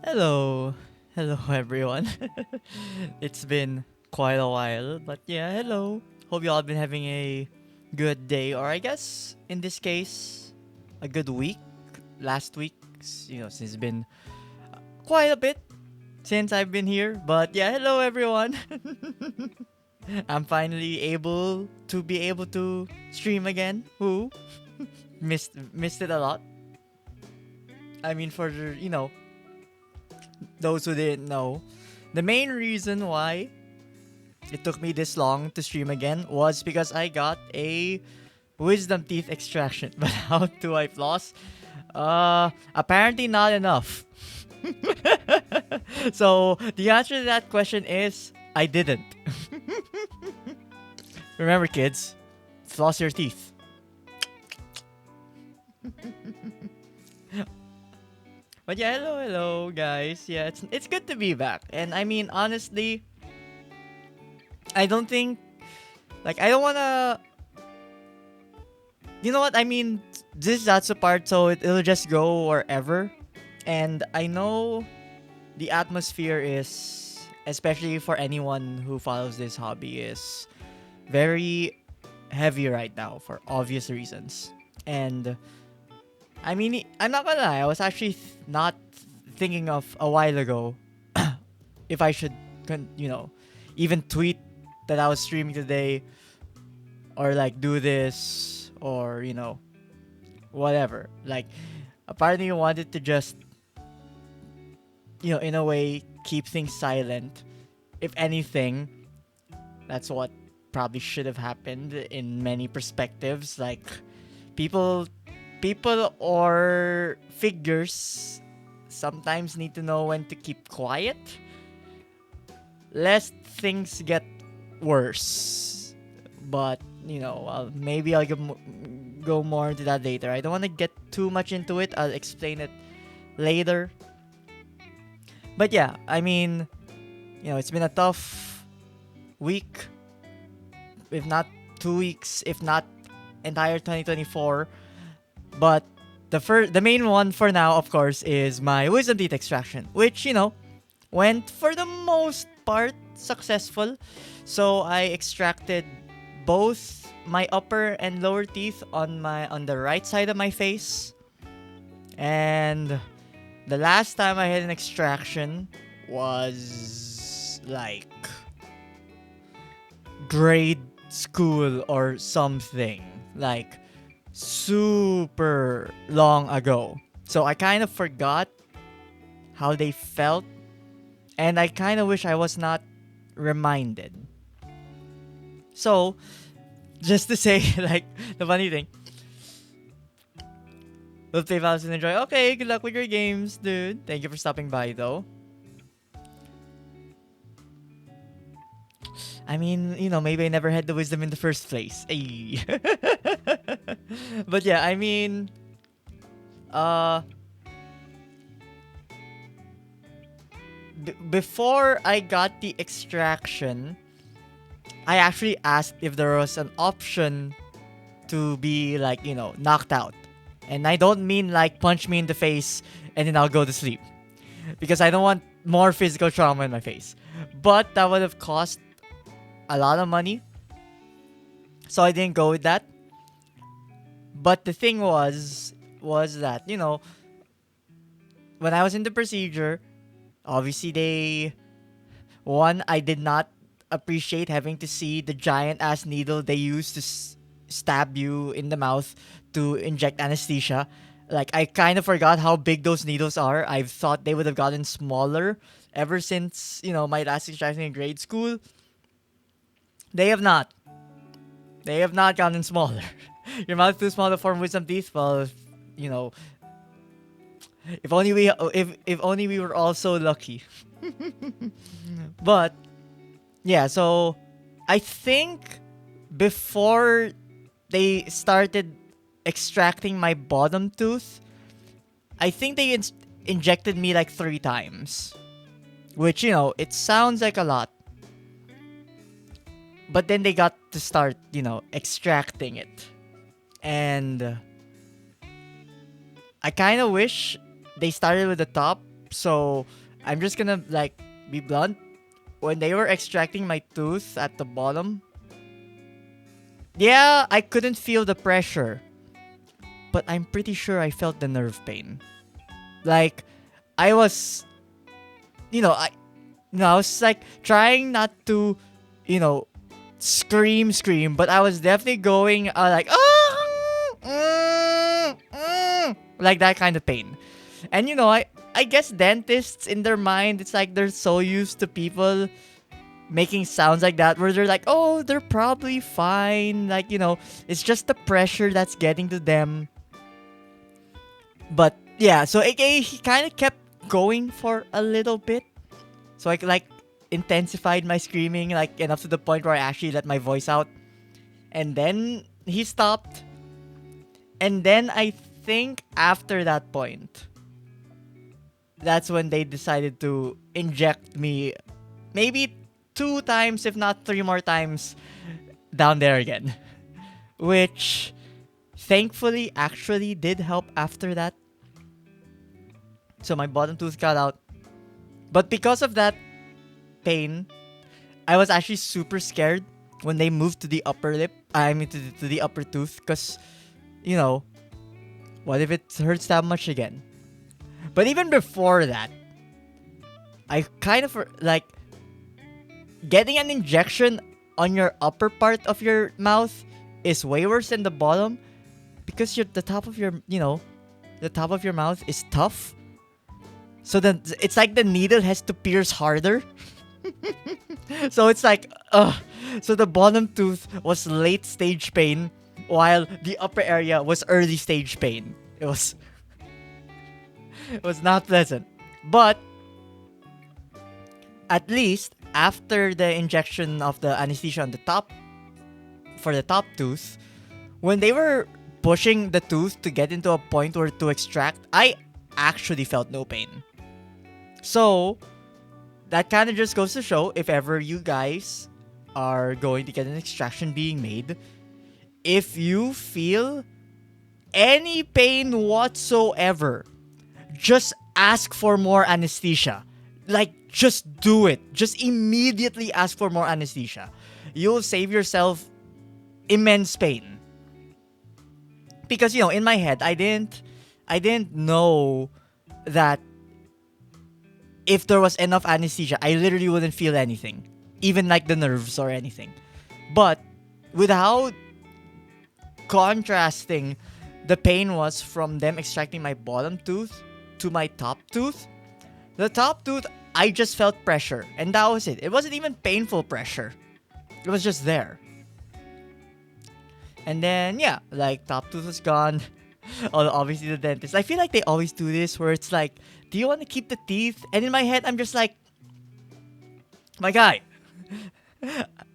Hello. Hello, everyone. It's been quite a while, but yeah, hello. Hope you all been having a good day, or I guess in this case, a good week. Last week, since it's been quite a bit since I've been here, but yeah, hello, everyone. I'm finally able to stream again. Who missed it a lot. I mean, for those who didn't know, the main reason why it took me this long to stream again was because I got a wisdom teeth extraction. But how do I floss? Apparently not enough. So the answer to that question is I didn't. Remember, kids, floss your teeth. But yeah, hello, guys. Yeah, it's good to be back. And I mean, honestly, I don't think I don't wanna. You know what? I mean, that's a part, so it'll just go wherever. And I know the atmosphere is, especially for anyone who follows this hobby, is very heavy right now for obvious reasons. And I mean, I'm not gonna lie, I was actually not thinking of a while ago if I should, even tweet that I was streaming today or like do this or, whatever. Like, a part of me wanted to just, in a way, keep things silent. If anything, that's what probably should have happened in many perspectives. Like, people, people or figures sometimes need to know when to keep quiet, lest things get worse. But maybe I'll go more into that later. I don't want to get too much into it. I'll explain it later. But yeah, I mean, it's been a tough week, if not 2 weeks, if not entire 2024. But the main one for now, of course, is my wisdom teeth extraction, which went for the most part successful. So I extracted both my upper and lower teeth on the right side of my face, and the last time I had an extraction was like grade school or something. Like super long ago. So I kind of forgot how they felt, and I kind of wish I was not reminded. So, just to say, like, the funny thing, we'll play Valorant and enjoy. Okay, good luck with your games, dude. Thank you for stopping by, though. I mean, maybe I never had the wisdom in the first place. Ay. But yeah, I mean, uh, before I got the extraction, I actually asked if there was an option to be like, knocked out. And I don't mean like punch me in the face and then I'll go to sleep. Because I don't want more physical trauma in my face. But that would have cost a lot of money. So I didn't go with that. But the thing was that, when I was in the procedure, obviously I did not appreciate having to see the giant ass needle they used to stab you in the mouth to inject anesthesia. Like, I kind of forgot how big those needles are. I thought they would have gotten smaller ever since, my last extraction in grade school. They have not. They have not gotten smaller. Your mouth too small to form wisdom teeth? Well, you know, if only we were all so lucky. But yeah, so I think before they started extracting my bottom tooth, I think they injected me like 3 times. Which, it sounds like a lot. But then they got to start, extracting it. And I kind of wish they started with the top So I'm just gonna like be blunt. When they were extracting my tooth at the bottom, yeah, I couldn't feel the pressure, but I'm pretty sure I felt the nerve pain. Like I was, you know, I no, I was like trying not to, you know, scream, but I was definitely going like like that kind of pain. And I guess dentists in their mind, it's like they're so used to people making sounds like that where they're like, oh, they're probably fine. Like, it's just the pressure that's getting to them. But yeah, so he kind of kept going for a little bit. So I like intensified my screaming like enough to the point where I actually let my voice out. And then he stopped. And then I think after that point, that's when they decided to inject me maybe 2 times, if not 3 more times, down there again. Which thankfully actually did help after that. So my bottom tooth got out. But because of that pain, I was actually super scared when they moved to the upper lip. I mean, to the upper tooth. Because, what if it hurts that much again? But even before that, I kind of like getting an injection on your upper part of your mouth is way worse than the bottom because the top of your mouth is tough. So then it's like the needle has to pierce harder. So it's like, so the bottom tooth was late stage pain while the upper area was early stage pain. It was not pleasant. But at least after the injection of the anesthesia on the top, for the top tooth, when they were pushing the tooth to get into a point where to extract, I actually felt no pain. So that kind of just goes to show, if ever you guys are going to get an extraction being made, if you feel any pain whatsoever, just ask for more anesthesia. Like, just do it. Just immediately ask for more anesthesia. You'll save yourself immense pain. Because, in my head, I didn't know that if there was enough anesthesia, I literally wouldn't feel anything. Even like the nerves or anything. But with how contrasting the pain was from them extracting my bottom tooth to my top tooth, the top tooth, I just felt pressure. And that was it. It wasn't even painful pressure. It was just there. And then, yeah, like, top tooth was gone. Obviously, the dentist. I feel like they always do this where it's like, do you want to keep the teeth? And in my head, I'm just like, my guy,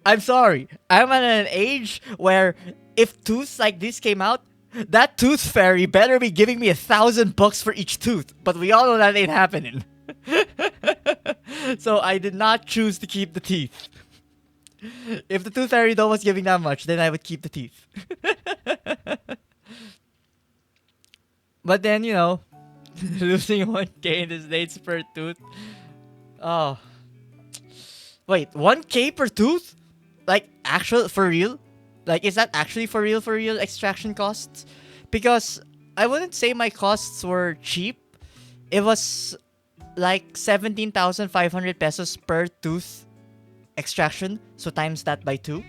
I'm sorry. I'm at an age where if tooths like this came out, that tooth fairy better be giving me $1,000 for each tooth. But we all know that ain't happening. So I did not choose to keep the teeth. If the tooth fairy though was giving that much, then I would keep the teeth. But then, losing 1K in the States per tooth. Oh. Wait, 1K per tooth? Like, for real? Like, is that actually for real extraction costs? Because I wouldn't say my costs were cheap. It was like 17,500 pesos per tooth extraction. So times that by 2.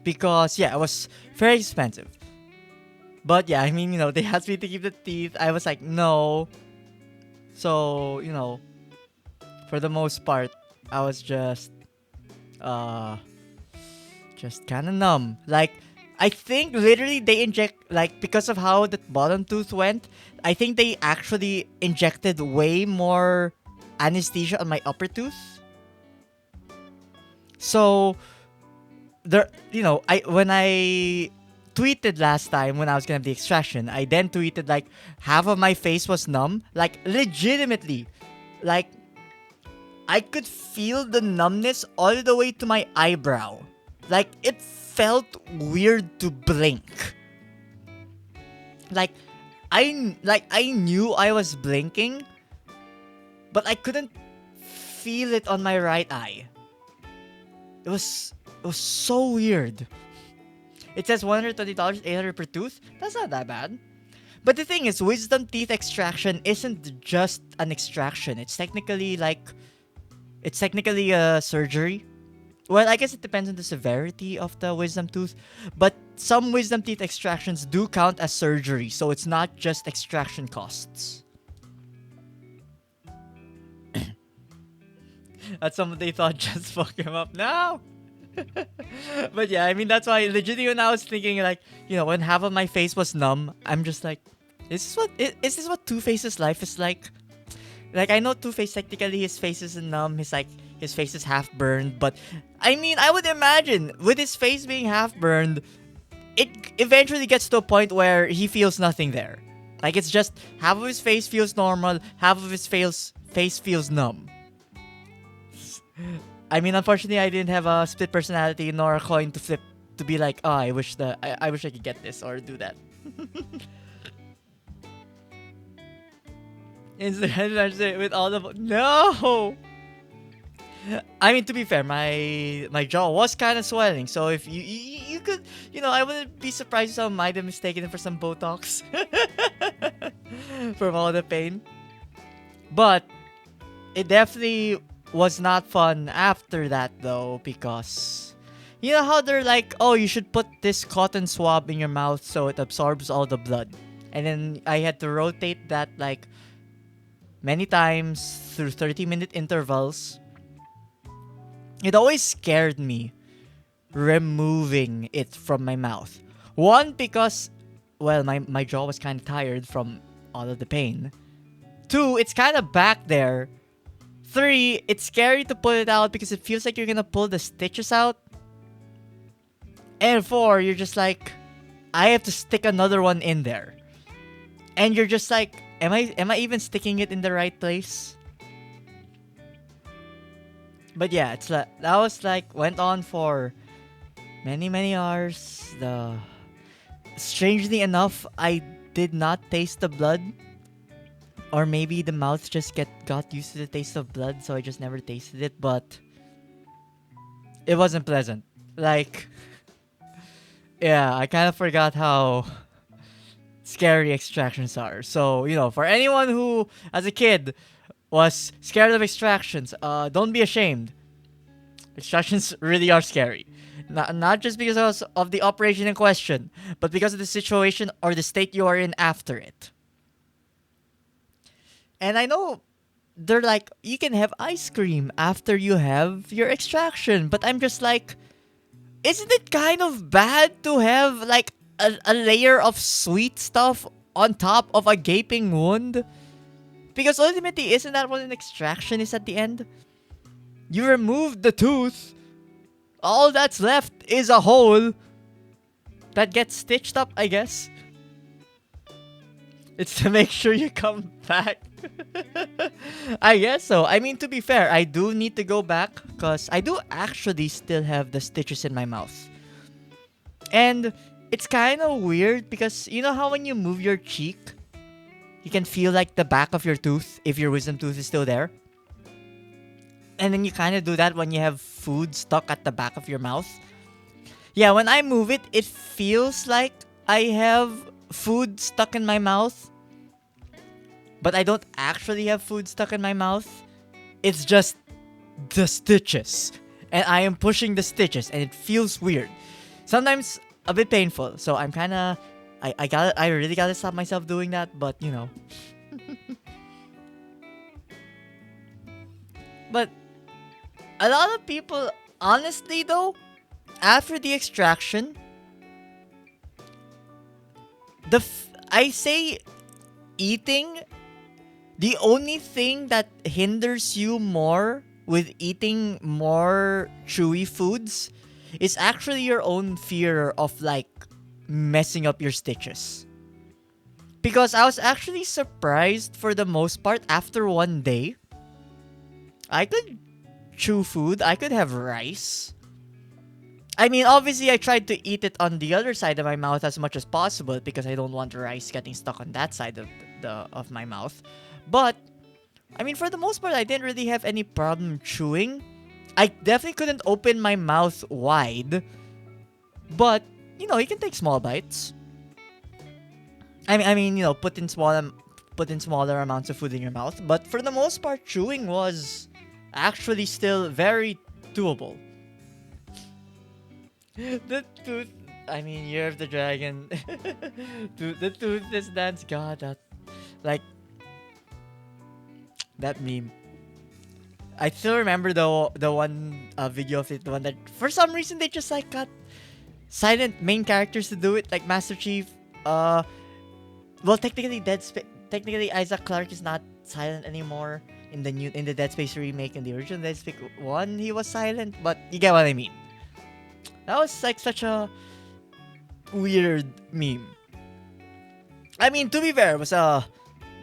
Because, yeah, it was very expensive. But yeah, I mean, they asked me to keep the teeth. I was like, no. So, for the most part, I was just kind of numb. Like, I think literally they inject, like, because of how the bottom tooth went, I think they actually injected way more anesthesia on my upper tooth. So, when I tweeted last time when I was gonna have the extraction, I then tweeted like half of my face was numb, like legitimately, like I could feel the numbness all the way to my eyebrow. Like it felt weird to blink. Like I knew I was blinking, but I couldn't feel it on my right eye. It was so weird. It says $120, 800 per tooth. That's not that bad. But the thing is, wisdom teeth extraction isn't just an extraction. It's technically a surgery. Well, I guess it depends on the severity of the wisdom tooth, but some wisdom teeth extractions do count as surgery, so it's not just extraction costs. That's something they thought just fuck him up. No! But yeah, I mean, that's why legitimately when I was thinking, like, when half of my face was numb, I'm just like, is this what Two-Face's life is like? Like, I know Two-Face, technically his face isn't numb, his face is half burned, but I mean, I would imagine with his face being half burned, it eventually gets to a point where he feels nothing there. Like, it's just half of his face feels normal, half of his face feels numb. I mean, unfortunately, I didn't have a split personality nor a coin to flip to be like, oh, I wish I could get this or do that. Instead, with all the no. I mean, to be fair, my jaw was kind of swelling, so if you could, I wouldn't be surprised if someone might have mistaken it for some Botox from all the pain. But it definitely was not fun after that, though, because you know how they're like, oh, you should put this cotton swab in your mouth so it absorbs all the blood, and then I had to rotate that like many times through 30-minute intervals. It always scared me removing it from my mouth. One, because, well, my jaw was kind of tired from all of the pain. Two, it's kind of back there. Three, it's scary to pull it out because it feels like you're gonna pull the stitches out. And four, you're just like, I have to stick another one in there. And you're just like, am I even sticking it in the right place? But yeah, it's like that was like went on for many hours. Strangely enough, I did not taste the blood, or maybe the mouth just got used to the taste of blood, so I just never tasted it. But it wasn't pleasant. Like, yeah, I kind of forgot how scary extractions are. So for anyone who, as a kid, was scared of extractions, don't be ashamed. Extractions really are scary. Not just because of the operation in question, but because of the situation or the state you are in after it. And I know they're like, you can have ice cream after you have your extraction, but I'm just like, isn't it kind of bad to have like a layer of sweet stuff on top of a gaping wound? Because ultimately, isn't that what an extraction is at the end? You remove the tooth, all that's left is a hole that gets stitched up, I guess. It's to make sure you come back. I guess so. I mean, to be fair, I do need to go back because I do actually still have the stitches in my mouth. And it's kind of weird because you know how when you move your cheek, you can feel like the back of your tooth if your wisdom tooth is still there. And then you kind of do that when you have food stuck at the back of your mouth. Yeah, when I move it, it feels like I have food stuck in my mouth. But I don't actually have food stuck in my mouth. It's just the stitches. And I am pushing the stitches and it feels weird. Sometimes a bit painful. So I'm kind of... I really gotta stop myself doing that, but But a lot of people, honestly though, after the extraction, I say eating, the only thing that hinders you more with eating more chewy foods is actually your own fear of like messing up your stitches. Because I was actually surprised for the most part after one day. I could chew food, I could have rice, I mean, obviously, I tried to eat it on the other side of my mouth as much as possible because I don't want the rice getting stuck on that side of my mouth. But I mean, for the most part, I didn't really have any problem chewing. I definitely couldn't open my mouth wide, but you can take small bites. Put in smaller amounts of food in your mouth. But for the most part, chewing was actually still very doable. The tooth. I mean, Year of the Dragon. The toothless dance. God, like that meme. I still remember the one video of it. The one that for some reason they just like got silent main characters to do it, like Master Chief. Well, technically Isaac Clarke is not silent anymore in the Dead Space remake. In the original Dead Space 1, he was silent, but you get what I mean. That was like such a weird meme. I mean, to be fair, it was a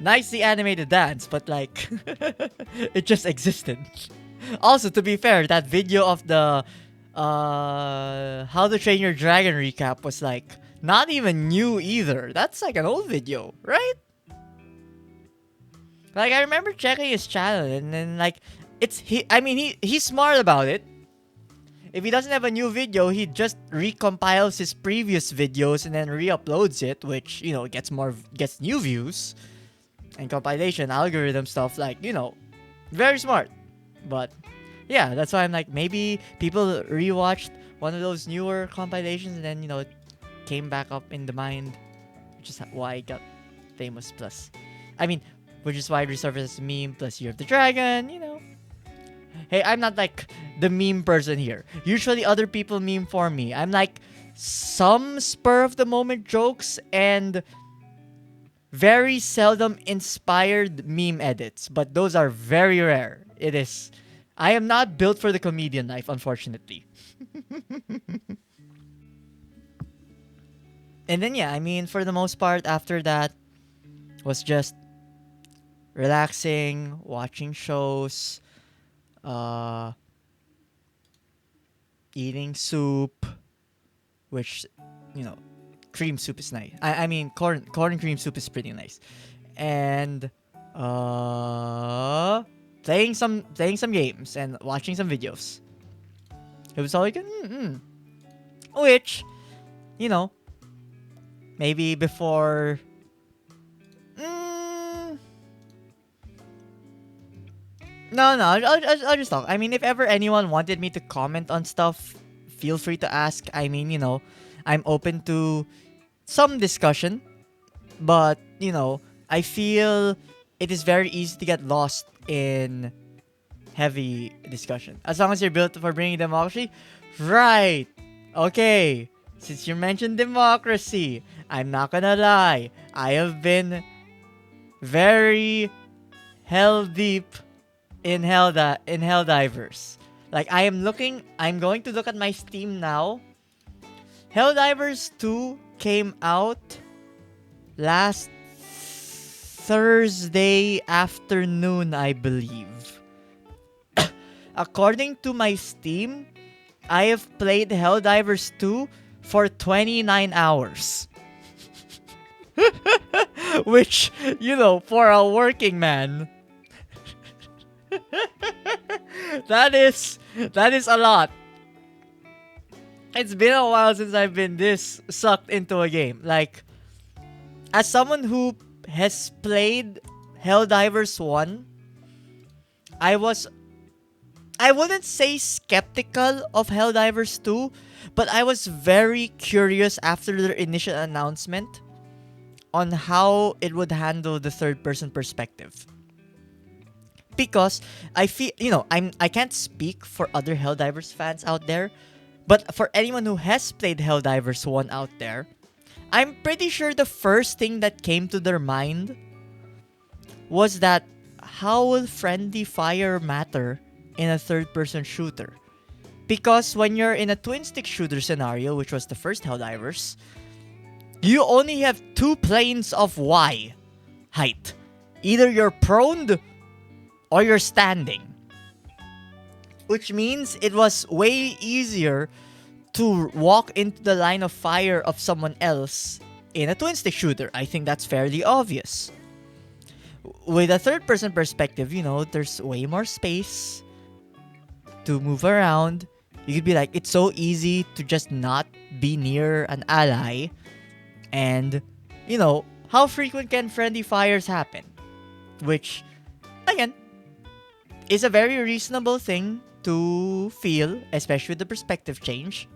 nicely animated dance, but like it just existed. Also, to be fair, that video of the How to Train Your Dragon recap was like not even new either. That's like an old video, right? Like I remember checking his channel and then like he's smart about it. If he doesn't have a new video, he just recompiles his previous videos and then re-uploads it, which, gets new views and compilation algorithm stuff, like, very smart. But yeah, that's why I'm like, maybe people rewatched one of those newer compilations and then, it came back up in the mind, which is why I got famous plus. Which is why it resurfaced as a meme plus Year of the Dragon. Hey, I'm not like the meme person here. Usually other people meme for me. I'm like some spur of the moment jokes and very seldom inspired meme edits, but those are very rare. I am not built for the comedian life, unfortunately. And then for the most part after that was just relaxing, watching shows, eating soup, which, cream soup is nice. I mean, corn cream soup is pretty nice, and playing some games and watching some videos. It was all like, which, maybe before. No, I'll just talk. I mean, if ever anyone wanted me to comment on stuff, feel free to ask. I mean, I'm open to some discussion, but, I feel it is very easy to get lost in heavy discussion. As long as you're built for bringing democracy, right? Okay, since you mentioned democracy, I'm not gonna lie. I have been very hell deep in Helldivers. Like I'm going to look at my Steam now. Helldivers 2 came out last Thursday afternoon, I believe. According to my Steam, I have played Helldivers 2 for 29 hours. Which, for a working man, that is a lot. It's been a while since I've been this sucked into a game. Like, as someone who has played Helldivers 1, I wouldn't say skeptical of Helldivers 2, but I was very curious after their initial announcement on how it would handle the third-person perspective. Because I feel, I can't speak for other Helldivers fans out there, but for anyone who has played Helldivers 1 out there, I'm pretty sure the first thing that came to their mind was that how will friendly fire matter in a third-person shooter? Because when you're in a twin-stick shooter scenario, which was the first Helldivers, you only have 2 planes of Y height. Either you're prone or you're standing. Which means it was way easier to walk into the line of fire of someone else in a twin stick shooter. I think that's fairly obvious. With a third person perspective, there's way more space to move around. You could be like, it's so easy to just not be near an ally. And, how frequent can friendly fires happen? Which, again, is a very reasonable thing to feel, especially with the perspective change.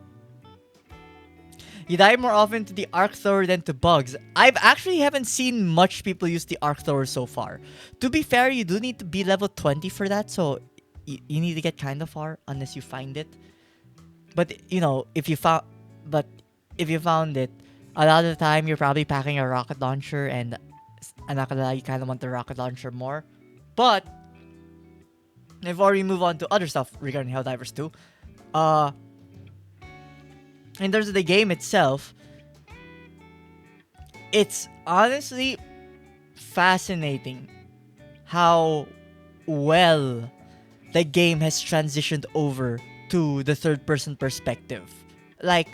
You die more often to the arc thrower than to bugs. I've actually haven't seen much people use the arc thrower so far. To be fair, you do need to be level 20 for that, so you need to get kind of far unless you find it. But if you found it, a lot of the time you're probably packing a rocket launcher, and I'm not gonna lie, you kind of want the rocket launcher more. But before we move on to other stuff regarding Helldivers 2, in terms of the game itself, it's honestly fascinating how well the game has transitioned over to the third-person perspective. Like,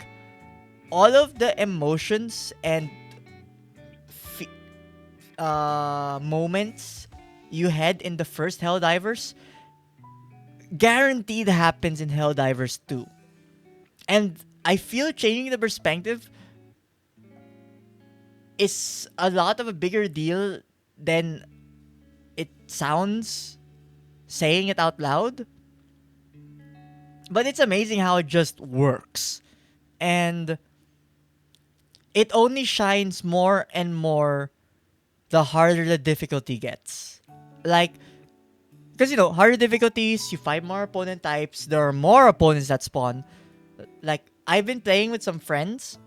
all of the emotions and moments you had in the first Helldivers guaranteed happens in Helldivers 2. And I feel changing the perspective is a lot of a bigger deal than it sounds saying it out loud. But it's amazing how it just works. And it only shines more and more the harder the difficulty gets. Like, because harder difficulties, you fight more opponent types, there are more opponents that spawn. Like, I've been playing with some friends.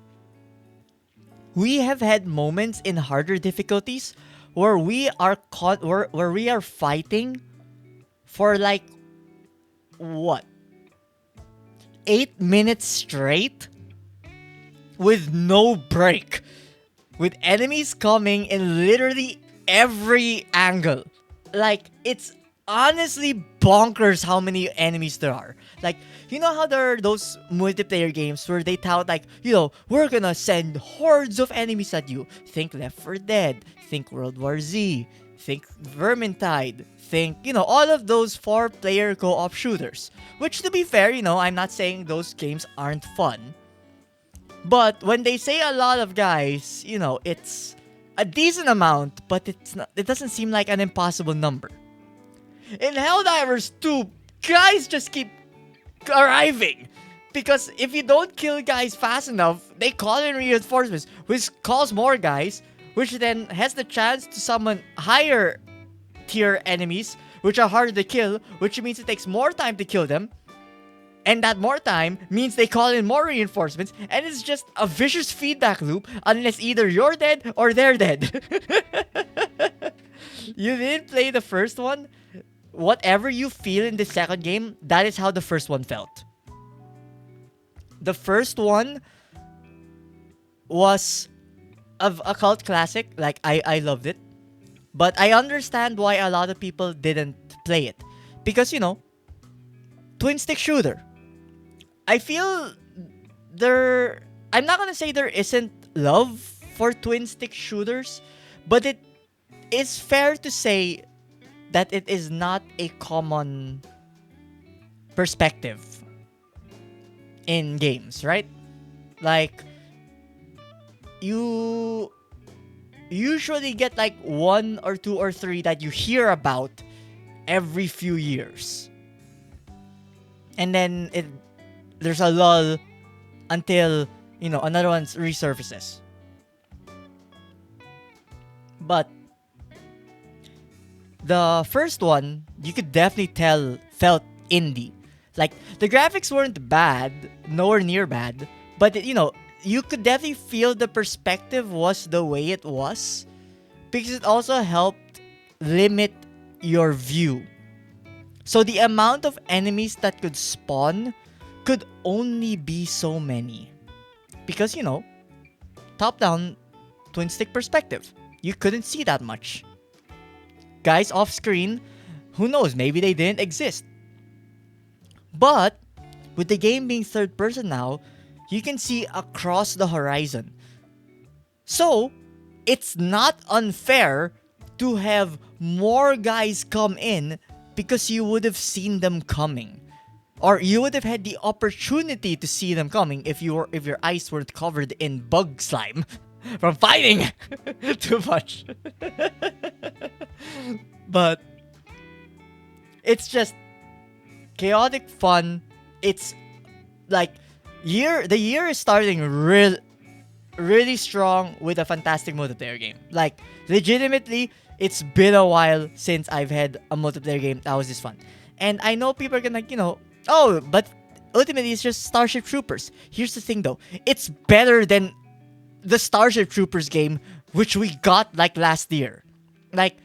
We have had moments in harder difficulties where we are where we are fighting for like what? 8 minutes straight with no break. With enemies coming in literally every angle. Like, it's honestly bonkers how many enemies there are. Like, how there are those multiplayer games where they tout like, we're gonna send hordes of enemies at you. Think Left 4 Dead, think World War Z, think Vermintide, think, all of those 4-player co-op shooters. Which, to be fair, I'm not saying those games aren't fun. But when they say a lot of guys, it's a decent amount, but it doesn't seem like an impossible number. In Helldivers 2, guys just keep arriving. Because if you don't kill guys fast enough, they call in reinforcements, which calls more guys, which then has the chance to summon higher tier enemies, which are harder to kill, which means it takes more time to kill them. And that more time means they call in more reinforcements, and it's just a vicious feedback loop unless either you're dead or they're dead. You didn't play the first one? Whatever you feel in the second game, that is how the first one felt. The first one was a cult classic. Like, I loved it. But I understand why a lot of people didn't play it. Because, twin stick shooter. I feel I'm not gonna say there isn't love for twin stick shooters, but it is fair to say that it is not a common perspective in games, right? Like, you usually get like 1 or 2 or 3 that you hear about every few years. And then there's a lull until, another one resurfaces. But the first one, you could definitely tell, felt indie. Like, the graphics weren't bad, nowhere near bad, but, you could definitely feel the perspective was the way it was, because it also helped limit your view. So the amount of enemies that could spawn could only be so many. Because, top-down twin stick perspective. You couldn't see that much. Guys off screen, who knows, maybe they didn't exist. But with the game being third person now, you can see across the horizon. So, it's not unfair to have more guys come in because you would have seen them coming. Or you would have had the opportunity to see them coming if your eyes weren't covered in bug slime from fighting too much. But it's just chaotic fun. It's like the year is starting really strong with a fantastic multiplayer game. Like, legitimately, it's been a while since I've had a multiplayer game that was this fun. And I know people are gonna, oh, but ultimately it's just Starship Troopers. Here's the thing though, it's better than the Starship Troopers game, which we got like last year. Like,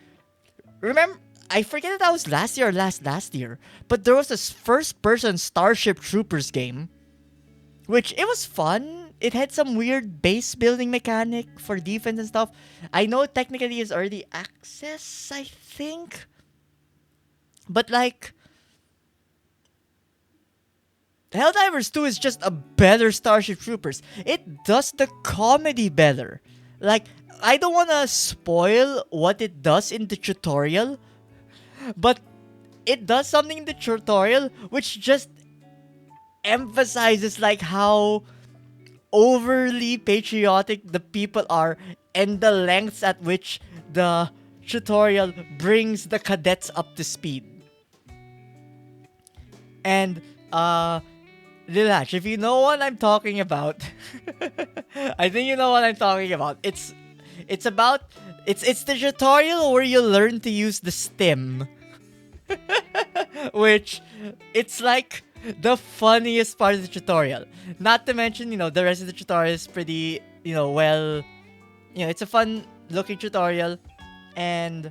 remember, I forget if that was last year or last year, but there was this first-person Starship Troopers game, which it was fun. It had some weird base building mechanic for defense and stuff. I know technically it's early access, I think. But like, Helldivers 2 is just a better Starship Troopers. It does the comedy better. Like, I don't want to spoil what it does in the tutorial, but it does something in the tutorial which just emphasizes like how overly patriotic the people are and the lengths at which the tutorial brings the cadets up to speed. And Lilash, if you know what I'm talking about, I think you know what I'm talking about. It's the tutorial where you learn to use the stim. Which, it's like the funniest part of the tutorial. Not to mention, the rest of the tutorial is pretty, well, it's a fun looking tutorial. And,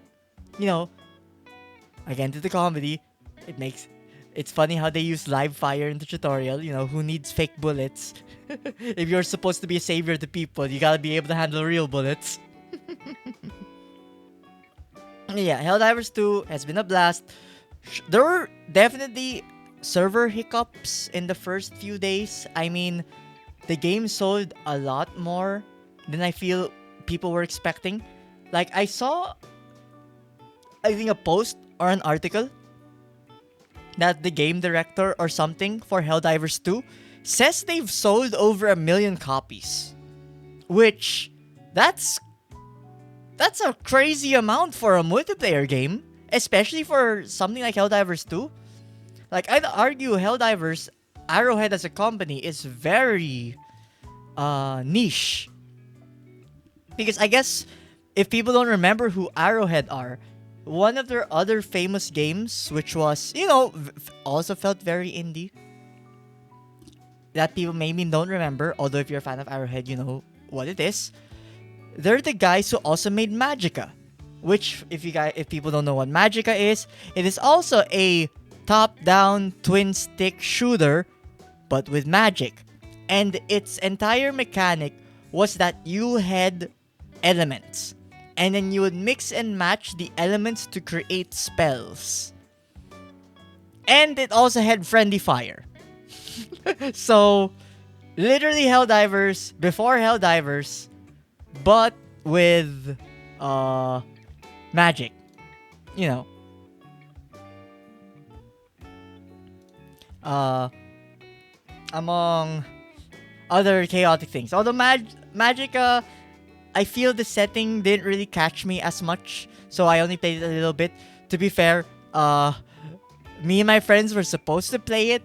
again, to the comedy, it's funny how they use live fire in the tutorial. Who needs fake bullets? If you're supposed to be a savior to people, you gotta be able to handle real bullets. Yeah, Helldivers 2 has been a blast. There were definitely server hiccups in the first few days. I mean, the game sold a lot more than I feel people were expecting. Like, I saw, I think, a post or an article that the game director or something for Helldivers 2 says they've sold over 1 million copies. Which, that's a crazy amount for a multiplayer game, especially for something like Helldivers 2. Like, I'd argue Helldivers, Arrowhead as a company, is very niche. Because I guess if people don't remember who Arrowhead are, one of their other famous games, which was, also felt very indie, that people maybe don't remember, although if you're a fan of Arrowhead, you know what it is. They're the guys who also made Magicka, which, if people don't know what Magicka is, it is also a top-down twin-stick shooter, but with magic. And its entire mechanic was that you had elements, and then you would mix and match the elements to create spells. And it also had friendly fire. So, literally Helldivers before Helldivers, but with magic. Among other chaotic things. Although Magicka, I feel the setting didn't really catch me as much, so I only played it a little bit. To be fair, me and my friends were supposed to play it,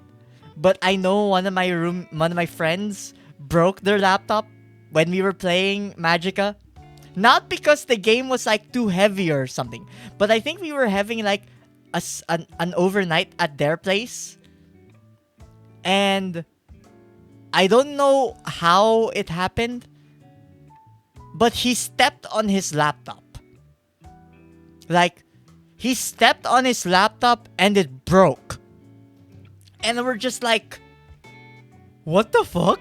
but I know one of my friends broke their laptop when we were playing Magicka. Not because the game was like too heavy or something, but I think we were having like an overnight at their place. And I don't know how it happened, but he stepped on his laptop. Like, he stepped on his laptop and it broke. And we're just like, what the fuck?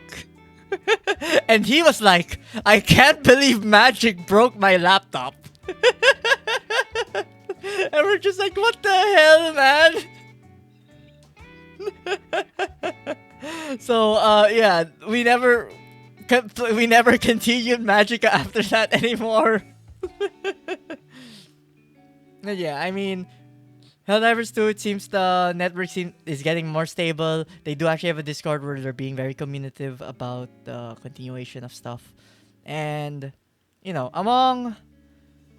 And he was like, I can't believe Magic broke my laptop. And we're just like, what the hell, man? So yeah, we never continued Magica after that anymore. But yeah, I mean, Helldivers 2, it seems the is getting more stable. They do actually have a Discord where they're being very communicative about the continuation of stuff. And, among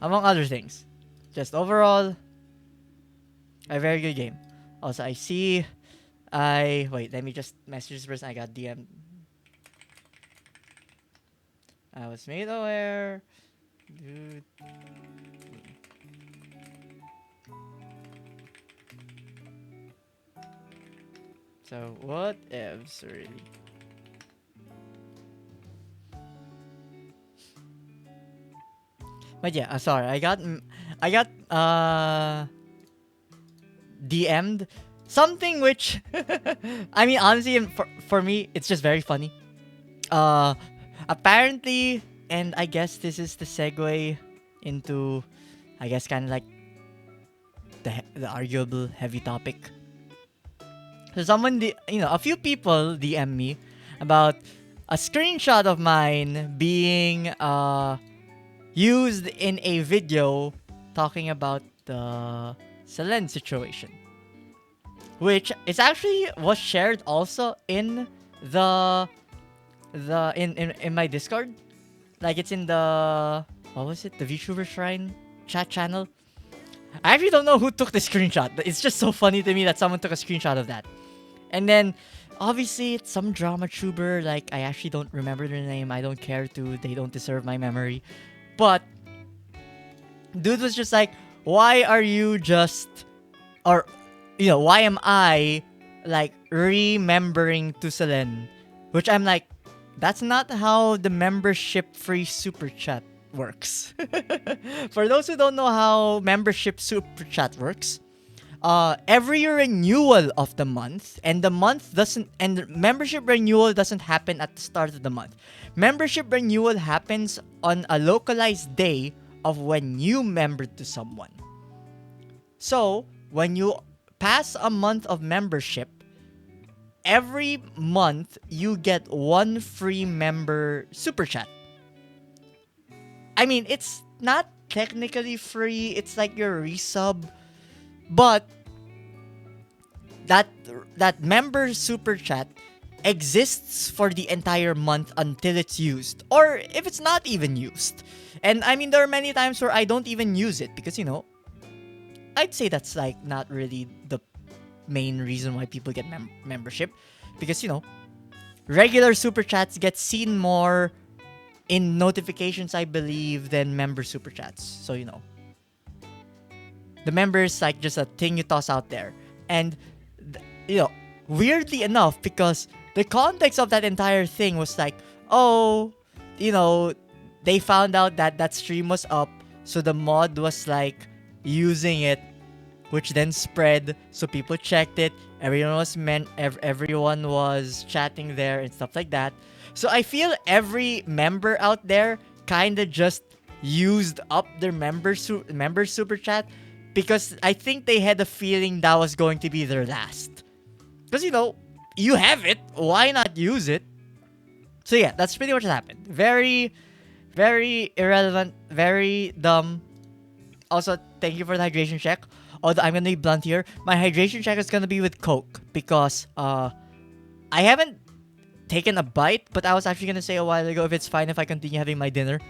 other things. Just overall, a very good game. Also, wait, let me just message this person. I got DM. I was made aware. Dude. So, what ifs, really? But yeah, sorry. I got DM'd something which I mean honestly for me it's just very funny. Uh Apparently, and I guess this is the segue into I guess kind of like the arguable heavy topic. So a few people DM me about a screenshot of mine being used in a video talking about the Selen situation, which is actually was shared also in the in my Discord. Like it's in the what was it? The VTuber Shrine chat channel. I actually don't know who took the screenshot. It's just so funny to me that someone took a screenshot of that. And then obviously it's some drama tuber. Like I actually don't remember their name. I don't care to. They don't deserve my memory. But dude was just like, why are you just or why am I like remembering to Selen? Which I'm like, that's not how the membership free super chat works. For those who don't know how membership super chat works, every renewal of the month, and membership renewal doesn't happen at the start of the month. Membership renewal happens on a localized day of when you membered to someone. So, when you pass a month of membership, every month you get one free member super chat. I mean, it's not technically free, it's like your resub, but that member super chat exists for the entire month until it's used, or if it's not even used. And I mean, there are many times where I don't even use it because I'd say that's like not really the main reason why people get membership, because regular super chats get seen more in notifications, I believe, than member super chats. So the members like just a thing you toss out there. And weirdly enough, because the context of that entire thing was like, oh, they found out that stream was up, so the mod was like using it, which then spread, so people checked it. Everyone was chatting there and stuff like that. So I feel every member out there kind of just used up their member super chat, because I think they had a feeling that was going to be their last. Because you have it, why not use it? So yeah, that's pretty much what happened. Very, very irrelevant, very dumb. Also, thank you for the hydration check. Although I'm gonna be blunt here, my hydration check is gonna be with Coke because I haven't taken a bite, but I was actually gonna say a while ago if it's fine if I continue having my dinner.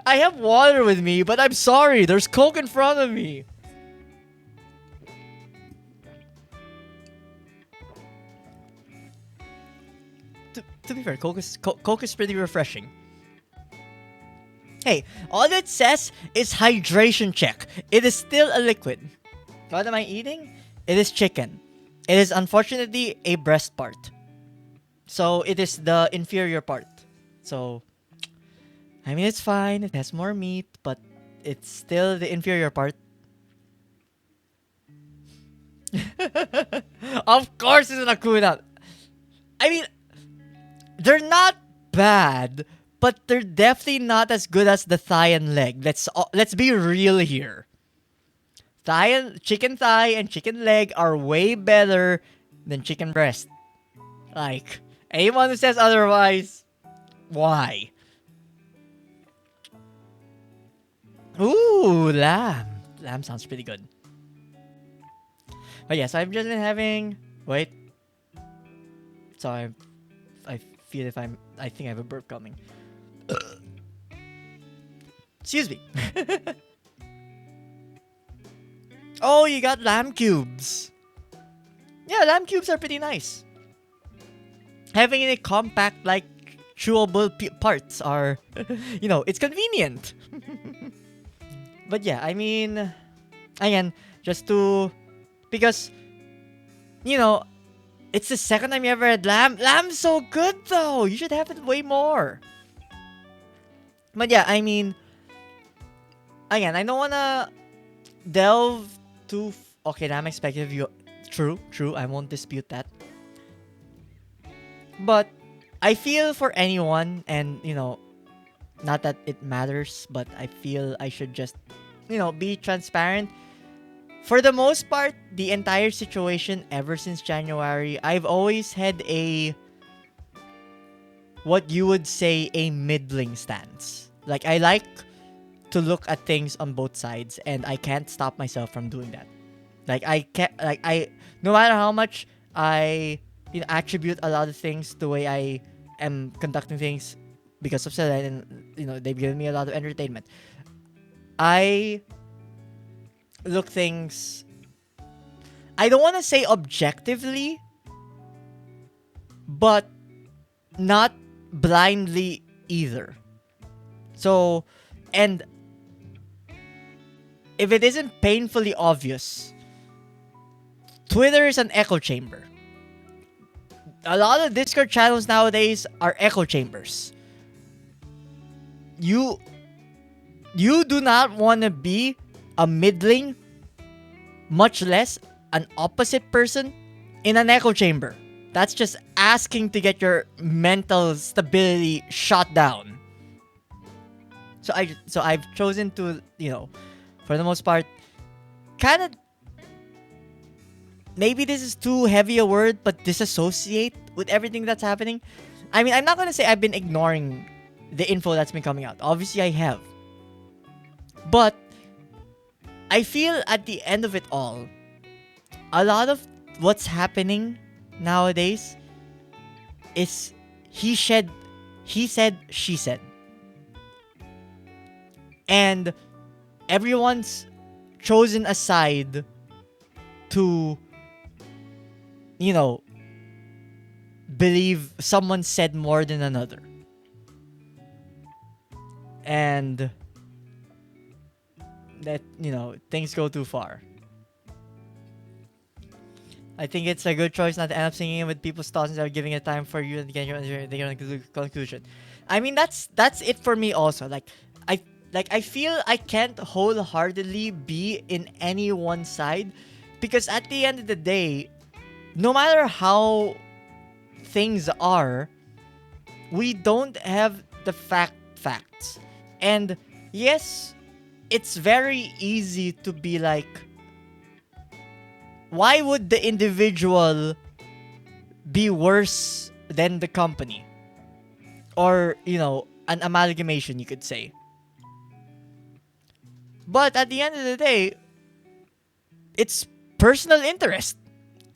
I have water with me, but I'm sorry, there's Coke in front of me. To be fair, Coke is pretty refreshing. Hey, all it says is hydration check. It is still a liquid. What am I eating? It is chicken. It is unfortunately a breast part. So it is the inferior part. So, I mean, it's fine. It has more meat, but it's still the inferior part. Of course it's a cooldown. I mean, they're not bad, but they're definitely not as good as the thigh and leg. Let's be real here. Chicken thigh and chicken leg are way better than chicken breast. Like, anyone who says otherwise, why? Ooh, lamb. Lamb sounds pretty good. But yes, I've just been having. Wait. Sorry, I feel if I'm. I think I have a burp coming. Excuse me. Oh, you got lamb cubes. Yeah, lamb cubes are pretty nice. Having a compact, like, chewable parts are, it's convenient. But yeah, I mean, again, just to, because, it's the second time you ever had lamb. Lamb's so good though. You should have it way more. But yeah, I mean, again, I don't wanna delve too. Okay, lamb expected you. True. I won't dispute that. But I feel for anyone, and not that it matters, but I feel I should just, be transparent. For the most part, the entire situation ever since January, I've always had what you would say, a middling stance. Like, I like to look at things on both sides, and I can't stop myself from doing that. Like, no matter how much I, attribute a lot of things the way I am conducting things because of Selene, and, they've given me a lot of entertainment. I look things, I don't want to say objectively, but not blindly either. So, and if it isn't painfully obvious, Twitter is an echo chamber. A lot of Discord channels nowadays are echo chambers. You do not want to be a middling, much less an opposite person in an echo chamber. That's just asking to get your mental stability shot down. So I've chosen to, for the most part, kind of, maybe this is too heavy a word, but disassociate with everything that's happening. I mean, I'm not gonna say I've been ignoring the info that's been coming out. Obviously, I have. But I feel at the end of it all, a lot of what's happening nowadays is he said, she said. And everyone's chosen a side to, believe someone said more than another. And that, things go too far. I think it's a good choice not to end up singing with people's thoughts instead of giving it time for you and get your conclusion. I mean, that's it for me also. I feel I can't wholeheartedly be in any one side, because at the end of the day, no matter how things are, we don't have the facts. And yes, it's very easy to be like, why would the individual be worse than the company? Or, an amalgamation, you could say. But at the end of the day, it's personal interest.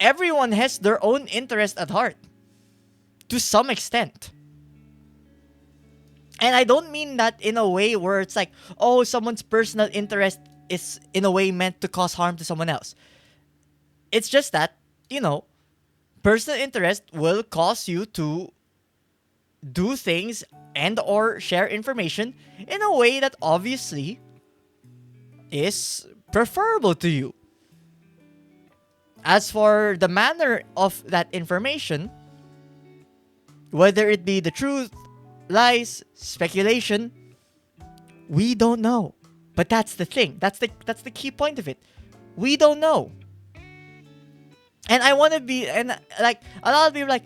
Everyone has their own interest at heart, to some extent. And I don't mean that in a way where it's like, oh, someone's personal interest is in a way meant to cause harm to someone else. It's just that, personal interest will cause you to do things and or share information in a way that obviously is preferable to you. As for the manner of that information, whether it be the truth, lies, speculation, we don't know. But that's the thing. That's the key point of it. We don't know. And I want to be, and like, a lot of people are like,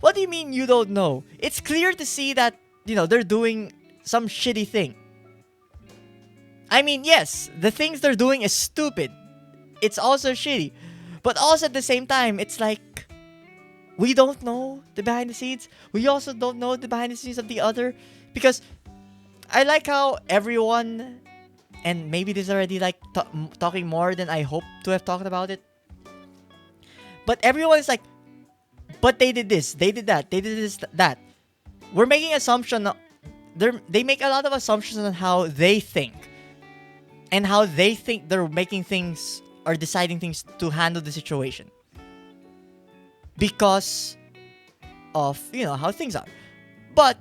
what do you mean you don't know? It's clear to see that, they're doing some shitty thing. I mean, yes, the things they're doing is stupid. It's also shitty. But also at the same time, it's like, we don't know the behind the scenes. We also don't know the behind the scenes of the other, because I like how everyone, and maybe this is already like talking more than I hope to have talked about it, but everyone is like, but they did this, they did that, they did this, that. We're making assumption. They make a lot of assumptions on how they think, and how they think they're making things or deciding things to handle the situation, because of, how things are. But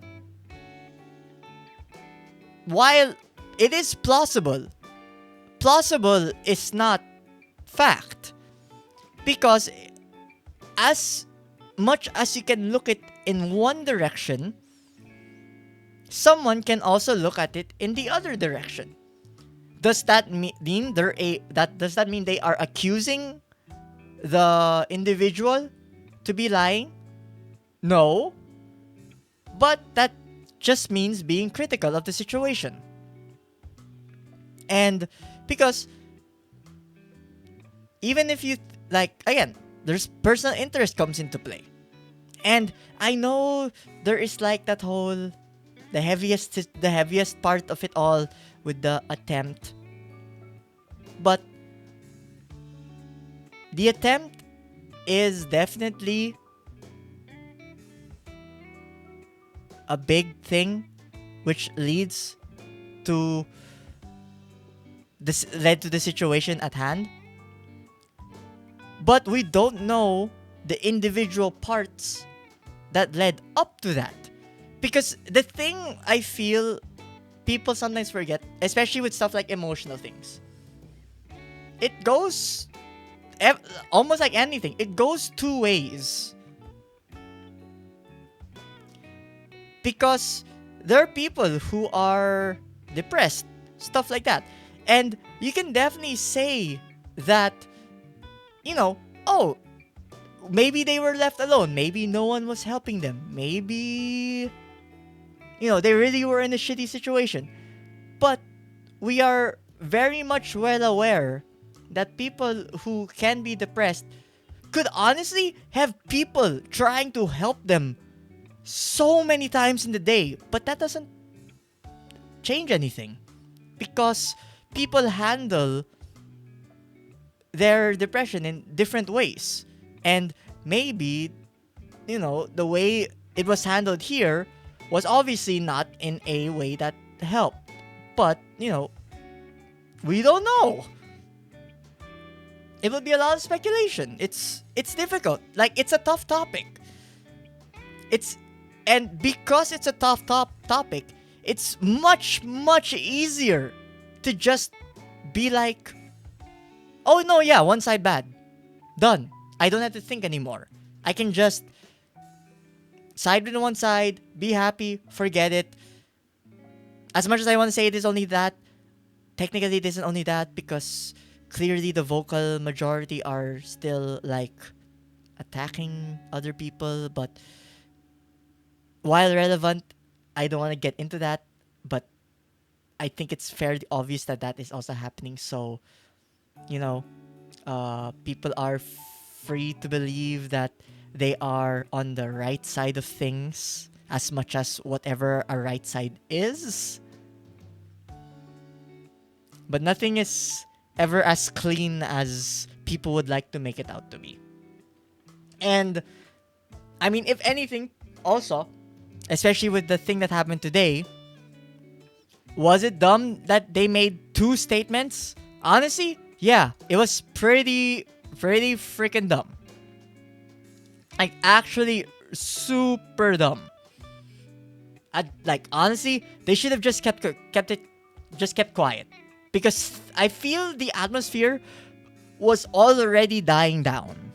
while it is plausible is not fact, because as much as you can look it in one direction, someone can also look at it in the other direction. Does that mean does that mean they are accusing the individual to be lying? No. But that just means being critical of the situation. And because even if you again, there's personal interest comes into play. And I know there is like that whole the heaviest part of it all with the attempt. But the attempt is definitely a big thing, which leads to led to the situation at hand. But we don't know the individual parts that led up to that. Because the thing I feel people sometimes forget, especially with stuff like emotional things, it goes almost like anything. It goes two ways. Because there are people who are depressed, stuff like that. And you can definitely say that, oh, maybe they were left alone. Maybe no one was helping them. Maybe, they really were in a shitty situation. But we are very much well aware that people who can be depressed could honestly have people trying to help them so many times in the day. But that doesn't change anything. Because people handle their depression in different ways. And maybe, the way it was handled here was obviously not in a way that helped. But, we don't know. It would be a lot of speculation. It's difficult. It's a tough topic. And because it's a tough topic, it's much, much easier to just be like, oh no, yeah, one side bad. Done. I don't have to think anymore. I can just side with one side, be happy, forget it. As much as I want to say it is only that, technically it isn't only that, because clearly the vocal majority are still attacking other people. But while relevant, I don't want to get into that. But I think it's fairly obvious that is also happening. So, people are free to believe that they are on the right side of things, as much as whatever a right side is. But nothing is ever as clean as people would like to make it out to be. And, I mean, if anything, also, especially with the thing that happened today, was it dumb that they made two statements? Honestly, yeah, it was pretty freaking dumb. Actually, super dumb. Honestly, they should have just kept quiet. Because I feel the atmosphere was already dying down.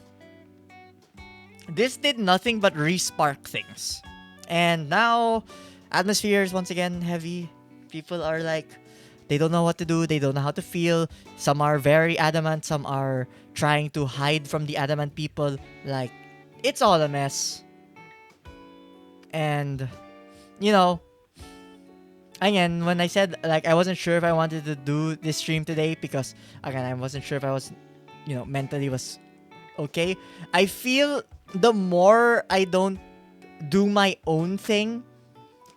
This did nothing but re-spark things. And now, atmosphere is once again heavy. People are they don't know what to do. They don't know how to feel. Some are very adamant. Some are trying to hide from the adamant people. It's all a mess. And, again, when I said, I wasn't sure if I wanted to do this stream today, because, again, I wasn't sure if I was, mentally was Okay? I feel the more I don't do my own thing,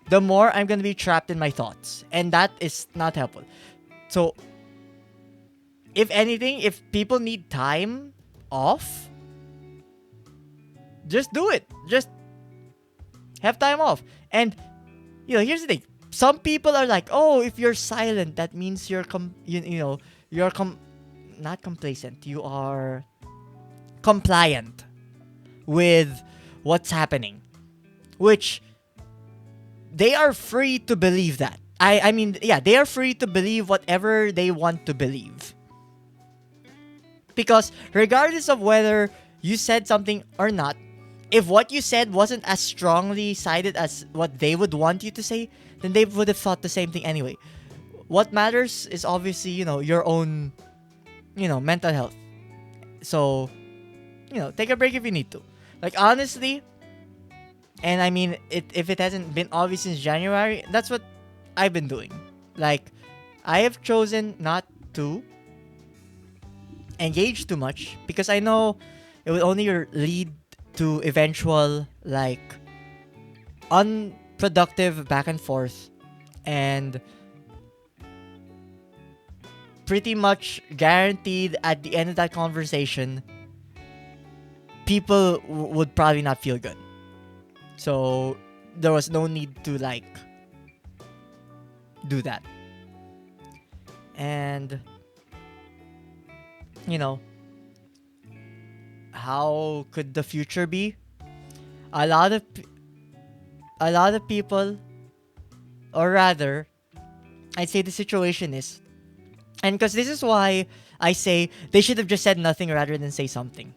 the more I'm gonna be trapped in my thoughts. And that is not helpful. So, if anything, if people need time off, just do it. Just have time off. And, here's the thing. Some people are like, oh, if you're silent, that means you're not complacent. You are compliant with what's happening. Which they are free to believe that. I mean, yeah, they are free to believe whatever they want to believe. Because regardless of whether you said something or not, if what you said wasn't as strongly sided as what they would want you to say, then they would have thought the same thing anyway. What matters is obviously, your own, mental health. So, take a break if you need to. Like, honestly, and I mean, if it hasn't been obvious since January, that's what I've been doing. Like, I have chosen not to engage too much because I know it will only lead to eventual, like, unproductive back and forth, and pretty much guaranteed at the end of that conversation, people would probably not feel good. So there was no need to, like, do that. And how could the future be? A lot of people, or rather, I'd say the situation is, and because this is why I say they should have just said nothing rather than say something.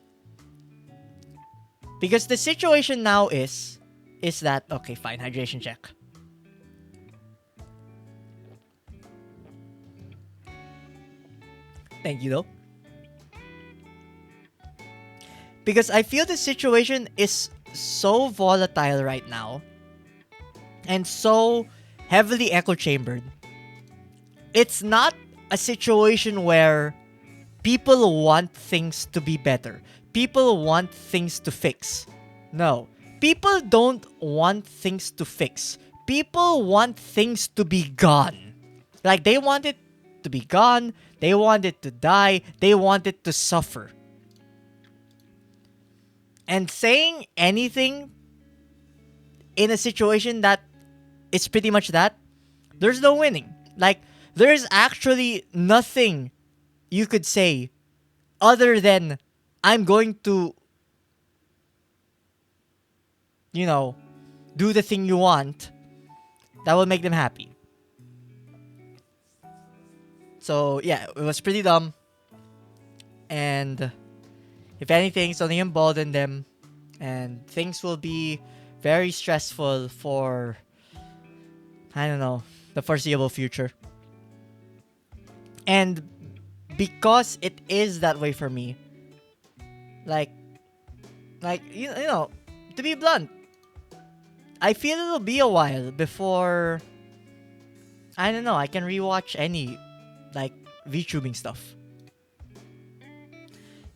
Because the situation now is that, okay, fine, hydration check. Thank you, though. Because I feel the situation is so volatile right now and so heavily echo chambered. It's not a situation where people want things to be better. People want things to fix. No. People don't want things to fix. People want things to be gone. Like, they want it to be gone. They want it to die. They want it to suffer. And saying anything in a situation that is pretty much that, there's no winning. Like, there's actually nothing you could say other than, I'm going to, do the thing you want that will make them happy. So, yeah, it was pretty dumb. And if anything, it's only emboldened them. And things will be very stressful for, I don't know, the foreseeable future. And because it is that way for me, like to be blunt, I feel it'll be a while before, I don't know, I can rewatch any, like, VTubing stuff.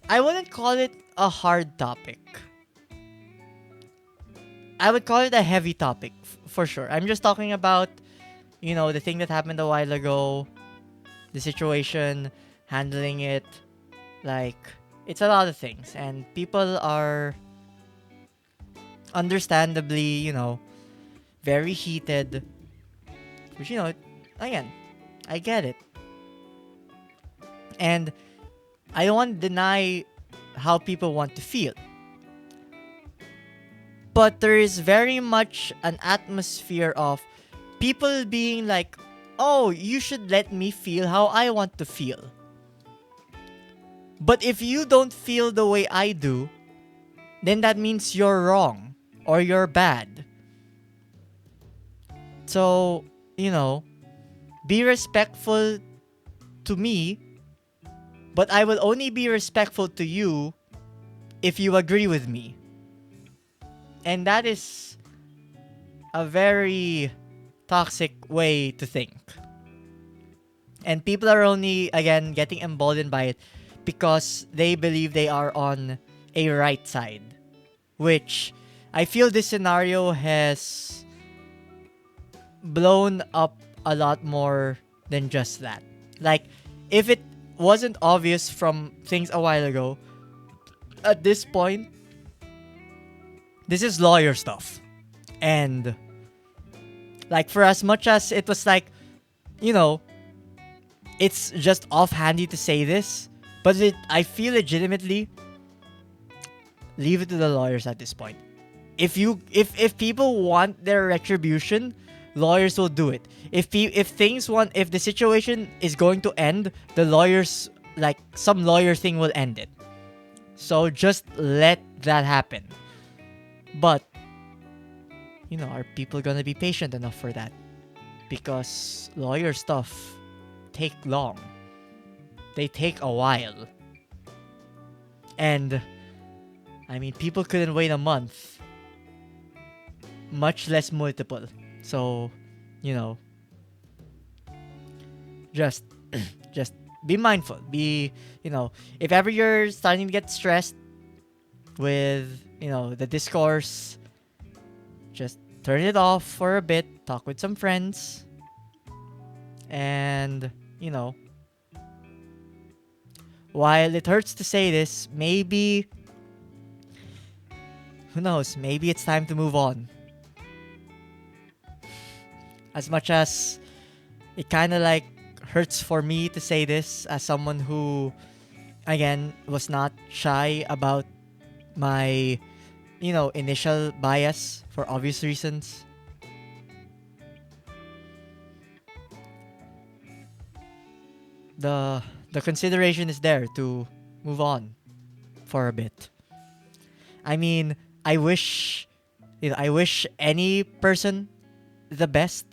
I wouldn't call it a hard topic. I would call it a heavy topic, for sure. I'm just talking about, the thing that happened a while ago, the situation, handling it, like, it's a lot of things. And people are understandably, very heated. Which, again, I get it. And I don't want to deny how people want to feel. But there is very much an atmosphere of people being like, oh, you should let me feel how I want to feel. But if you don't feel the way I do, then that means you're wrong or you're bad. So, be respectful to me, but I will only be respectful to you if you agree with me. And that is a very toxic way to think. And people are only, again, getting emboldened by it because they believe they are on a right side, which I feel this scenario has blown up a lot more than just that. Like, if it wasn't obvious from things a while ago, at this point, this is lawyer stuff. And, like, for as much as it was like, you know, it's just offhandy to say this, but I feel legitimately leave it to the lawyers at this point. If people want their retribution, lawyers will do it. If the situation is going to end, the lawyers, like, some lawyer thing will end it. So just let that happen. But are people gonna be patient enough for that? Because lawyer stuff take long. They take a while. And I mean, people couldn't wait a month, much less multiple. So, just just be mindful. If ever you're starting to get stressed with, the discourse, just turn it off for a bit, talk with some friends, and, while it hurts to say this, maybe, who knows, maybe it's time to move on. As much as it kind of like hurts for me to say this as someone who, again, was not shy about my, initial bias for obvious reasons. The consideration is there to move on for a bit. I mean, I wish any person the best.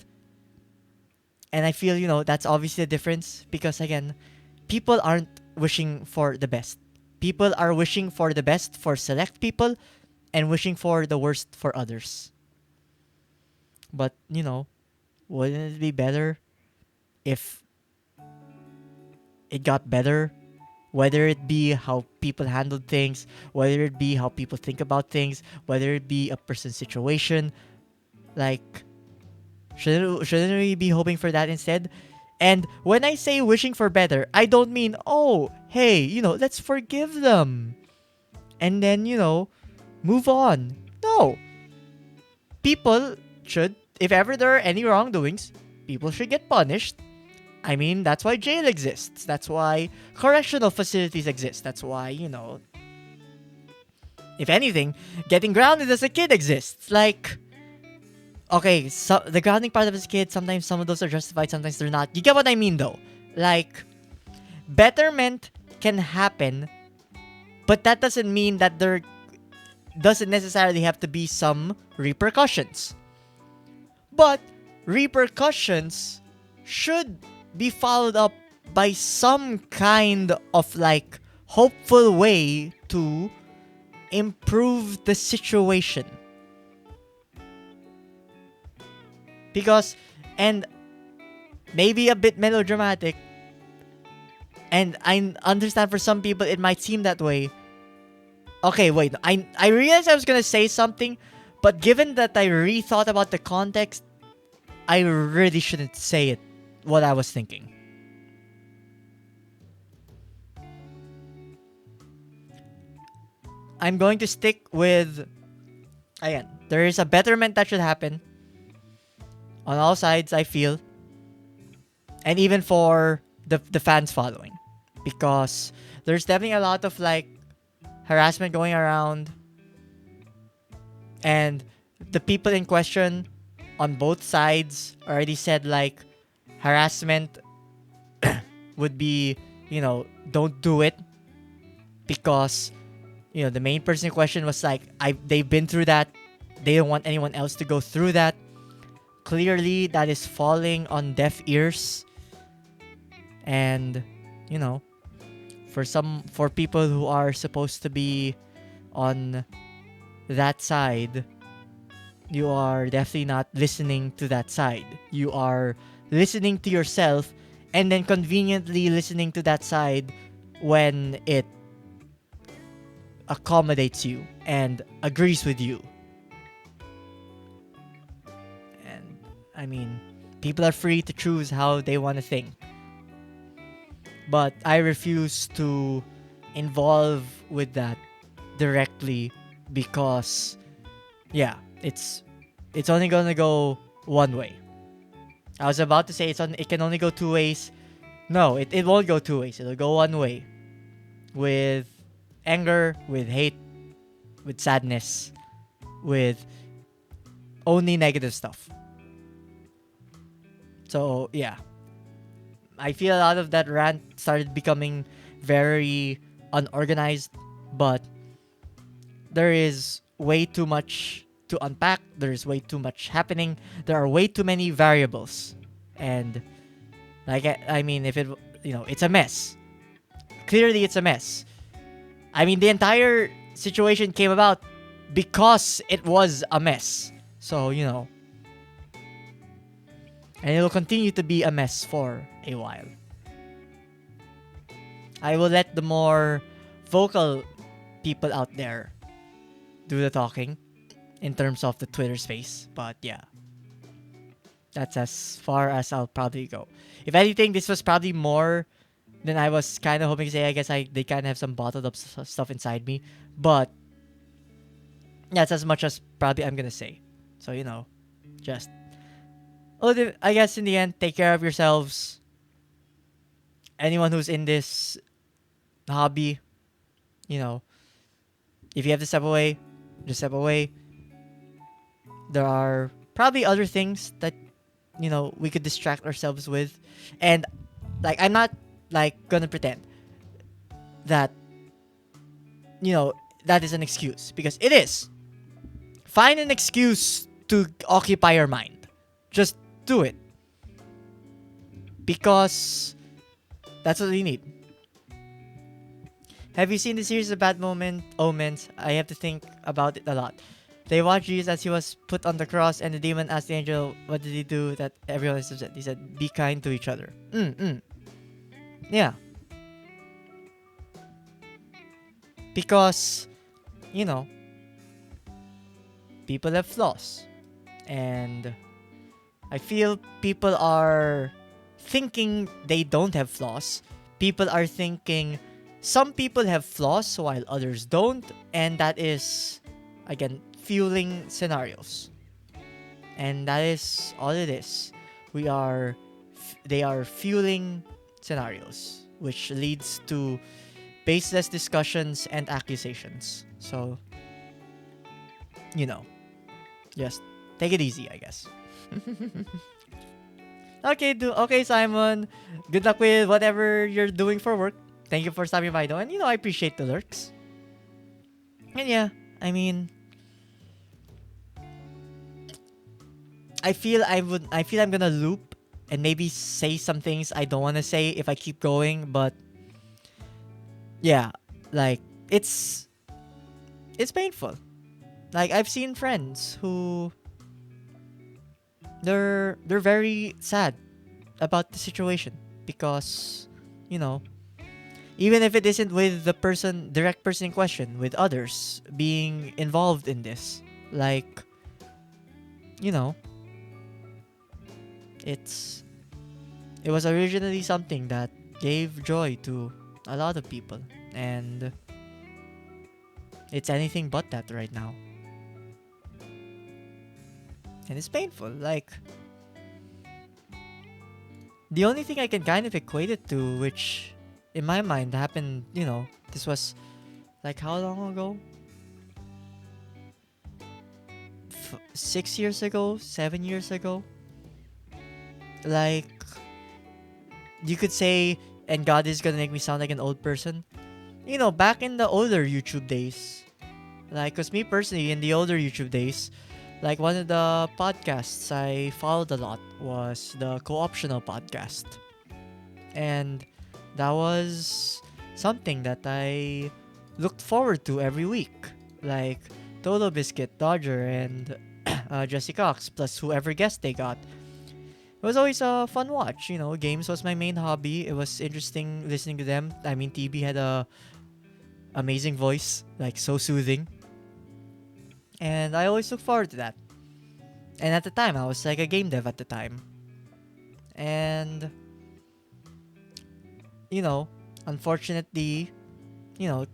And I feel, that's obviously a difference because, again, people aren't wishing for the best. People are wishing for the best for select people and wishing for the worst for others. But, wouldn't it be better if it got better? Whether it be how people handled things, whether it be how people think about things, whether it be a person's situation. Like, shouldn't we be hoping for that instead? And when I say wishing for better, I don't mean, oh, hey, let's forgive them. And then, move on. No. People should, if ever there are any wrongdoings, people should get punished. I mean, that's why jail exists. That's why correctional facilities exist. That's why, if anything, getting grounded as a kid exists. Like, okay, so the grounding part of as a kid, sometimes some of those are justified, sometimes they're not. You get what I mean, though? Like, betterment can happen, but that doesn't mean that there doesn't necessarily have to be some repercussions. But repercussions should be followed up by some kind of, like, hopeful way to improve the situation. Because, and maybe a bit melodramatic, and I understand for some people it might seem that way. Okay, wait, I realized I was gonna say something, but given that I rethought about the context, I really shouldn't say it, what I was thinking. I'm going to stick with, again, there is a betterment that should happen on all sides, I feel. And even for the fans following. Because there's definitely a lot of, like, harassment going around. And the people in question on both sides already said, like, harassment would be, don't do it. Because, the main person in question was like, they've been through that. They don't want anyone else to go through that. Clearly, that is falling on deaf ears. And, for people who are supposed to be on that side, you are definitely not listening to that side. You are listening to yourself and then conveniently listening to that side when it accommodates you and agrees with you. And I mean, people are free to choose how they want to think. But I refuse to involve with that directly because yeah, it's only gonna go one way. I was about to say it can only go two ways. No, it won't go two ways. It'll go one way. With anger, with hate, with sadness, with only negative stuff. So yeah, I feel a lot of that rant started becoming very unorganized, but there is way too much to unpack. There's way too much happening. There are way too many variables, and like I mean, if it it's a mess. Clearly, it's a mess. I mean, the entire situation came about because it was a mess. So and it will continue to be a mess for a while. I will let the more vocal people out there do the talking in terms of the Twitter space. But yeah, that's as far as I'll probably go. If anything, this was probably more than I was kind of hoping to say. I guess they kind of have some bottled up stuff inside me. But that's as much as probably I'm gonna say. So just I guess in the end, take care of yourselves. Anyone who's in this hobby, you know, if you have to step away, just step away. There are probably other things that we could distract ourselves with, and like I'm not like gonna pretend that that is an excuse because it is. Find an excuse to occupy your mind. Just do it because that's what we need. Have you seen the series of Bad Omens? I have to think about it a lot. They watched Jesus as he was put on the cross, and the demon asked the angel, "What did he do that everyone is upset?" He said, "Be kind to each other." Yeah. Because, you know, people have flaws. And I feel people are thinking they don't have flaws. People are thinking some people have flaws while others don't. And that is, again, fueling scenarios. And that is all it is. They are fueling scenarios, which leads to baseless discussions and accusations. So, just take it easy, I guess. Okay, Simon. Good luck with whatever you're doing for work. Thank you for stopping by, though. And I appreciate the lurks. And yeah, I mean, I feel I'm gonna loop and maybe say some things I don't want to say if I keep going, but yeah, like it's painful. Like I've seen friends who they're very sad about the situation because even if it isn't with the direct person in question, with others being involved in this, like it was originally something that gave joy to a lot of people, and it's anything but that right now. And it's painful. Like, the only thing I can kind of equate it to, which in my mind happened, this was like how long ago? 6 years ago? 7 years ago? Like, you could say, and God is gonna make me sound like an old person. Back in the older YouTube days, like, cause me personally, in the older YouTube days, like one of the podcasts I followed a lot was the Co-optional podcast. And that was something that I looked forward to every week. Like Toto Biscuit, Dodger, and Jesse Cox, plus whoever guest they got. It was always a fun watch. Games was my main hobby. It was interesting listening to them. I mean, TB had a amazing voice, like so soothing. And I always look forward to that. And at the time, I was like a game dev at the time. And, you know, unfortunately, you know,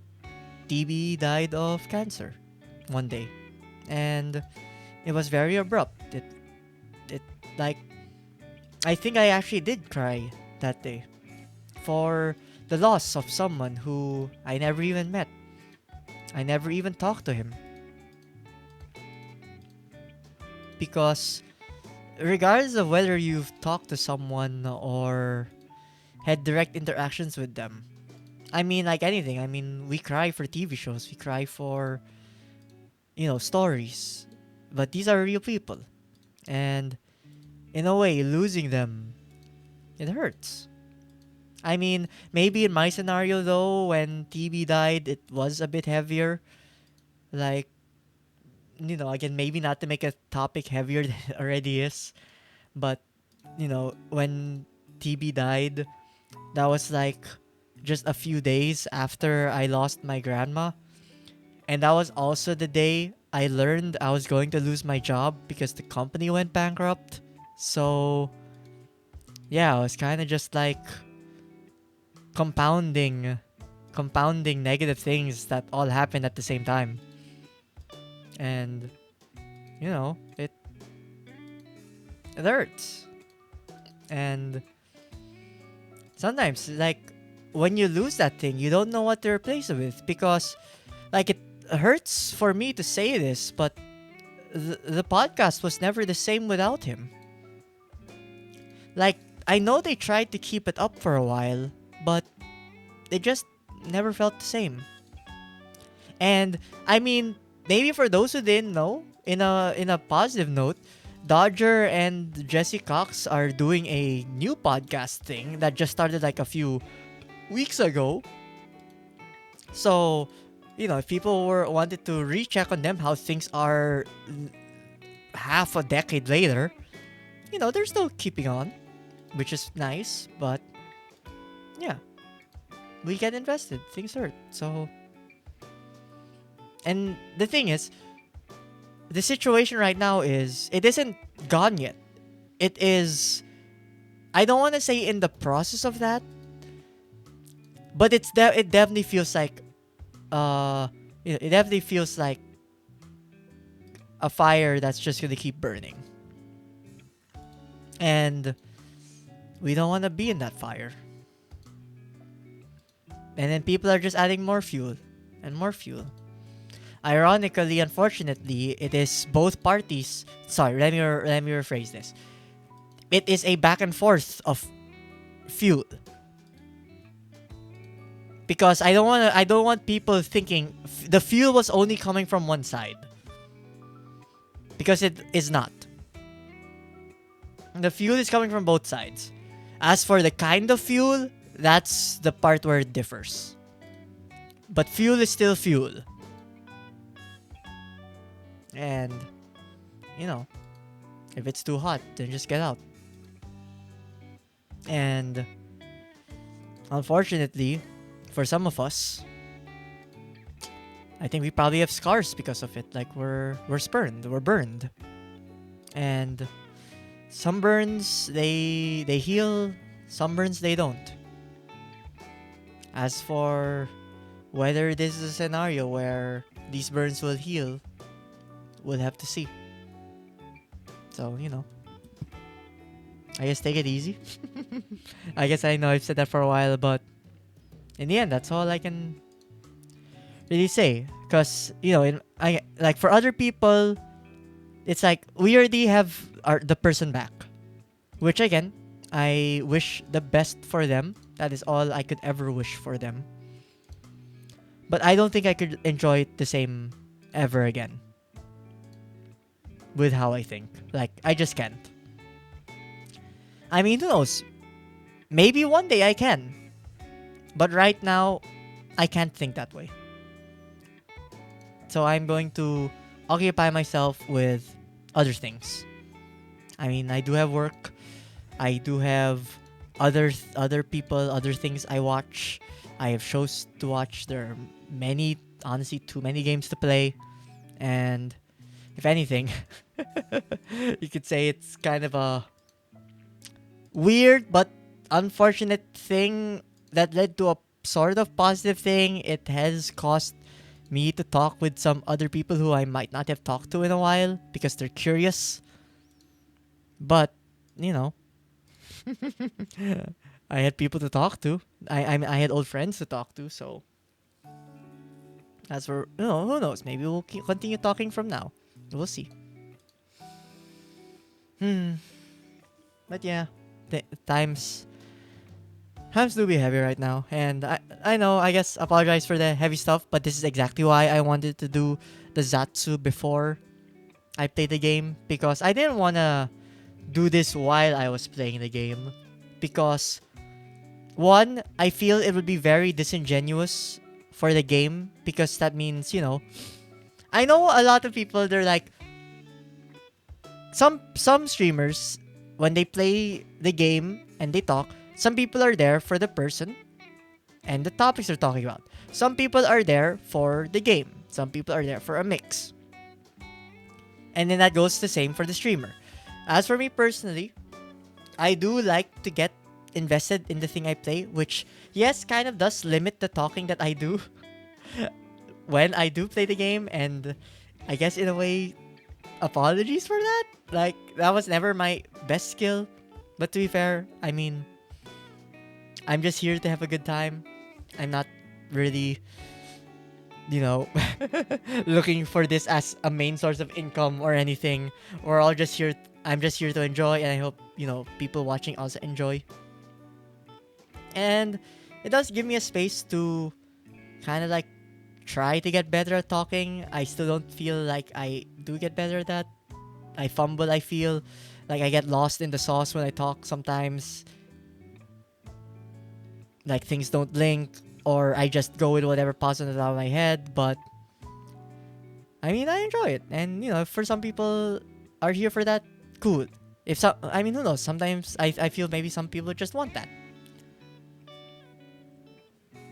TB died of cancer one day. And it was very abrupt. It, like, I think I actually did cry that day for the loss of someone who I never even met. I never even talked to him. Because regardless of whether you've talked to someone or had direct interactions with them, I mean, like anything. I mean, we cry for TV shows, we cry for, stories. But these are real people. And in a way, losing them, it hurts. I mean, maybe in my scenario though, when TB died, it was a bit heavier. Like, again, maybe not to make a topic heavier than it already is, but, when TB died, that was like just a few days after I lost my grandma. And that was also the day I learned I was going to lose my job because the company went bankrupt. So, yeah, I was kind of just like compounding negative things that all happened at the same time. And it hurts. And sometimes, like, when you lose that thing, you don't know what to replace it with, because like it hurts for me to say this, but the podcast was never the same without him. Like, I know they tried to keep it up for a while, but it just never felt the same. And I mean, maybe for those who didn't know, in a positive note, Dodger and Jesse Cox are doing a new podcast thing that just started like a few weeks ago. So, if people wanted to recheck on them how things are half a decade later, they're still keeping on, which is nice, but yeah, we get invested. Things hurt. So, and the thing is, the situation right now is it isn't gone yet. It is, I don't want to say in the process of that, but it definitely feels like it definitely feels like a fire that's just gonna keep burning. And we don't want to be in that fire. And then people are just adding more fuel and more fuel. Ironically, unfortunately, it is both parties. Sorry, let me rephrase this. It is a back and forth of fuel. Because I don't want people thinking the fuel was only coming from one side. Because it is not. The fuel is coming from both sides. As for the kind of fuel, that's the part where it differs. But fuel is still fuel. And, if it's too hot, then just get out. And, unfortunately, for some of us, I think we probably have scars because of it. Like, we're spurned, we're burned. And some burns, they heal, some burns, they don't. As for whether this is a scenario where these burns will heal, we'll have to see. So, I guess take it easy. I guess I know I've said that for a while, but in the end, that's all I can really say. Because, like for other people, it's like we already have the person back. Which again, I wish the best for them. That is all I could ever wish for them. But I don't think I could enjoy it the same ever again. With how I think. Like, I just can't. I mean, who knows? Maybe one day I can. But right now, I can't think that way. So I'm going to occupy myself with other things. I mean, I do have work. I do have other people, other things I watch. I have shows to watch. There are many, honestly, too many games to play. And if anything, you could say it's kind of a weird but unfortunate thing that led to a sort of positive thing. It has caused me to talk with some other people who I might not have talked to in a while because they're curious. But, you know, I had people to talk to. I had old friends to talk to, so that's where, who knows? Maybe we'll continue talking from now. We'll see. But yeah, times do be heavy right now, and I know, I guess, apologize for the heavy stuff, but this is exactly why I wanted to do the Zatsu before I played the game, because I didn't want to do this while I was playing the game, because one, I feel it would be very disingenuous for the game, because that means, I know a lot of people, they're like, some streamers, when they play the game and they talk, some people are there for the person and the topics they're talking about. Some people are there for the game. Some people are there for a mix. And then that goes the same for the streamer. As for me personally, I do like to get invested in the thing I play, which, yes, kind of does limit the talking that I do when I do play the game. And I guess in a way, apologies for that. Like, that was never my best skill. But to be fair, I mean, I'm just here to have a good time. I'm not really, looking for this as a main source of income or anything. I'm just here to enjoy, and I hope, people watching also enjoy. And it does give me a space to kind of like try to get better at talking. I still don't feel like I do get better at that. I fumble, I feel like I get lost in the sauce when I talk sometimes. Like, things don't link, or I just go with whatever pops on the top of my head. But I mean, I enjoy it, and for some people are here for that, cool. If so, I mean, who knows? Sometimes I feel maybe some people just want that.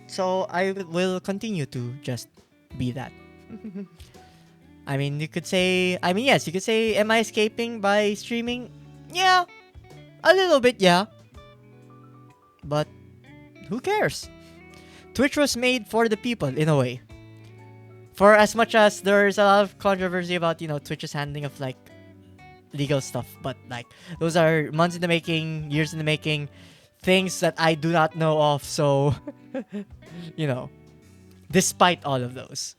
So I will continue to just be that. I mean, yes, you could say, am I escaping by streaming? Yeah, a little bit, yeah. But who cares? Twitch was made for the people, in a way. For as much as there's a lot of controversy about, Twitch's handling of, like, legal stuff. But, like, those are months in the making, years in the making, things that I do not know of. So, despite all of those.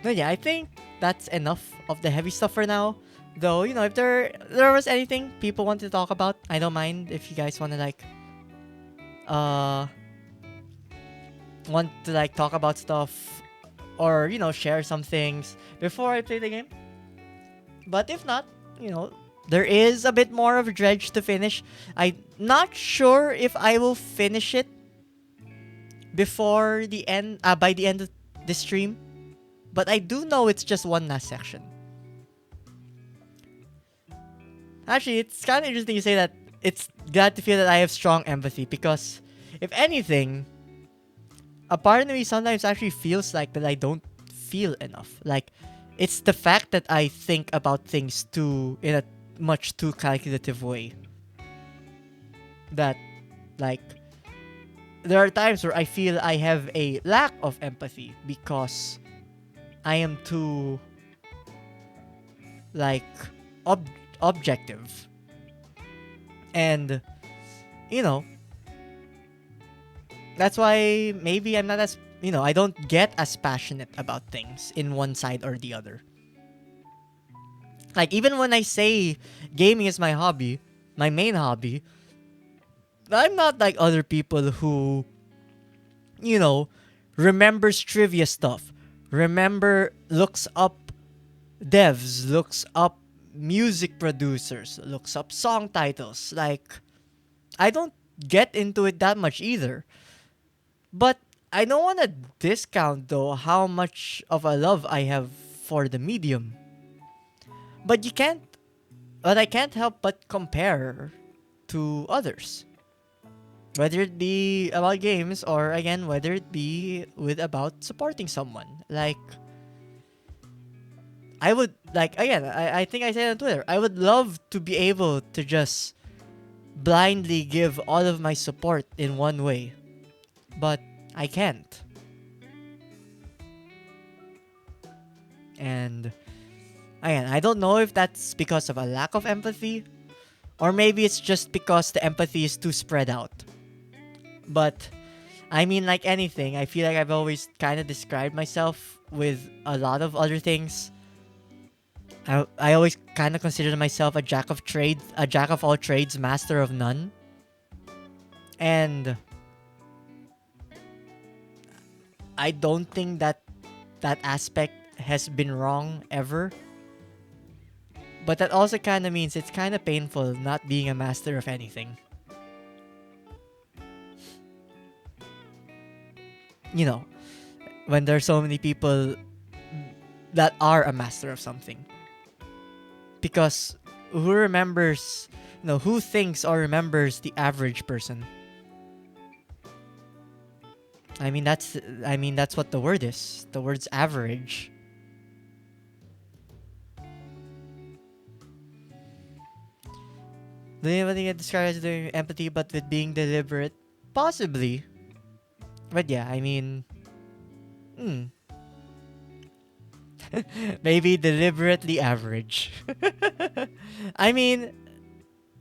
But yeah, I think that's enough of the heavy stuff for now. Though, if there was anything people want to talk about, I don't mind if you guys want to talk about stuff, or share some things before I play the game. But if not, there is a bit more of Dredge to finish. I'm not sure if I will finish it before the end, by the end of the stream, but I do know it's just one last section. Actually, it's kind of interesting to say that. It's glad to feel that I have strong empathy, because if anything, a part of me sometimes actually feels like that I don't feel enough. Like, it's the fact that I think about things in a much too calculative way, that, like, there are times where I feel I have a lack of empathy because I am too, like, objective. And, that's why maybe I'm not as, I don't get as passionate about things in one side or the other. Like, even when I say gaming is my hobby, my main hobby, I'm not like other people who, remembers trivia stuff, looks up devs, looks up music producers, looks up song titles. Like, I don't get into it that much either. But I don't want to discount, though, how much of a love I have for the medium. But I can't help but compare to others. Whether it be about games or again, whether it be with about supporting someone. Like, I would, like, again, I think I said on Twitter, I would love to be able to just blindly give all of my support in one way. But I can't. And again, I don't know if that's because of a lack of empathy or maybe it's just because the empathy is too spread out. But I mean, like anything, I feel like I've always kind of described myself with a lot of other things. I always kind of consider myself a jack of trades, a jack of all trades, master of none. And I don't think that that aspect has been wrong ever. But that also kind of means it's kind of painful not being a master of anything. You know, when there's so many people that are a master of something. Because who remembers, who thinks or remembers the average person? I mean that's what the word is. The word's average. Do you think it describes doing empathy but with being deliberate? Possibly. But yeah, I mean, hmm. Maybe deliberately average. I mean,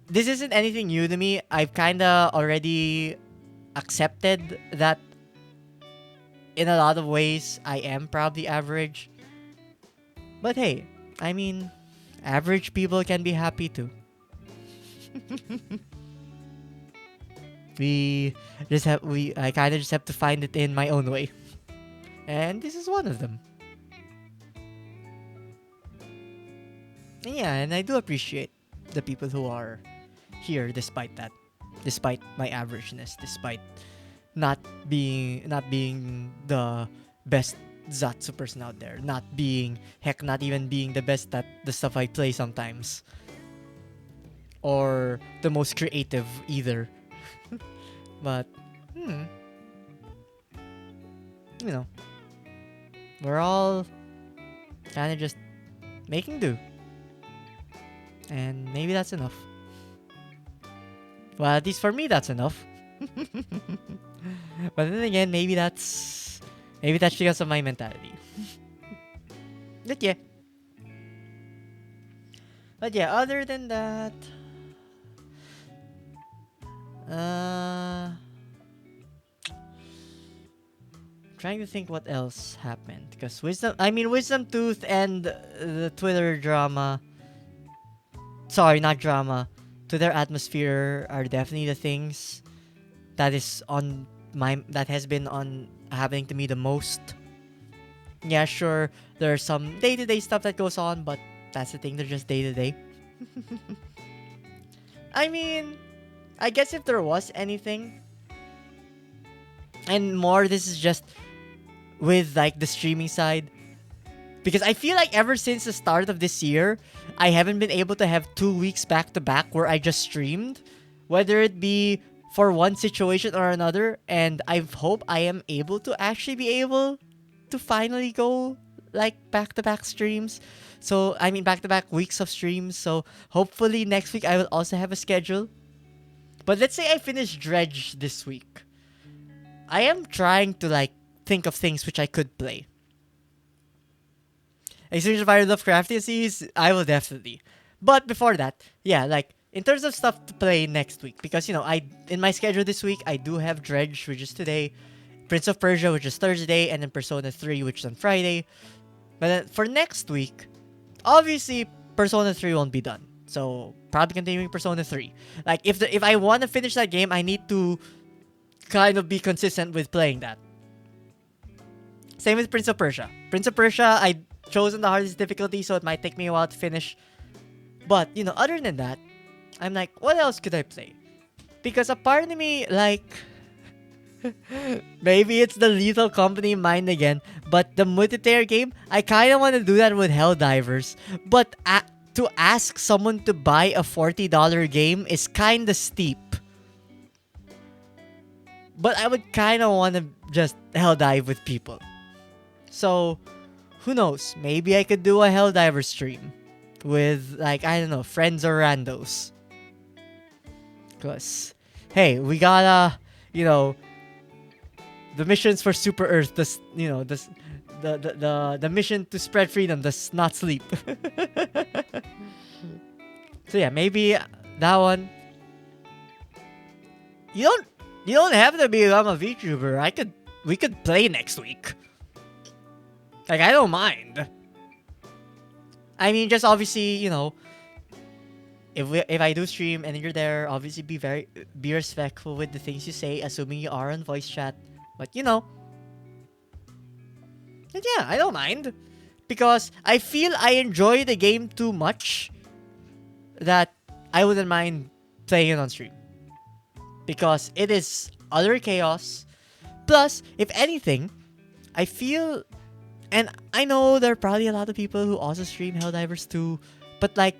this isn't anything new to me. I've kinda already accepted that in a lot of ways I am probably average. But hey, I mean, average people can be happy too. I kinda just have to find it in my own way. And this is one of them. Yeah, and I do appreciate the people who are here despite that. Despite my averageness, despite not being the best Zatsu person out there. Not even being the best at the stuff I play sometimes. Or the most creative either. But hmm, you know, we're all kinda just making do. And maybe that's enough. Well, at least for me that's enough. But then again, maybe that's because of my mentality. But yeah. But yeah, other than that, uh, trying to think what else happened because Wisdom Tooth and the Twitter drama. Sorry, not drama. Twitter atmosphere are definitely the things that has been on happening to me the most. Yeah, sure, there's some day-to-day stuff that goes on, but that's the thing, they're just day-to-day. I mean, I guess if there was anything, and more, this is just with like the streaming side. Because I feel like ever since the start of this year, I haven't been able to have 2 weeks back to back where I just streamed. Whether it be for one situation or another. And I hope I am able to actually be able to finally go like back to back streams. So, I mean, back to back weeks of streams. So, hopefully next week I will also have a schedule. But let's say I finish Dredge this week. I am trying to like think of things which I could play. Extinction Fire Lovecraftian series, I will definitely. But before that, yeah, like in terms of stuff to play next week, because I in my schedule this week I do have Dredge, which is today, Prince of Persia, which is Thursday, and then Persona 3, which is on Friday. But then for next week, obviously Persona 3 won't be done. So probably continuing Persona 3. Like if I want to finish that game, I need to kind of be consistent with playing that. Same with Prince of Persia. Prince of Persia, I chosen the hardest difficulty, so it might take me a while to finish. But, other than that, I'm like, what else could I play? Because a part of me, like, maybe it's the Lethal Company mind again, but the multiplayer game, I kind of want to do that with Helldivers. But to ask someone to buy a $40 game is kind of steep. but I would kind of want to just hell dive with people. So, who knows? Maybe I could do a Helldiver stream with, like, I don't know, friends or randos. Because, hey, we gotta, you know, the missions for Super Earth, the mission to spread freedom does not sleep. So yeah, maybe that one. You don't have to become a VTuber. We could play next week. Like, I don't mind. I mean, just obviously, if I do stream and you're there, obviously be respectful with the things you say, assuming you are on voice chat. But and yeah, I don't mind, because I feel I enjoy the game too much that I wouldn't mind playing it on stream, because it is utter chaos. Plus, if anything, I feel, and I know there are probably a lot of people who also stream Helldivers too, but like,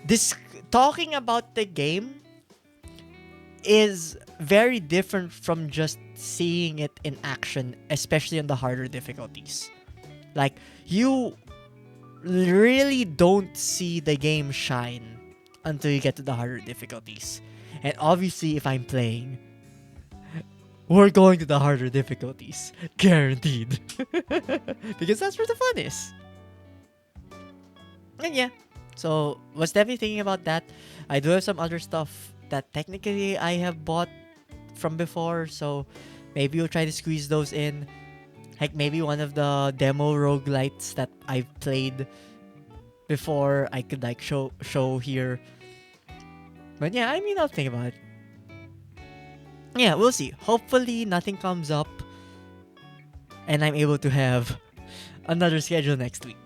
this talking about the game is very different from just seeing it in action, especially on the harder difficulties. Like, you really don't see the game shine until you get to the harder difficulties. And obviously, if I'm playing, we're going to the harder difficulties. Guaranteed. Because that's where the fun is. And yeah. So, was definitely thinking about that. I do have some other stuff that technically I have bought from before. So, maybe we'll try to squeeze those in. Like, maybe one of the demo roguelites that I've played before, I could like show here. But yeah, I mean, I'll think about it. Yeah, we'll see. Hopefully nothing comes up and I'm able to have another schedule next week.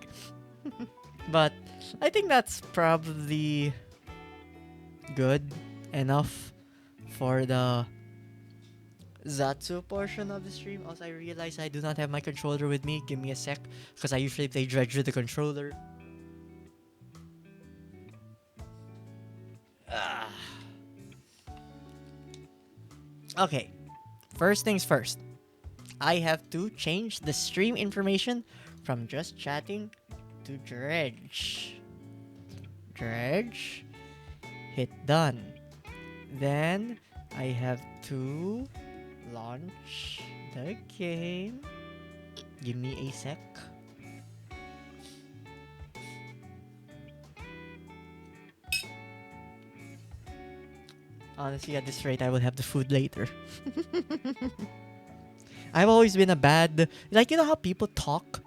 But I think that's probably good enough for the Zatsu portion of the stream. Also, I realize I do not have my controller with me. Give me a sec, because I usually play Dredge with the controller. Okay, first things first. I have to change the stream information from just chatting to Dredge. Dredge. Hit done. Then I have to launch the game. Give me a sec. Honestly, at this rate, I will have the food later. I've always been a bad... Like, you know how people talk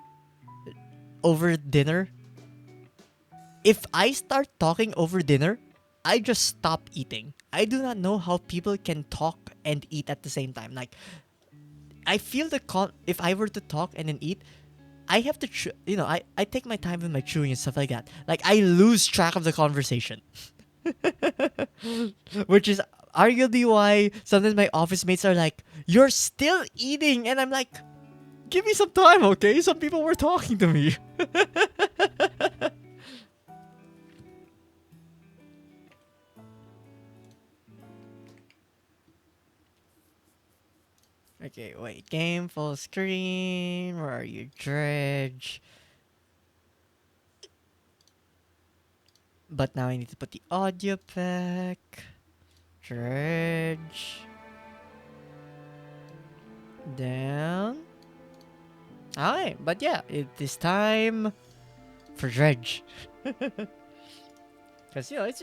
over dinner? If I start talking over dinner, I just stop eating. I do not know how people can talk and eat at the same time. Like, I feel if I were to talk and then eat, I have to... I take my time with my chewing and stuff like that. Like, I lose track of the conversation. Which is arguably why sometimes my office mates are like, "You're still eating," and I'm like, "Give me some time, okay? Some people were talking to me." Okay, wait. Game full screen. Where are you, Dredge? But now I need to put the audio back. Dredge. Down. Alright, but yeah, it is time for Dredge. Because, it's...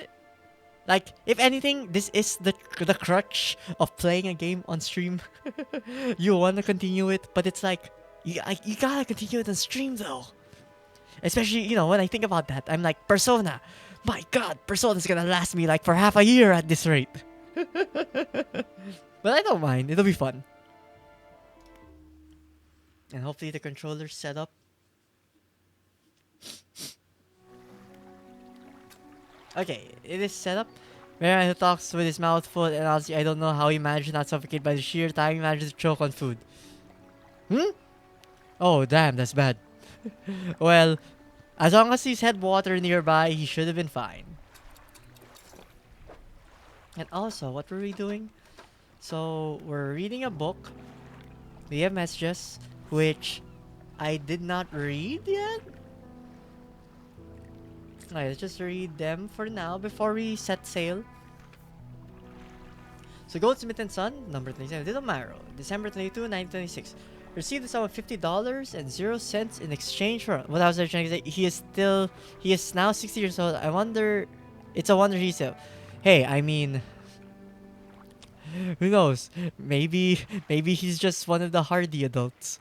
Like, if anything, this is the crutch of playing a game on stream. You want to continue it, but it's like, you gotta continue it on stream though. Especially, when I think about that, I'm like, Persona. My god, Persona's gonna last me like for half a year at this rate. But I don't mind, it'll be fun. And hopefully the controller's set up. Okay, it is set up. Man who talks with his mouth full, and honestly, I don't know how he managed not suffocate by the sheer time he managed to choke on food. Oh, damn, that's bad. Well, as long as he's had water nearby, he should have been fine. And also, what were we doing? So we're reading a book. We have messages, which I did not read yet. Alright, let's just read them for now before we set sail. So Goldsmith and Son, number 27, Little Marrow, December 22, 1926. Received the sum of $50 and 0 cents in exchange for what I was trying to say. He is now 60 years old. I wonder, it's a wonder he's still. Hey, I mean, who knows? Maybe he's just one of the hardy adults.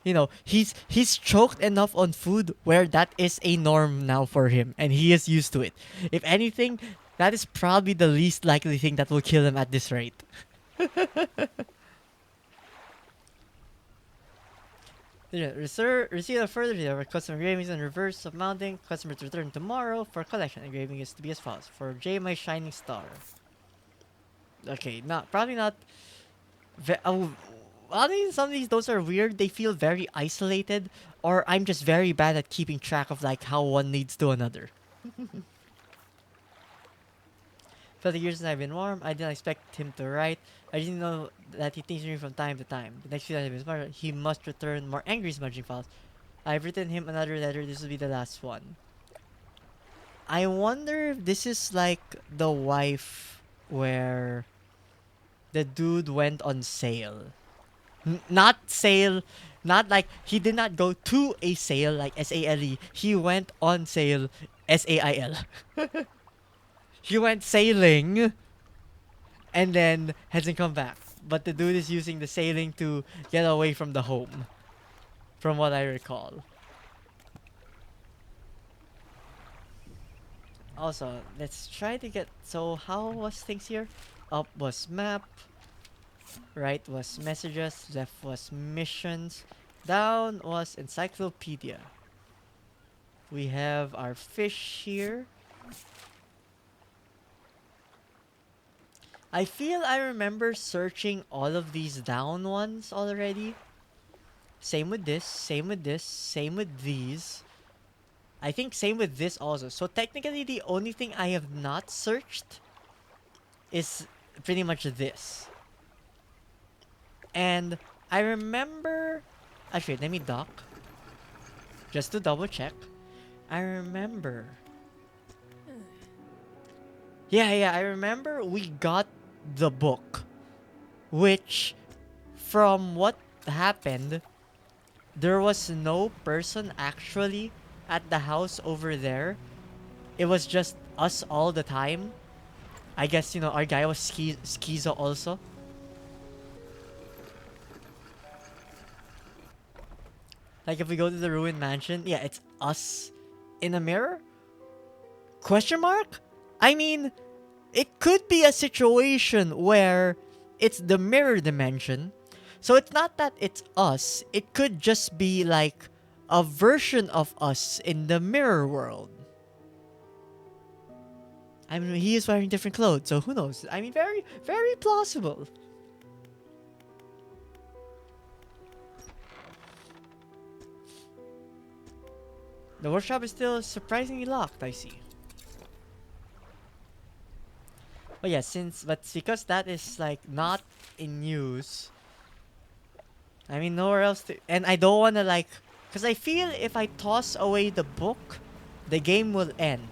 You know, he's choked enough on food where that is a norm now for him, and he is used to it. If anything, that is probably the least likely thing that will kill him at this rate. Yeah, receive a further detail. Custom engravings in reverse of mounting. Customers return tomorrow for collection. Engraving is to be as follows: for J, my shining star. Okay, not probably not. I mean, some of these those are weird. They feel very isolated, or I'm just very bad at keeping track of like how one leads to another. For the years since I've been warm, I didn't expect him to write. I didn't know that he teases me from time to time. The next few times I've been smarter, he must return more angry smudging files. I've written him another letter. This will be the last one. I wonder if this is like the wife where the dude went on sale. Not sale, not like he did not go to a sale like SALE. He went on sale SAIL. He went sailing and then hasn't come back. But the dude is using the sailing to get away from the home, from what I recall. Also, let's try to get. So, how was things here? Up was map, right was messages, left was missions, down was encyclopedia. We have our fish here. I feel I remember searching all of these down ones already. Same with this, same with this, same with these. I think same with this also. So technically the only thing I have not searched is pretty much this. And I remember... Actually, let me dock. Just to double check. I remember... Yeah, I remember we got the book. Which, from what happened, there was no person actually at the house over there. It was just us all the time. I guess, you know, our guy was schizo also. Like, if we go to the ruined mansion, yeah, it's us in a mirror? Question mark? I mean, it could be a situation where it's the mirror dimension. So it's not that it's us. It could just be like a version of us in the mirror world. I mean, he is wearing different clothes, so who knows? I mean, very, very plausible. The workshop is still surprisingly locked, I see. But yeah, but because that is like not in use. I mean, nowhere else to, and I don't wanna like, cause I feel if I toss away the book, the game will end.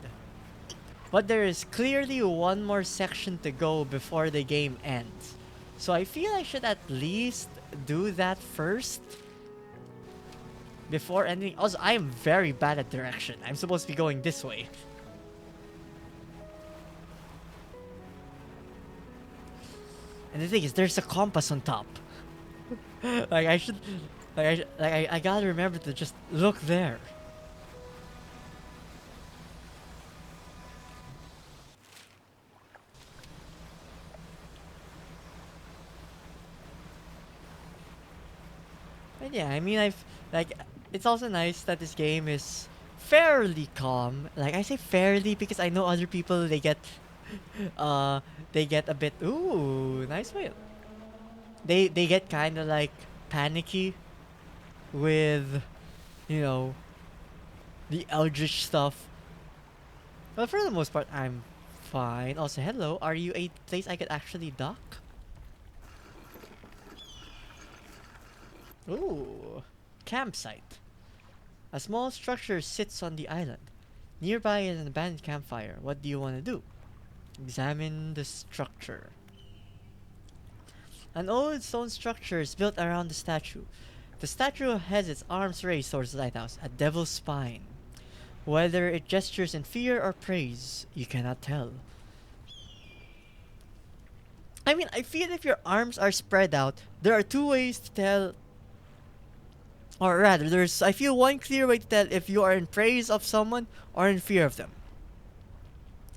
But there is clearly one more section to go before the game ends. So I feel I should at least do that first. Before ending. Also, I am very bad at direction. I'm supposed to be going this way. And the thing is, there's a compass on top. Like I should, I gotta remember to just look there. But yeah, I mean, it's also nice that this game is fairly calm. Like I say fairly because I know other people they get a bit ooh nice whale. They get kind of like panicky with, you know, the eldritch stuff. But for the most part, I'm Fine. Also, hello. Are you a place I could actually dock? Ooh. Campsite. A small structure sits on the island. Nearby is an abandoned campfire. What do you want to do? Examine the structure. An old stone structure is built around the statue. The statue has its arms raised towards the lighthouse, a devil's spine. Whether it gestures in fear or praise, you cannot tell. I mean, I feel if your arms are spread out, there are two ways to tell. Or rather, I feel one clear way to tell if you are in praise of someone or in fear of them.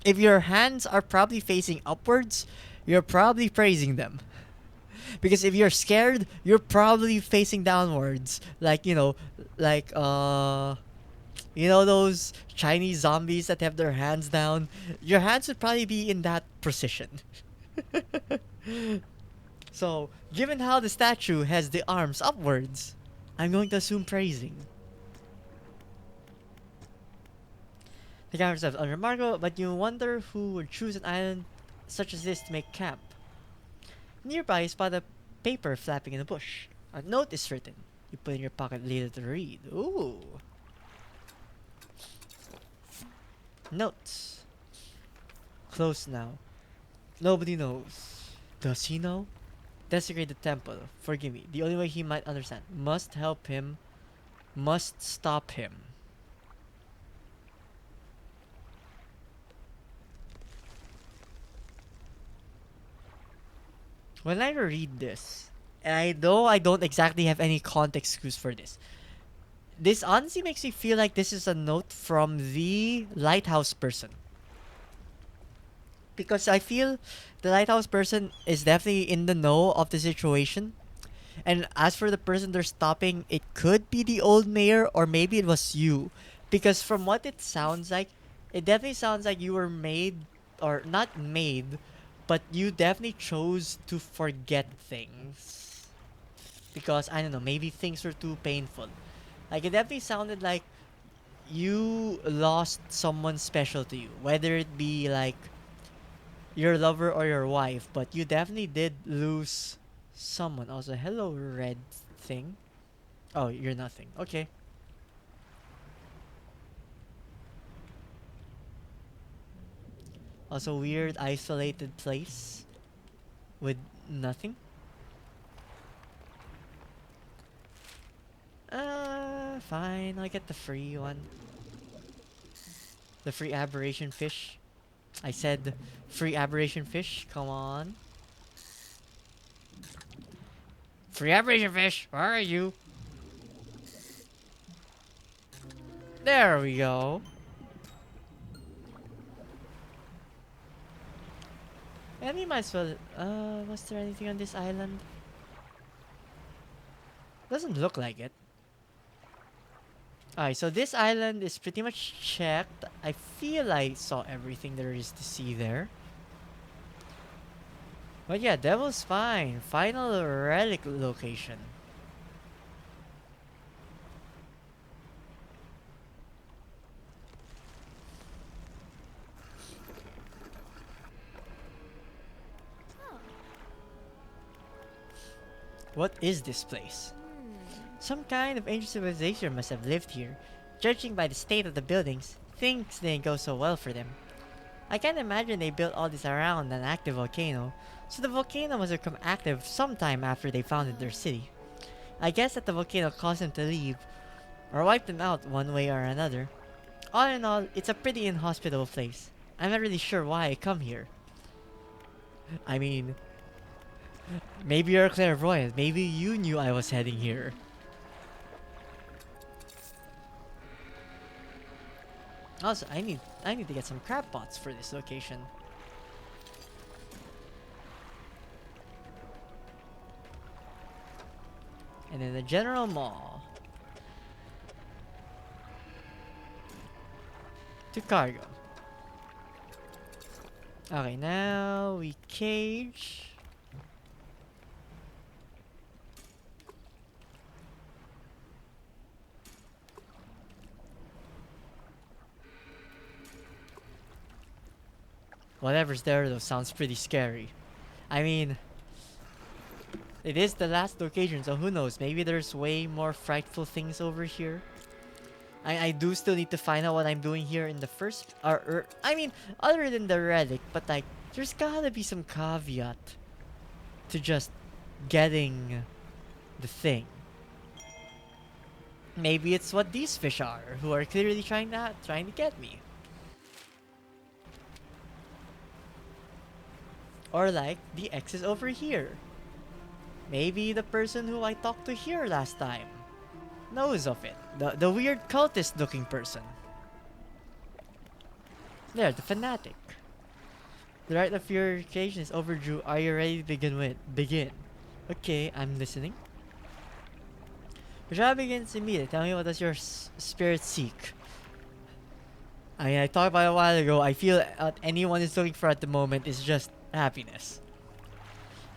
If your hands are probably facing upwards, you're probably praising them. Because if you're scared, you're probably facing downwards. Like, those Chinese zombies that have their hands down? Your hands would probably be in that position. So, given how the statue has the arms upwards, I'm going to assume praising. The cameras are unremarkable, but you wonder who would choose an island such as this to make camp. Nearby, you spot a paper flapping in a bush. A note is written. You put it in your pocket later to read. Ooh. Notes. Close now. Nobody knows. Does he know? Desecrate the temple. Forgive me. The only way he might understand. Must help him. Must stop him. When I read this, and I know I don't exactly have any context clues for this, this honestly makes me feel like this is a note from the lighthouse person. Because I feel the lighthouse person is definitely in the know of the situation. And as for the person they're stopping, it could be the old mayor or maybe it was you. Because from what it sounds like, it definitely sounds like you were made, or not made, but you definitely chose to forget things. Because, I don't know, maybe things were too painful. Like, it definitely sounded like you lost someone special to you. Whether it be, like, your lover or your wife, but you definitely did lose someone. Also, hello, red thing. Oh, you're nothing. Okay. Also, weird, isolated place with nothing. Fine. I'll get the free one. The free aberration fish. I said free aberration fish. Come on. Free aberration fish. Where are you? There we go. And we might as well. Was there anything on this island? Doesn't look like it. Alright, so this island is pretty much checked. I feel I saw everything there is to see there. But yeah, Devil's Spine. Final relic location. What is this place? Some kind of ancient civilization must have lived here. Judging by the state of the buildings, things didn't go so well for them. I can't imagine they built all this around an active volcano, so the volcano must have become active sometime after they founded their city. I guess that the volcano caused them to leave, or wiped them out one way or another. All in all, it's a pretty inhospitable place. I'm not really sure why I come here. I mean, maybe you're clairvoyant. Maybe you knew I was heading here. Also, I need to get some crab pots for this location. And then the general mall. To cargo. Okay, now we cage. Whatever's there though sounds pretty scary. I mean, it is the last location, so who knows? Maybe there's way more frightful things over here. I do still need to find out what I'm doing here in the first... I mean, other than the relic, but like, there's gotta be some caveat to just getting the thing. Maybe it's what these fish are, who are clearly trying to get me. Or like, the X is over here. Maybe the person who I talked to here last time knows of it. The weird cultist looking person. There, the fanatic. The rite of purification is overdue. Are you ready to begin? Okay, I'm listening. The trial begins immediately. Tell me, what does your spirit seek? I talked about it a while ago. I feel anyone is looking for at the moment is just happiness.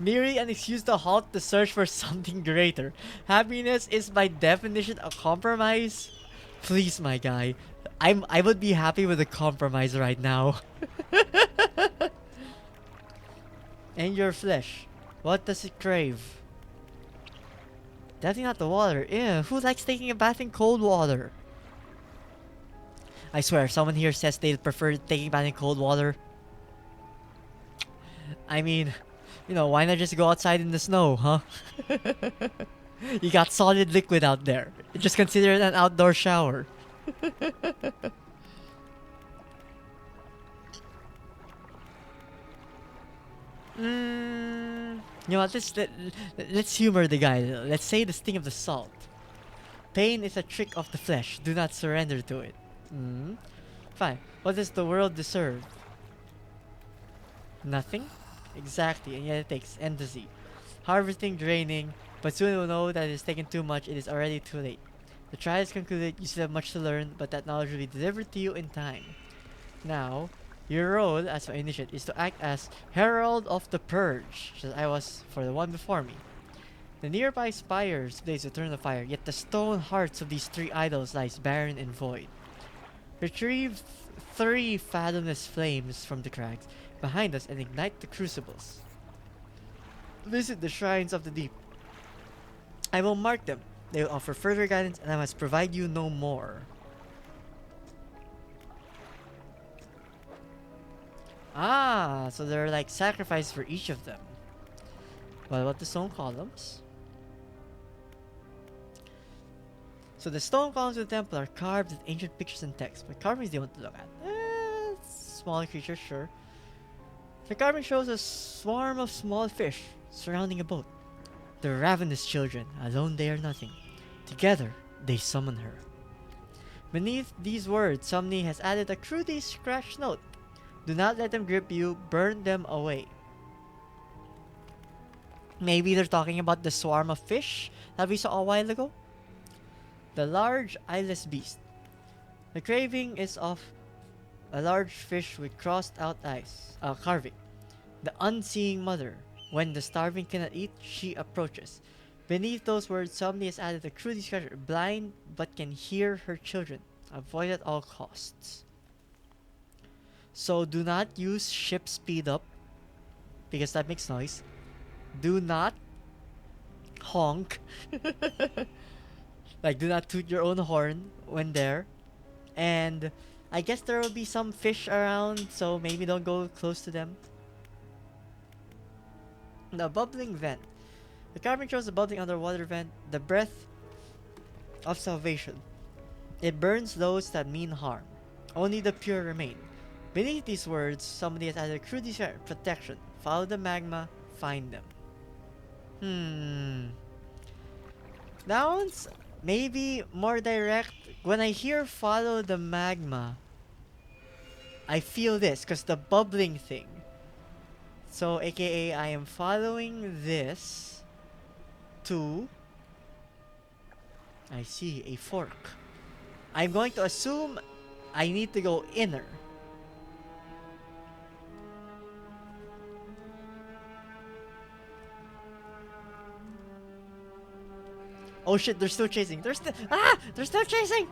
Merely an excuse to halt the search for something greater. Happiness is by definition a compromise. Please, my guy. I would be happy with a compromise right now. And your flesh. What does it crave? Definitely not the water. Ew, who likes taking a bath in cold water? I swear, someone here says they prefer taking a bath in cold water. I mean, you know, why not just go outside in the snow, huh? You got solid liquid out there. Just consider it an outdoor shower. You know what, let's humor the guy. Let's say the sting of the salt. Pain is a trick of the flesh. Do not surrender to it. Fine. What does the world deserve? Nothing? Exactly, and yet it takes endlessly. Harvesting, draining, but soon you'll know that it has taken too much. It is already too late. The trial is concluded. You still have much to learn, but that knowledge will be delivered to you in time. Now, your role as my initiate is to act as Herald of the Purge, just as I was for the one before me. The nearby spires blaze with eternal fire, yet the stone hearts of these three idols lies barren and void. Retrieve 3 fathomless flames from the crags behind us and ignite the crucibles. Visit the shrines of the deep. I will mark them. They will offer further guidance, and I must provide you no more. Ah, so there are like sacrifices for each of them. What about the stone columns? So the stone columns of the temple are carved with ancient pictures and text, but carvings they want to look at. Small creatures, sure. The carving shows a swarm of small fish surrounding a boat. The ravenous children, alone they are nothing. Together, they summon her. Beneath these words, Somni has added a crudely scratched note. Do not let them grip you, burn them away. Maybe they're talking about the swarm of fish that we saw a while ago? The large eyeless beast. The craving is of a large fish with crossed out eyes, carving. The unseeing mother. When the starving cannot eat, she approaches. Beneath those words, somebody has added a crudely scratched, blind but can hear her children. Avoid at all costs. So do not use ship speed up, because that makes noise. Do not honk. Like, do not toot your own horn when there. And I guess there will be some fish around, so maybe don't go close to them. The bubbling vent. The carving shows a bubbling underwater vent, the breath of salvation. It burns those that mean harm. Only the pure remain. Beneath these words, somebody has added a crude protection. Follow the magma, find them. That one's maybe more direct. When I hear follow the magma, I feel this, because the bubbling thing. So, aka, I am following this to... I see, a fork. I'm going to assume I need to go inner. Oh shit, they're still chasing. They're still chasing!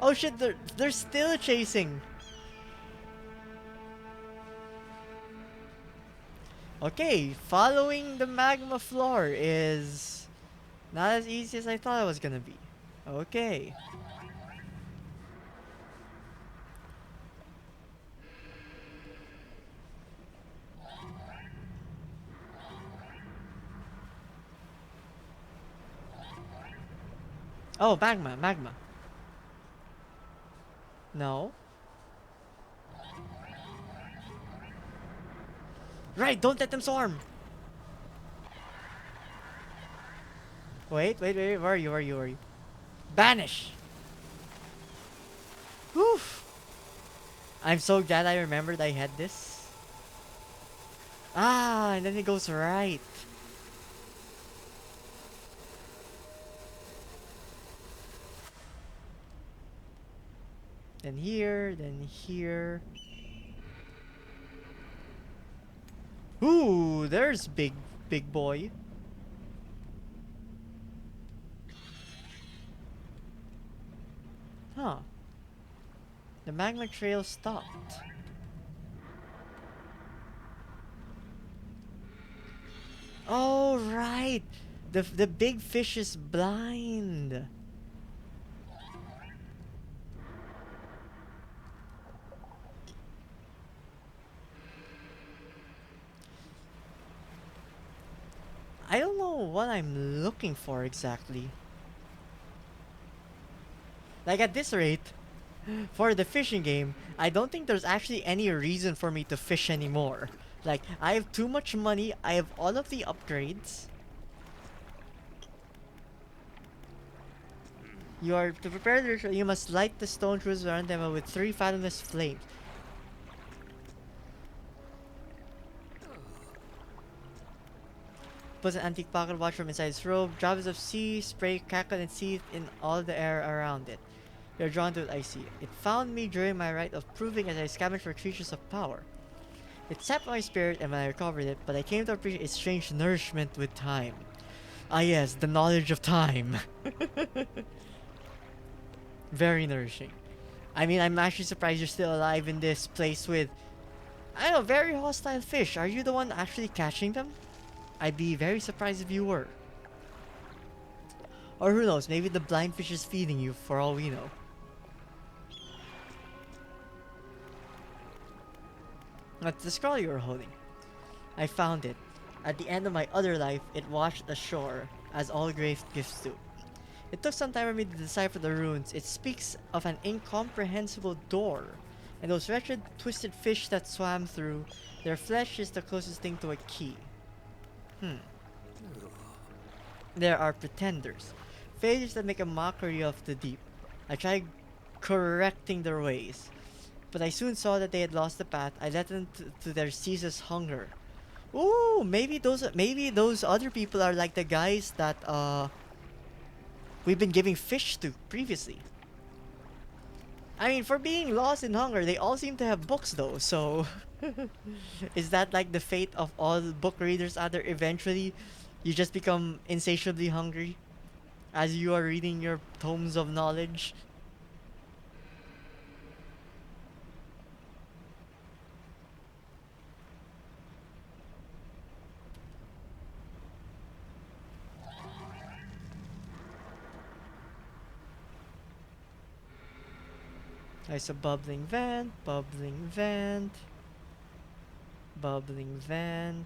Oh shit, they're still chasing. Okay, following the magma floor is not as easy as I thought it was gonna be. Okay. Oh, magma. No. Right, don't let them swarm. Wait. Where are you? Banish. Whew. I'm so glad I remembered I had this. Ah, and then it goes right. Then here. Ooh, there's big boy. Huh. The magma trail stopped. Oh, right. The big fish is blind. I don't know what I'm looking for exactly. Like at this rate, for the fishing game, I don't think there's actually any reason for me to fish anymore. Like, I have too much money, I have all of the upgrades. To prepare the ritual, you must light the stone crucifix around them with 3 fathomless flames. Puts an antique pocket watch from inside its robe. Drops of sea, spray, crackle, and seethe in all the air around it. You're drawn to it, I see. It found me during my rite of proving as I scavenged for creatures of power. It sapped my spirit and when I recovered it, but I came to appreciate its strange nourishment with time. Ah yes, the knowledge of time. Very nourishing. I mean, I'm actually surprised you're still alive in this place with, I don't know, very hostile fish. Are you the one actually catching them? I'd be very surprised if you were. Or who knows, maybe the blind fish is feeding you for all we know. That's the scroll you were holding. I found it. At the end of my other life, it washed ashore, as all grave gifts do. It took some time for me to decipher the runes. It speaks of an incomprehensible door, and those wretched, twisted fish that swam through, their flesh is the closest thing to a key. There are pretenders, failures that make a mockery of the deep. I tried correcting their ways, but I soon saw that they had lost the path. I led them to their ceaseless hunger. Ooh, maybe those other people are like the guys that we've been giving fish to previously. I mean, for being lost in hunger, they all seem to have books though, so is that like the fate of all book readers out there? Eventually, you just become insatiably hungry as you are reading your tomes of knowledge. There's a bubbling vent, bubbling vent, bubbling vent.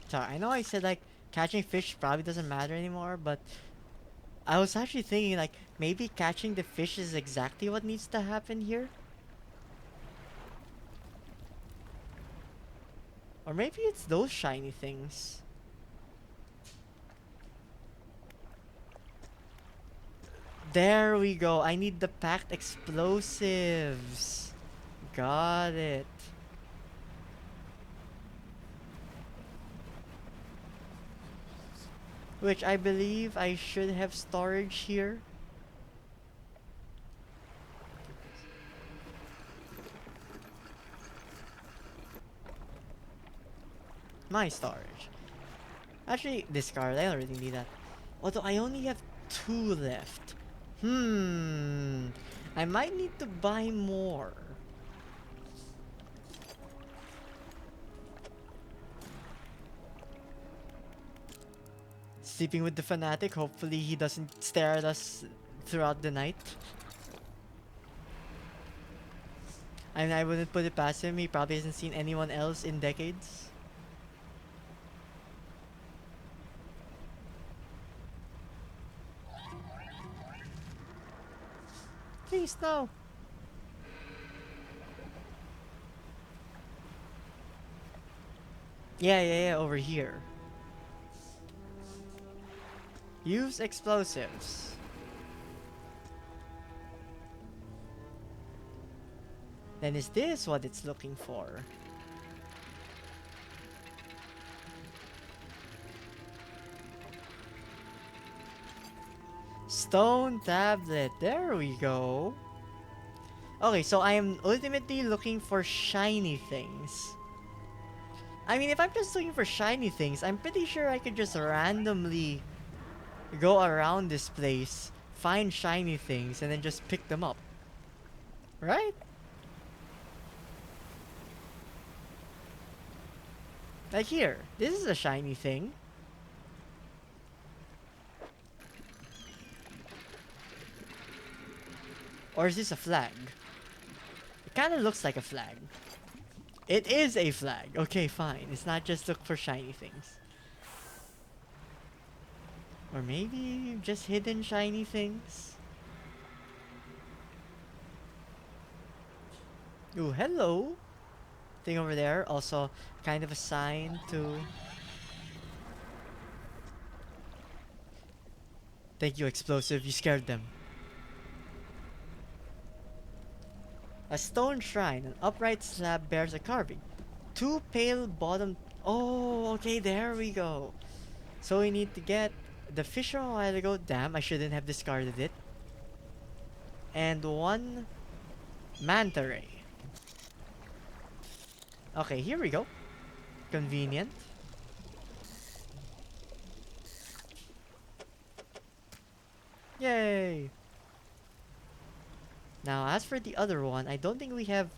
Sorry, I know I said like catching fish probably doesn't matter anymore, but I was actually thinking like maybe catching the fish is exactly what needs to happen here. Or maybe it's those shiny things. There we go. I need the packed explosives. Got it. Which I believe I should have storage here. my storage. Actually, discard. I don't really need that. Although I only have 2 left. I might need to buy more. Sleeping with the fanatic. Hopefully he doesn't stare at us throughout the night. I mean, I wouldn't put it past him. He probably hasn't seen anyone else in decades. Please, no. Yeah, over here. Use explosives. Then is this what it's looking for? Stone tablet. There we go. Okay, so I am ultimately looking for shiny things. I mean, if I'm just looking for shiny things, I'm pretty sure I could just randomly go around this place, find shiny things, and then just pick them up. Right? Like here. This is a shiny thing. Or is this a flag? It kind of looks like a flag. It is a flag. Okay, fine. It's not just look for shiny things. Or maybe just hidden shiny things. Ooh, hello. Thing over there. Also kind of a sign to... Thank you, explosive. You scared them. A stone shrine. An upright slab bears a carving. 2 pale bottom... Oh, okay, there we go. So we need to get the fish from a while ago. Damn, I shouldn't have discarded it. And 1 manta ray. Okay, here we go. Convenient. Yay! Now, as for the other one, I don't think we have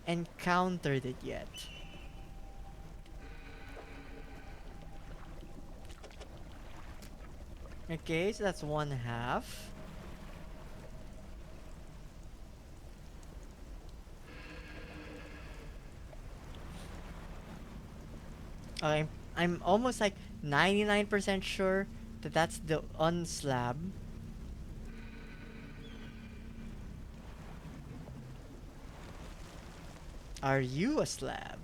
encountered it yet. Okay, so that's 1/2. I'm almost like 99% sure that that's the unslab. Are you a slab?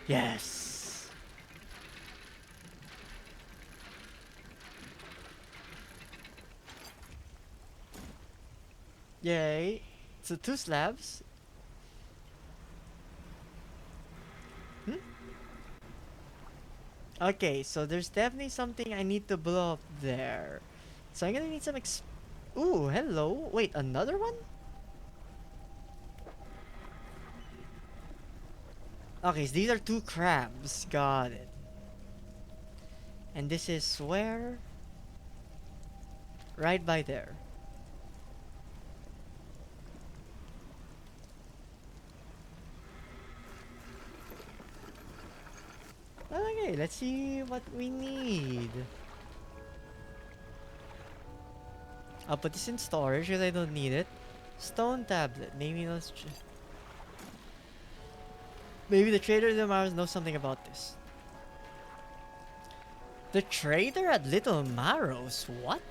Yes. Yay. So 2 slabs. Okay, so there's definitely something I need to blow up there. So I'm gonna need some Ooh, hello. Wait, another one? Okay, so these are 2 crabs. Got it. And this is where? Right by there. Okay, let's see what we need. I'll put this in storage because I don't need it. Stone tablet. Maybe maybe the trader of the Maros knows something about this. The trader at Little Maros? What?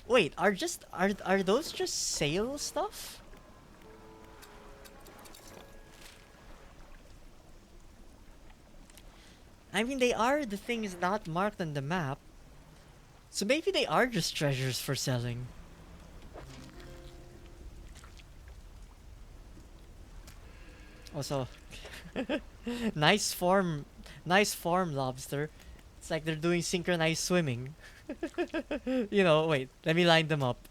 Wait, are those just sale stuff? I mean, they are the things not marked on the map. So maybe they are just treasures for selling. Also, nice form, lobster. It's like they're doing synchronized swimming. You know, wait, let me line them up.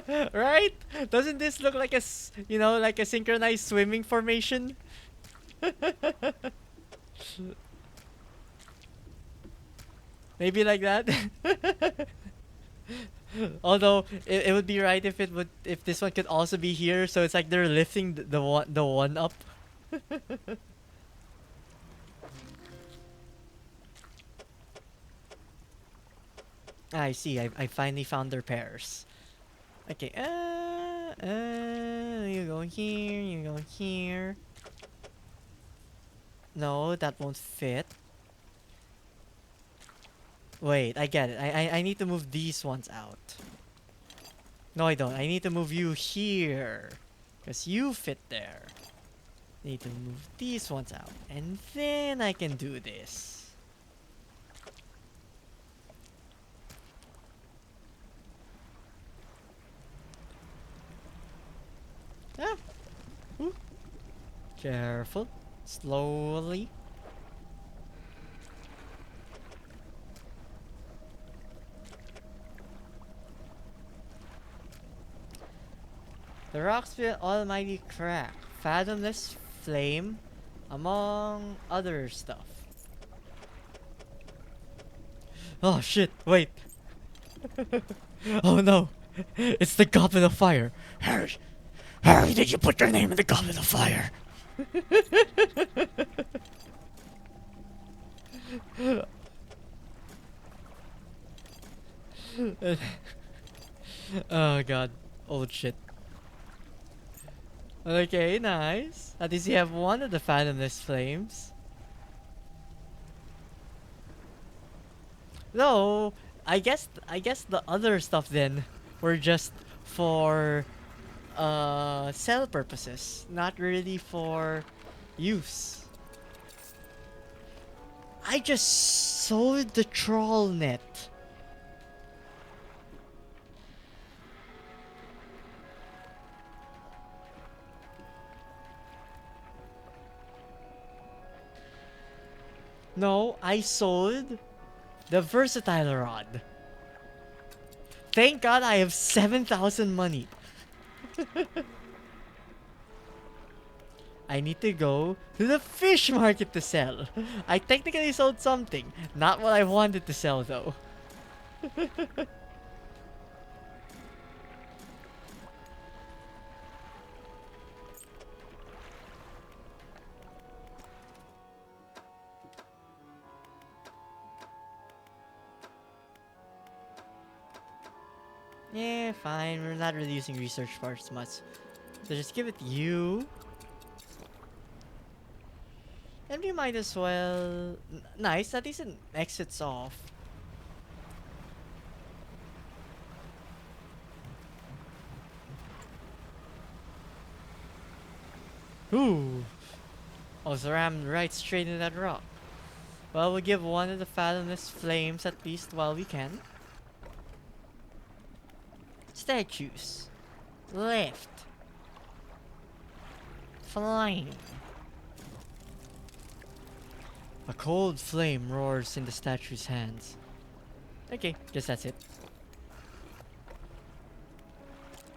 Right? Doesn't this look like like a synchronized swimming formation? Maybe like that. Although it would be right if this one could also be here, so it's like they're lifting the one up. I see. I finally found their pairs. Okay. You go here. You go here. No, that won't fit. Wait, I get it. I need to move these ones out. No, I don't. I need to move you here. Because you fit there. Need to move these ones out. And then I can do this. Ah. Ooh. Careful. Slowly. The rocks will almighty crack. Fathomless flame. Among other stuff. Oh shit, wait. Oh no. It's the Goblet of Fire. Harry, Harry, did you put your name in the Goblet of Fire? Oh god. Old shit. Okay, nice. At least you have one of the Fathomless Flames. No, I guess the other stuff then were just for sell purposes, not really for use. I just sold the troll net. No, I sold the versatile rod. Thank God I have 7,000 money. I need to go to the fish market to sell. I technically sold something. Not what I wanted to sell though. Yeah, fine. We're not really using research parts much. So just give it to you. And we might as well... Nice, at least it exits off. Ooh. Oh, so rammed right straight into that rock. Well, we'll give one of the fathomless flames at least while we can. Statues. Left. Flame. A cold flame roars in the statue's hands. Okay, guess that's it.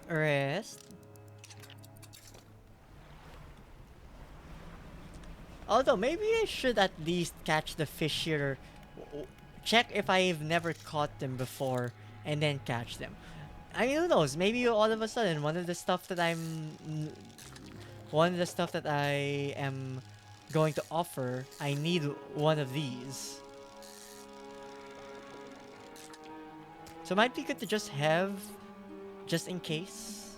Rest. Although, maybe I should at least catch the fish here. Check if I've never caught them before and then catch them. I mean, who knows? Maybe all of a sudden, one of the stuff that I am going to offer, I need one of these. So it might be good to just have, just in case.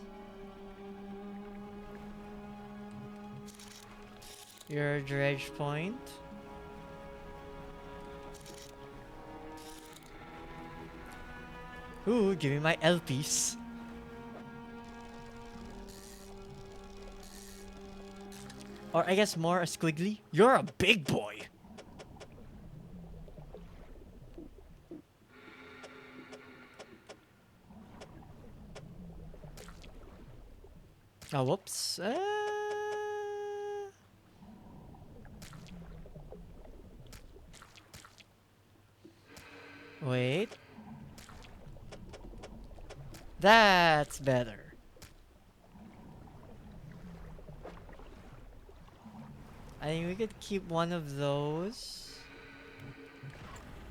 Your dredge point. Ooh, give me my L piece. Or I guess more a squiggly. You're a big boy. Oh, whoops. Wait. That's better. I think we could keep one of those.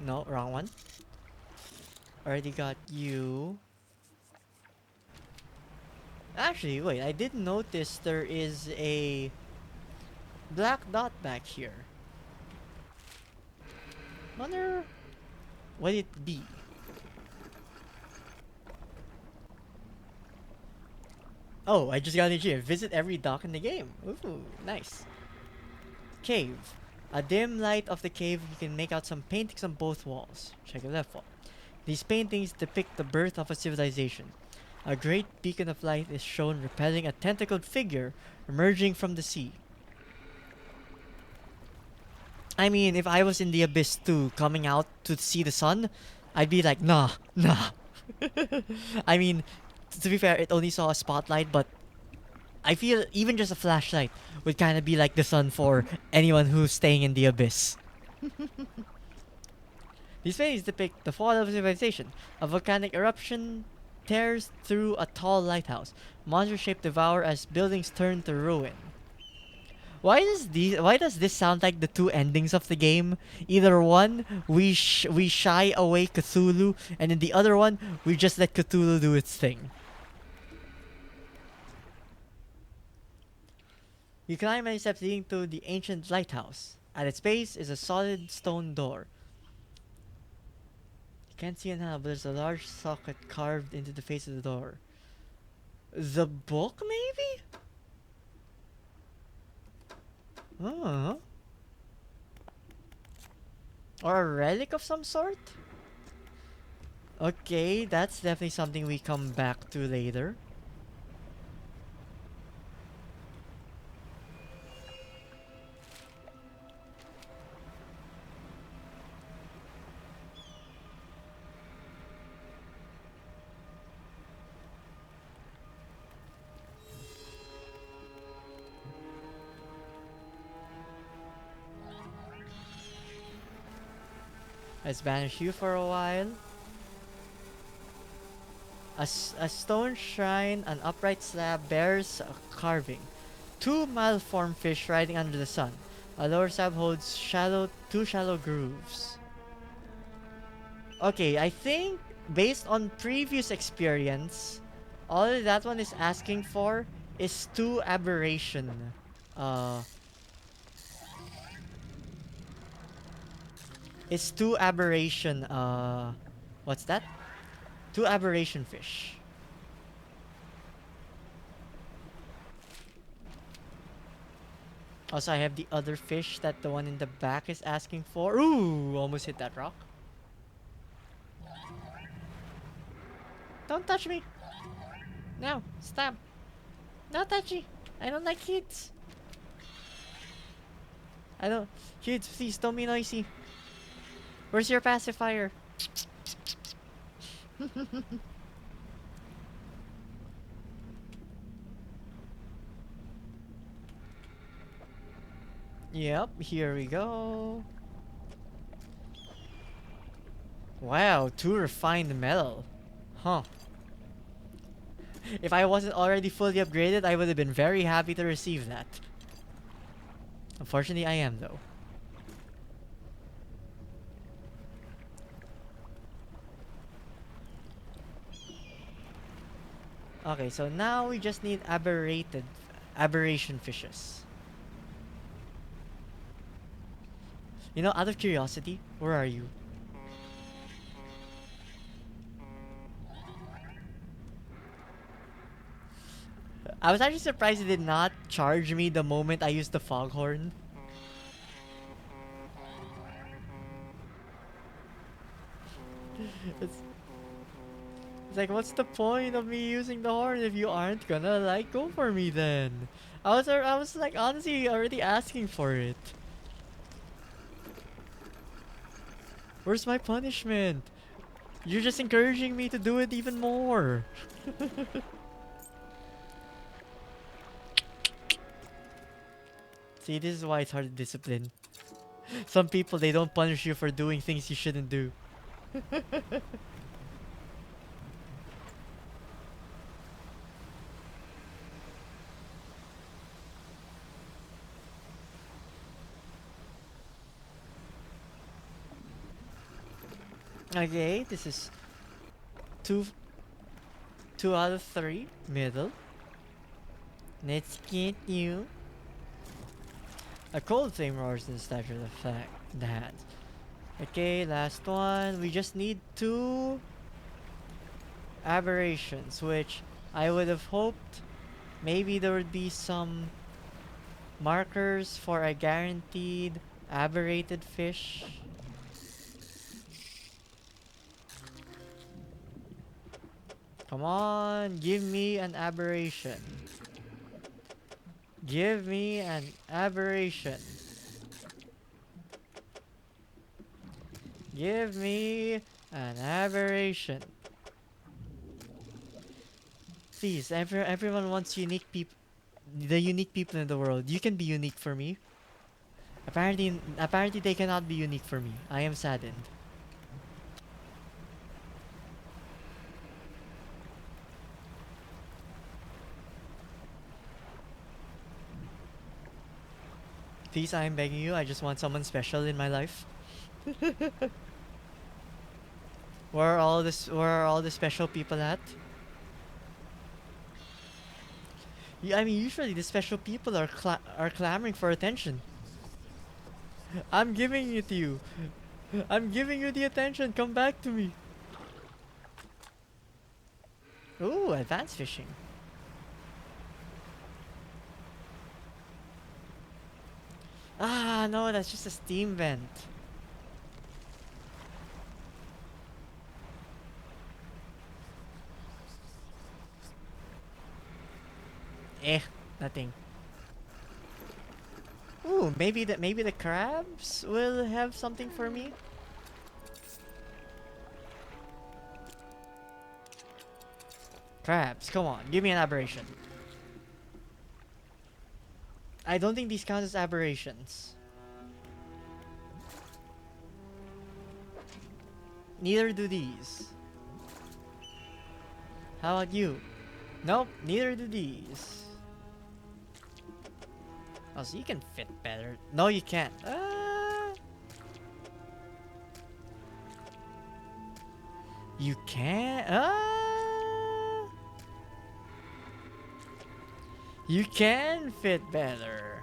No, wrong one. Already got you. Actually, wait, I did notice there is a black dot back here. Wonder what it be. Oh, I just got an idea. Visit every dock in the game. Ooh, nice. Cave. A dim light of the cave, you can make out some paintings on both walls. Check the left wall. These paintings depict the birth of a civilization. A great beacon of light is shown repelling a tentacled figure emerging from the sea. I mean, if I was in the abyss too, coming out to see the sun, I'd be like, nah, nah. I mean, to be fair, it only saw a spotlight, but I feel even just a flashlight would kind of be like the sun for anyone who's staying in the abyss. These paintings depict the fall of civilization. A volcanic eruption tears through a tall lighthouse. Monster shapes devour as buildings turn to ruin. Why does this sound like the two endings of the game? Either one, we shy away Cthulhu, and in the other one, we just let Cthulhu do its thing. You climb many steps leading to the ancient lighthouse. At its base is a solid stone door. You can't see it now, but there's a large socket carved into the face of the door. The book, maybe? Huh? Or a relic of some sort? Okay, that's definitely something we come back to later. Let's banish you for a while. A stone shrine, an upright slab bears a carving. Two malformed fish riding under the sun. A lower slab holds two shallow grooves. Okay, I think based on previous experience, all that one is asking for is two aberration. Uh, it's two aberration. What's that? Two aberration fish. Also, I have the other fish that the one in the back is asking for. Ooh, almost hit that rock. Don't touch me. No, stop. No touchy. I don't like kids. I don't. Kids, please don't be noisy. Where's your pacifier? Yep, here we go. Wow, two refined metal. Huh. If I wasn't already fully upgraded, I would have been very happy to receive that. Unfortunately, I am though. Okay, so now we just need aberration fishes. You know, out of curiosity, where are you? I was actually surprised it did not charge me the moment I used the foghorn. It's, it's like, what's the point of me using the horn if you aren't gonna like go for me then? I was like honestly already asking for it. Where's my punishment? You're just encouraging me to do it even more. See, this is why it's hard to discipline. Some people, they don't punish you for doing things you shouldn't do. Okay, this is two, 2 out of 3. Middle. Let's get you. A cold flame roars in the statue of the fact that. Okay, last one. We just need 2 aberrations, which I would have hoped maybe there would be some markers for a guaranteed aberrated fish. Come on, give me an aberration. Give me an aberration. Give me an aberration. Please, everyone wants unique people. The unique people in the world. You can be unique for me. Apparently they cannot be unique for me. I am saddened. Please, I am begging you. I just want someone special in my life. Where are all the special people at? I mean, usually the special people are clamoring for attention. I'm giving it to you. I'm giving you the attention. Come back to me. Ooh, advanced fishing. Ah, no, that's just a steam vent. Eh, nothing. Ooh, maybe the crabs will have something for me. Crabs, come on, give me an aberration. I don't think these count as aberrations. Neither do these. How about you? Nope, neither do these. Oh, so you can fit better. No, you can't. You can't. You can fit better.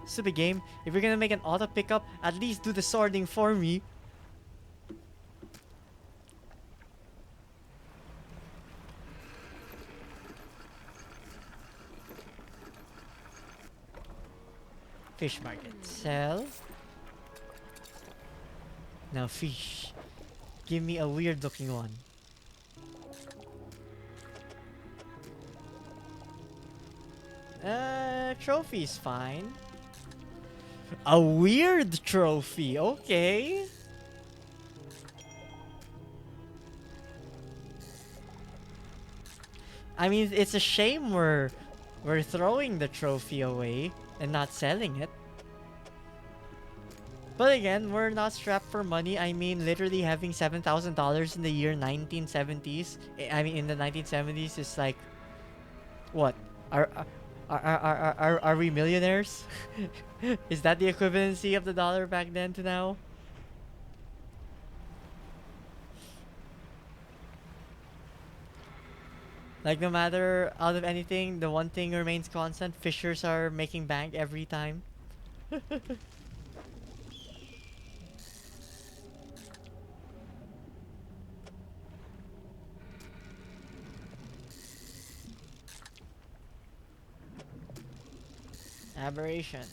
Stupid game. If you're gonna make an auto pickup, at least do the sorting for me. Fish market. Sell. Now fish. Give me a weird looking one. Trophy's fine. A weird trophy, okay. I mean, it's a shame we're throwing the trophy away and not selling it. But again, we're not strapped for money. I mean, literally having $7,000 in the year 1970s. I mean, in the 1970s is like, what? Are are we millionaires? Is that the equivalency of the dollar back then to now? Like, no matter out of anything, the one thing remains constant. Fishers are making bank every time. Aberration.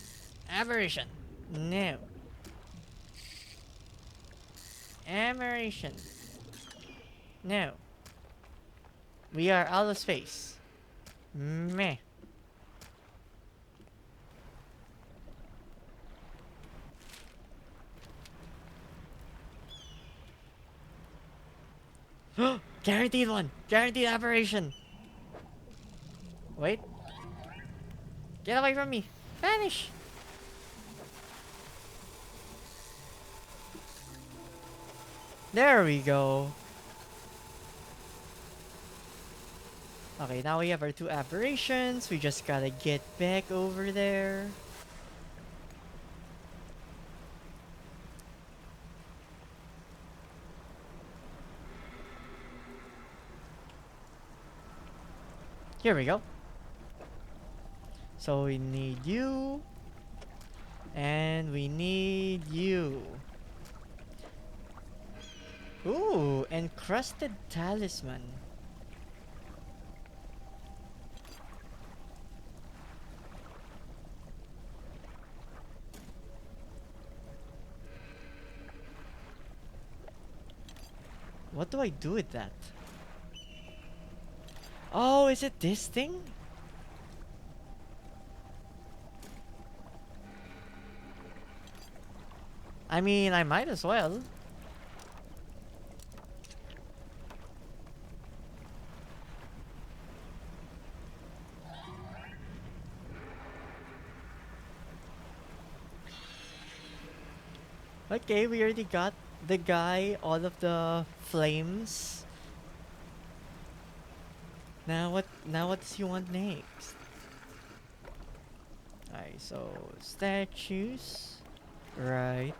Aberration. No. Aberration. No. We are out of space. Meh. Guaranteed one. Guaranteed aberration. Wait. Get away from me. Vanish. There we go. Okay, now we have our 2 aberrations. We just gotta get back over there. Here we go. So we need you. And we need you. Ooh, encrusted talisman. What do I do with that? Oh, is it this thing? I mean, I might as well. Okay, we already got the guy, all of the flames. Now what does he want next? Alright, so statues. Right.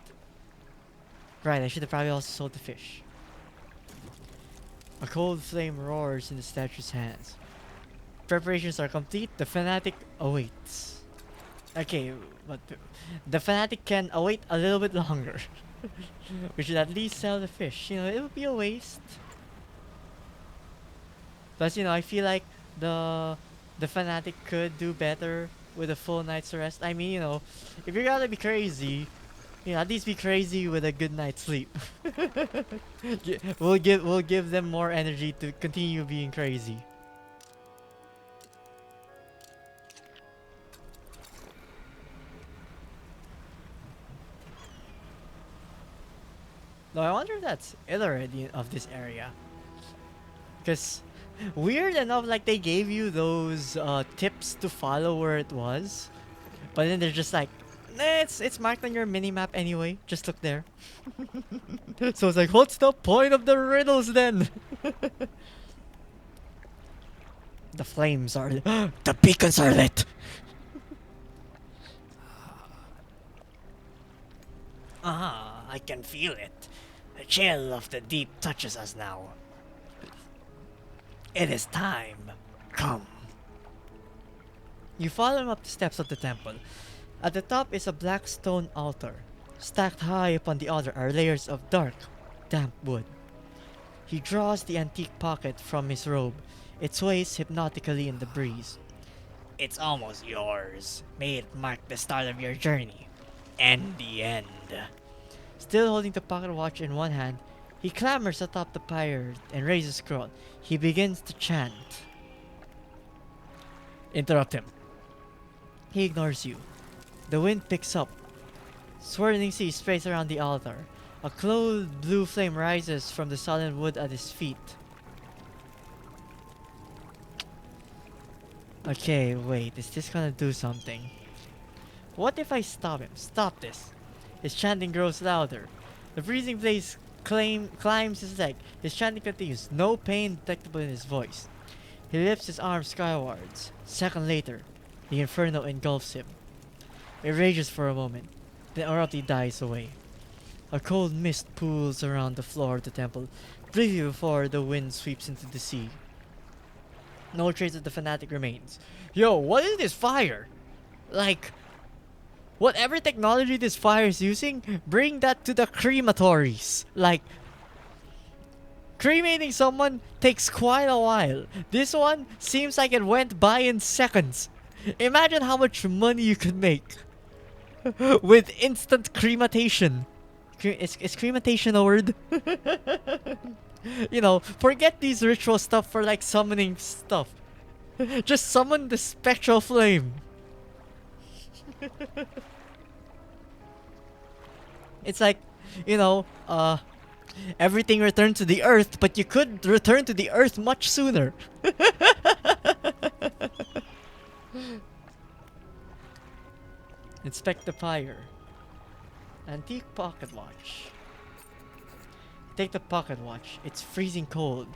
Right, I should have probably also sold the fish. A cold flame roars in the statue's hands. Preparations are complete, the fanatic awaits. Okay, but the fanatic can await a little bit longer. We should at least sell the fish. You know, it would be a waste. Plus, you know, I feel like the the fanatic could do better with a full night's rest. I mean, you know, if you're gonna be crazy, you know, at least be crazy with a good night's sleep. We'll give them more energy to continue being crazy. Though I wonder if that's Illirid of this area. Because weird enough, like they gave you those tips to follow where it was, but then they're just like, nah, it's marked on your mini map anyway. Just look there. So it's like, what's the point of the riddles then? The flames are the beacons are lit. Ah, I can feel it. The chill of the deep touches us now. It is time. Come. You follow him up the steps of the temple. At the top is a black stone altar. Stacked high upon the altar are layers of dark, damp wood. He draws the antique pocket from his robe. It sways hypnotically in the breeze. It's almost yours. May it mark the start of your journey. And the end. Still holding the pocket watch in one hand, he clambers atop the pyre and raises a scroll. He begins to chant. Interrupt him. He ignores you. The wind picks up. Swirling sea sprays around the altar. A cold blue flame rises from the solid wood at his feet. Okay, wait, is this gonna do something? What if I stop him? Stop this. His chanting grows louder. The freezing blaze climbs his leg. His chanting continues, no pain detectable in his voice. He lifts his arms skywards. Second later, the inferno engulfs him. It rages for a moment, then abruptly dies away. A cold mist pools around the floor of the temple, briefly before the wind sweeps into the sea. No trace of the fanatic remains. Yo, what is this fire? Like, whatever technology this fire is using, bring that to the crematories. Like, cremating someone takes quite a while. This one seems like it went by in seconds. Imagine how much money you could make with instant crematation. Is crematation a word? You know, forget these ritual stuff for like summoning stuff. Just summon the spectral flame. It's like, you know, everything returned to the earth, but you could return to the earth much sooner. Inspect the fire. Antique pocket watch. Take the pocket watch. It's freezing cold.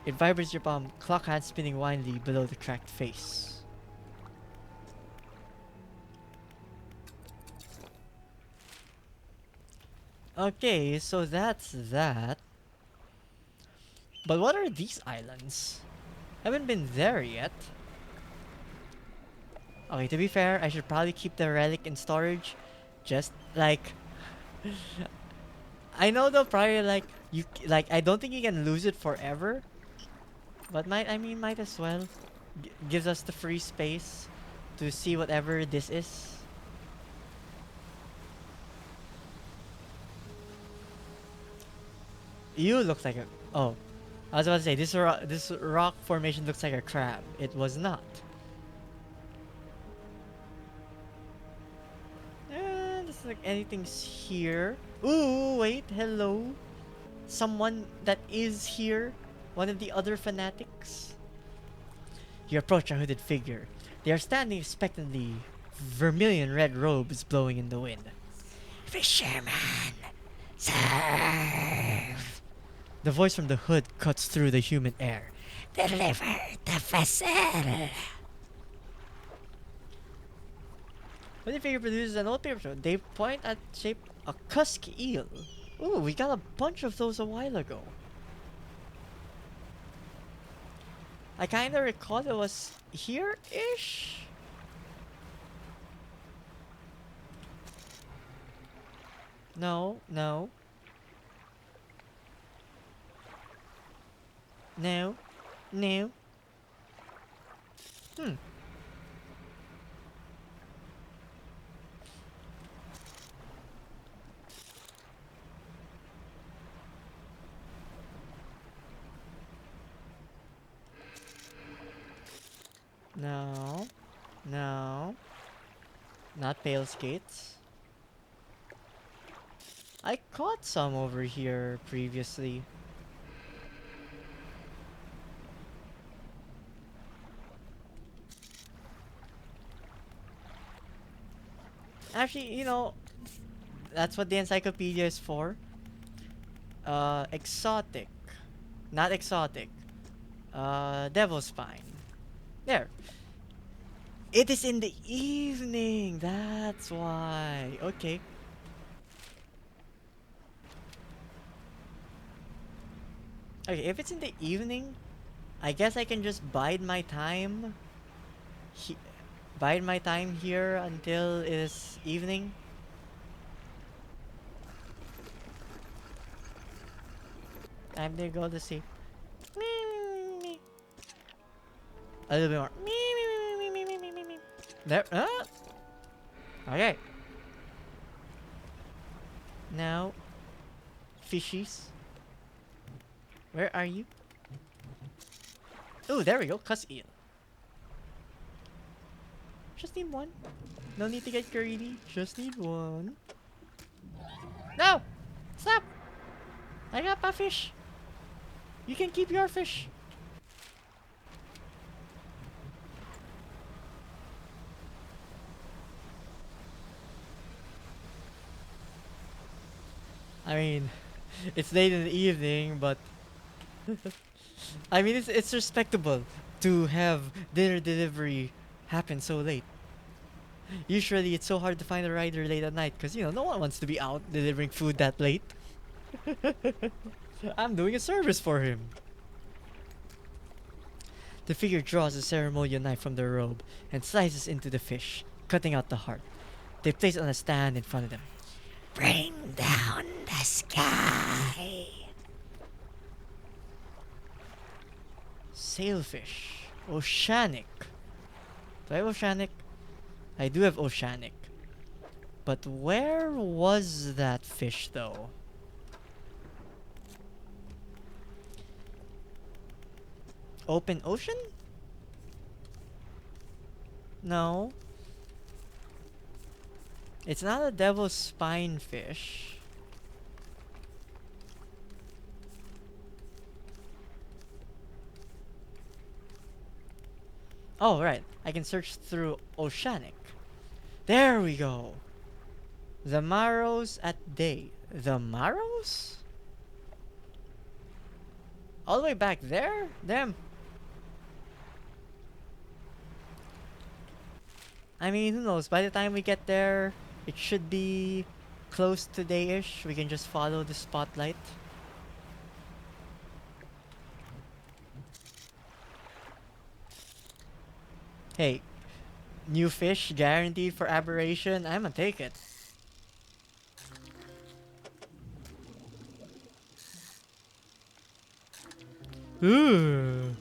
It vibrates your palm, clock hand spinning wildly below the cracked face. Okay, so that's that. But what are these islands? Haven't been there yet. Okay, to be fair, I should probably keep the relic in storage. Just like I know they'll probably I don't think you can lose it forever, but might as well. Gives us the free space to see whatever this is. You look like a oh, I was about to say this rock formation looks like a crab. It was not. Looks like anything's here. Ooh, wait, hello. Someone that is here. One of the other fanatics. You approach a hooded figure. They are standing expectantly, vermilion red robes blowing in the wind. Fisherman, serve! The voice from the hood cuts through the humid air. Deliver the vessel! When the figure produces an old paper stone, they point at shape a cusk eel. Ooh, we got a bunch of those a while ago. I kinda recall it was here-ish? No, no. No. No. Hmm. No. No. Not pale skates. I caught some over here previously. Actually, that's what the encyclopedia is for. Exotic. Not exotic. Devil spine. There. It is in the evening. That's why. Okay. Okay, if it's in the evening, I guess I can just bide my time. He bide my time here until it is evening. Time to go to sleep. Me, me, me, me. A little bit more. Me, me, me, me, me, me, me, me. There. Okay. Now, fishies. Where are you? Oh, there we go. Cuss eel. Just need one. No need to get greedy. Just need one. No! Stop! I got my fish. You can keep your fish. I mean, it's late in the evening, but I mean it's respectable to have dinner delivery happen so late. Usually it's so hard to find a rider late at night because no one wants to be out delivering food that late. I'm doing a service for him. The figure draws a ceremonial knife from their robe and slices into the fish, cutting out the heart. They place it on a stand in front of them. Bring down the sky. Sailfish. Oceanic. Do I have oceanic? I do have oceanic. But where was that fish though? Open ocean? No. It's not a devil's spine fish. Oh, right. I can search through oceanic. There we go. The marrows at day. The marrows? All the way back there? Damn. I mean, who knows? By the time we get there, it should be close to day-ish. We can just follow the spotlight. Hey, New fish guaranteed for aberration. I'm gonna take it. Ooh.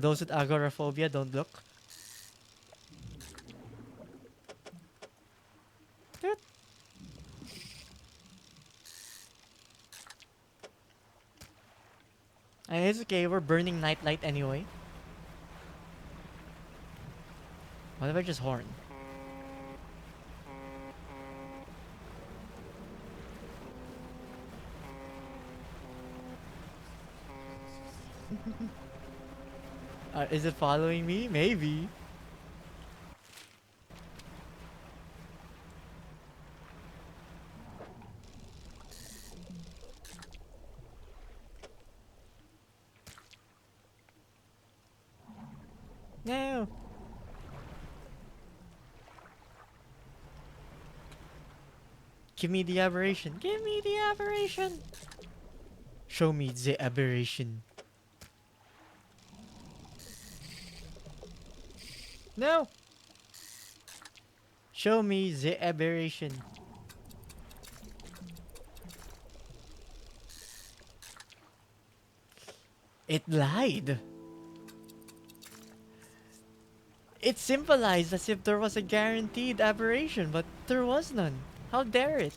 Those with agoraphobia, don't look. Toot. And it's okay, we're burning nightlight anyway. What if I just horn? Is it following me? Maybe. No. Give me the aberration. Give me the aberration. Show me the aberration. No. Show me the aberration. It lied. It symbolized as if there was a guaranteed aberration, but there was none. How dare it?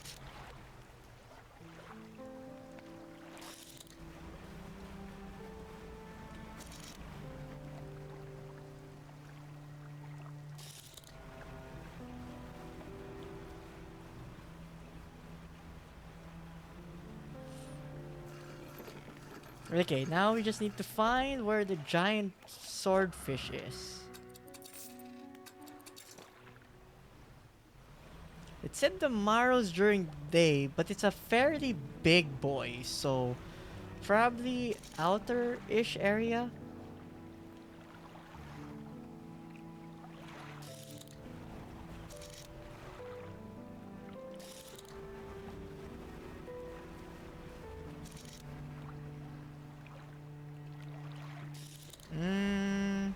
Okay, now we just need to find where the giant swordfish is. It said the marrows during the day, but it's a fairly big boy, so probably outer-ish area. Mm,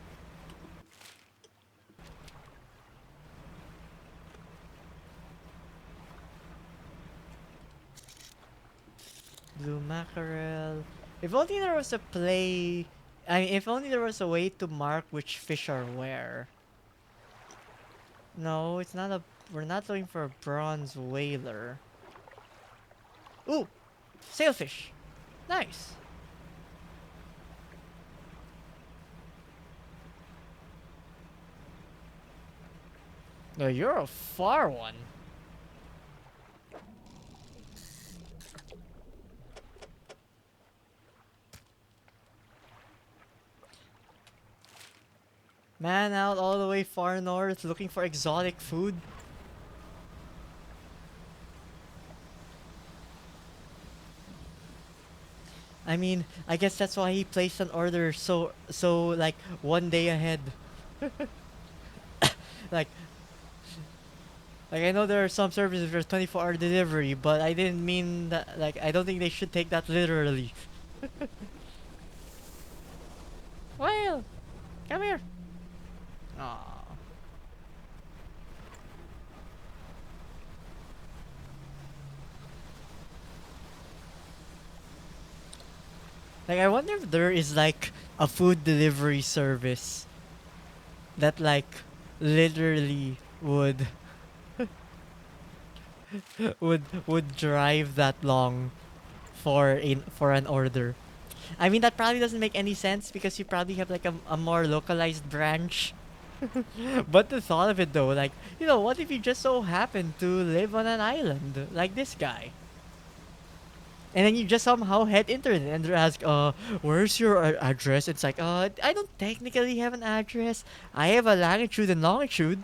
blue mackerel. If only there was a play. I mean, if only there was a way to mark which fish are where. No, it's not a. We're not looking for a bronze whaler. Ooh, sailfish. Nice. No, you're a far one. Man out all the way far north looking for exotic food. I mean, I guess that's why he placed an order so like 1 day ahead. like like I know there are some services for 24-hour delivery, but I didn't mean that. Like I don't think they should take that literally. Well, come here. Aww. Like I wonder if there is like a food delivery service that like literally would drive that long for an order. I mean that probably doesn't make any sense because you probably have like a more localized branch. But the thought of it though, like, you know, what if you just so happen to live on an island like this guy? And then you just somehow head internet and they ask, where's your address? It's like, I don't technically have an address. I have a latitude and longitude.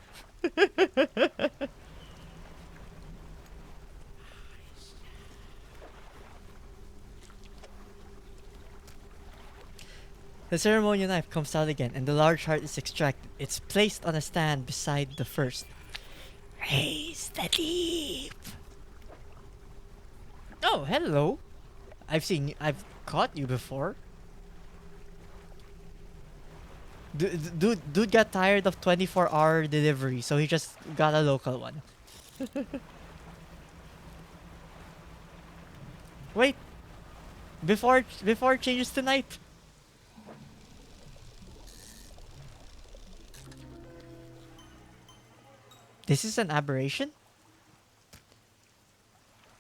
The ceremonial knife comes out again, and the large heart is extracted. It's placed on a stand beside the first. Raise the deep. Oh, hello. I've caught you before. Dude got tired of 24-hour delivery, so he just got a local one. Wait, before it changes to night. This is an aberration?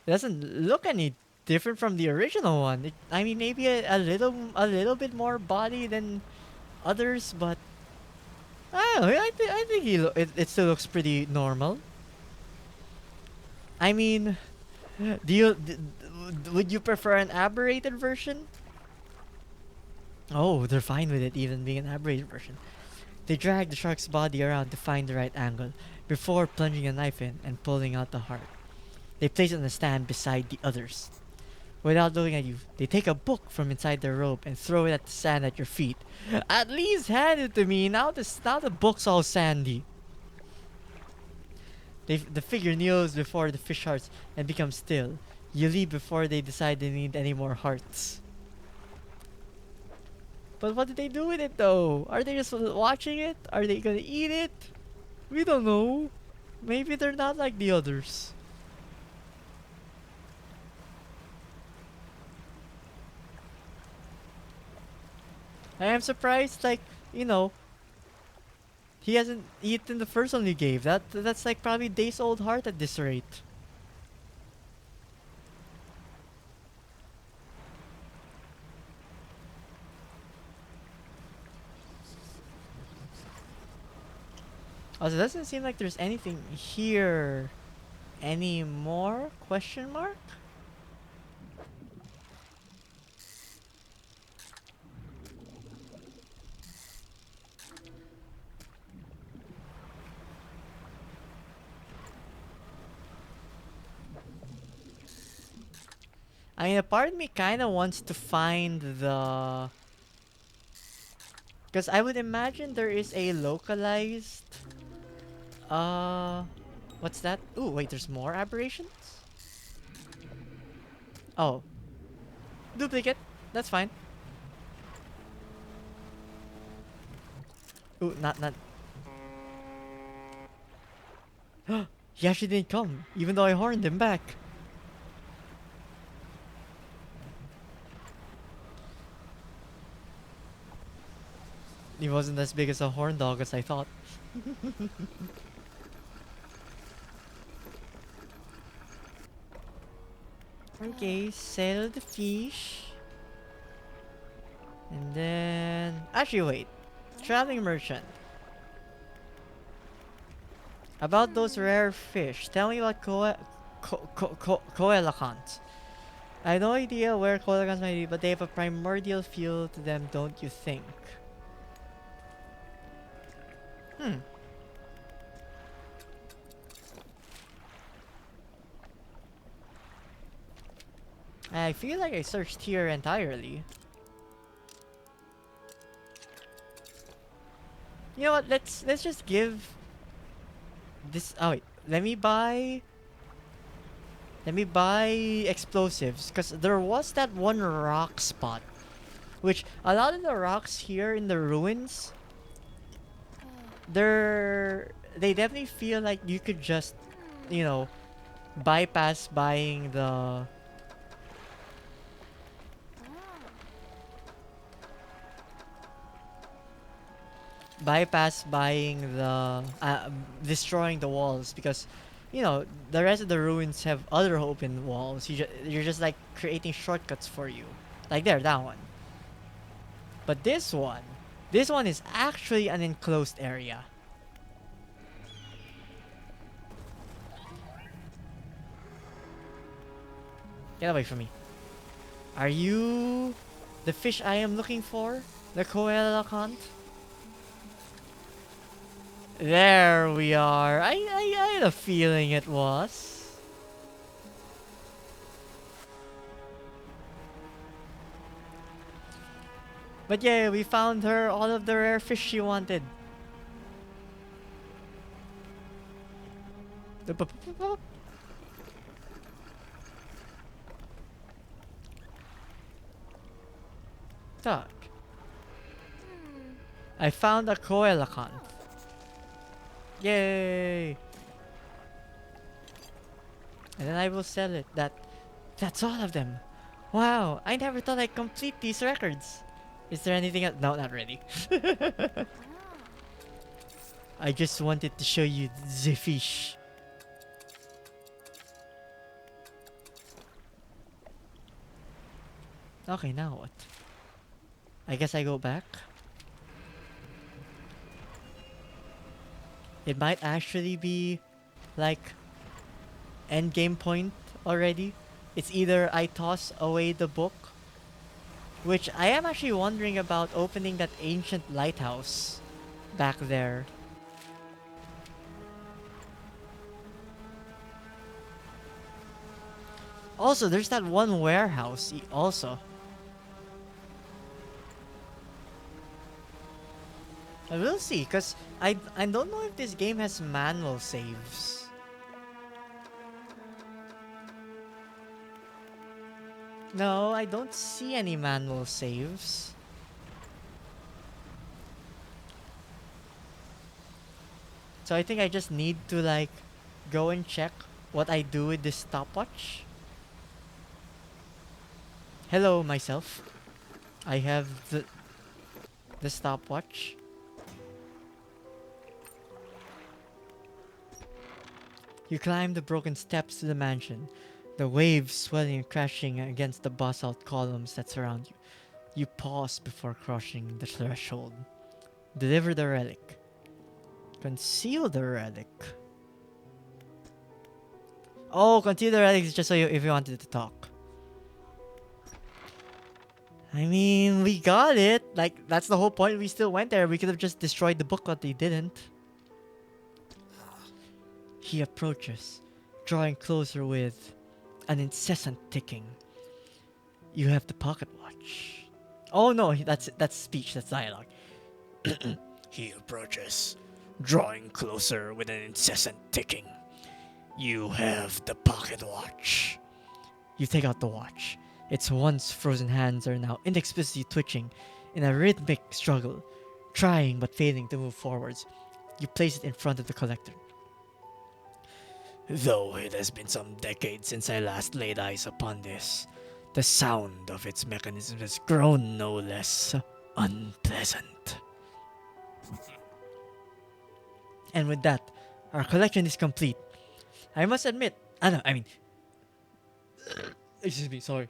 It doesn't look any different from the original one. I mean, maybe a little bit more body than others, but I don't know. I think it still looks pretty normal. I mean, would you prefer an aberrated version? Oh, they're fine with it even being an aberrated version. They drag the shark's body around to find the right angle before plunging a knife in and pulling out the heart. They place it on a stand beside the others. Without looking at you, they take a book from inside their robe and throw it at the sand at your feet. At least hand it to me. Now the book's all sandy. The figure kneels before the fish hearts and becomes still. You leave before they decide they need any more hearts. But what did they do with it though? Are they just watching it? Are they gonna eat it? We don't know. Maybe they're not like the others. I am surprised, like, you know, he hasn't eaten the first one you gave. That's like probably days old heart at this rate. Also, it doesn't seem like there's anything here anymore? Question mark? I mean, a part of me kind of wants to find the... Because I would imagine there is a localized... Uh... What's that? Ooh, wait, there's more aberrations? Oh. Duplicate. That's fine. Ooh, not... He actually didn't come, even though I horned him back. He wasn't as big as a horn dog as I thought. Okay, sell the fish. And then... Actually, wait. Traveling merchant. About those rare fish, tell me about coelacanths. I have no idea where coelacanths might be, but they have a primordial feel to them, don't you think? Hmm. I feel like I searched here entirely. You know what? Let's just give this. Oh wait, let me buy explosives, because there was that one rock spot, which a lot of the rocks here in the ruins, they definitely feel like you could just, you know, bypass buying the destroying the walls, because you know the rest of the ruins have other open walls. You're just like creating shortcuts for you, like there, that one. But this one is actually an enclosed area. Get away from me. Are you the fish I am looking for? The coelacanth? There we are. I had a feeling it was. But yeah, we found her all of the rare fish she wanted. Tak. I found a coelacanth. Yay! And then I will sell it. That's all of them. Wow, I never thought I'd complete these records. Is there anything else? No, not really. I just wanted to show you the fish. Okay, now what? I guess I go back. It might actually be like end game point already. It's either I toss away the book, which I am actually wondering about opening that ancient lighthouse back there. Also, there's that one warehouse also. I will see, because I don't know if this game has manual saves. No, I don't see any manual saves. So I think I just need to like go and check what I do with this stopwatch. Hello, myself. I have the stopwatch. You climb the broken steps to the mansion, the waves swelling and crashing against the basalt columns that surround you. You pause before crossing the threshold. Deliver the relic. Conceal the relic. Oh, conceal the relic is just so if you wanted to talk. I mean, we got it. Like, that's the whole point. We still went there. We could have just destroyed the book, but they didn't. He approaches, drawing closer with an incessant ticking. You have the pocket watch. Oh no, that's speech, that's dialogue. He approaches, drawing closer with an incessant ticking. You have the pocket watch. You take out the watch. Its once frozen hands are now inexplicably twitching in a rhythmic struggle, trying but failing to move forwards. You place it in front of the collector. Though it has been some decades since I last laid eyes upon this, the sound of its mechanism has grown no less unpleasant. And with that, our collection is complete. I must admit, excuse me, sorry.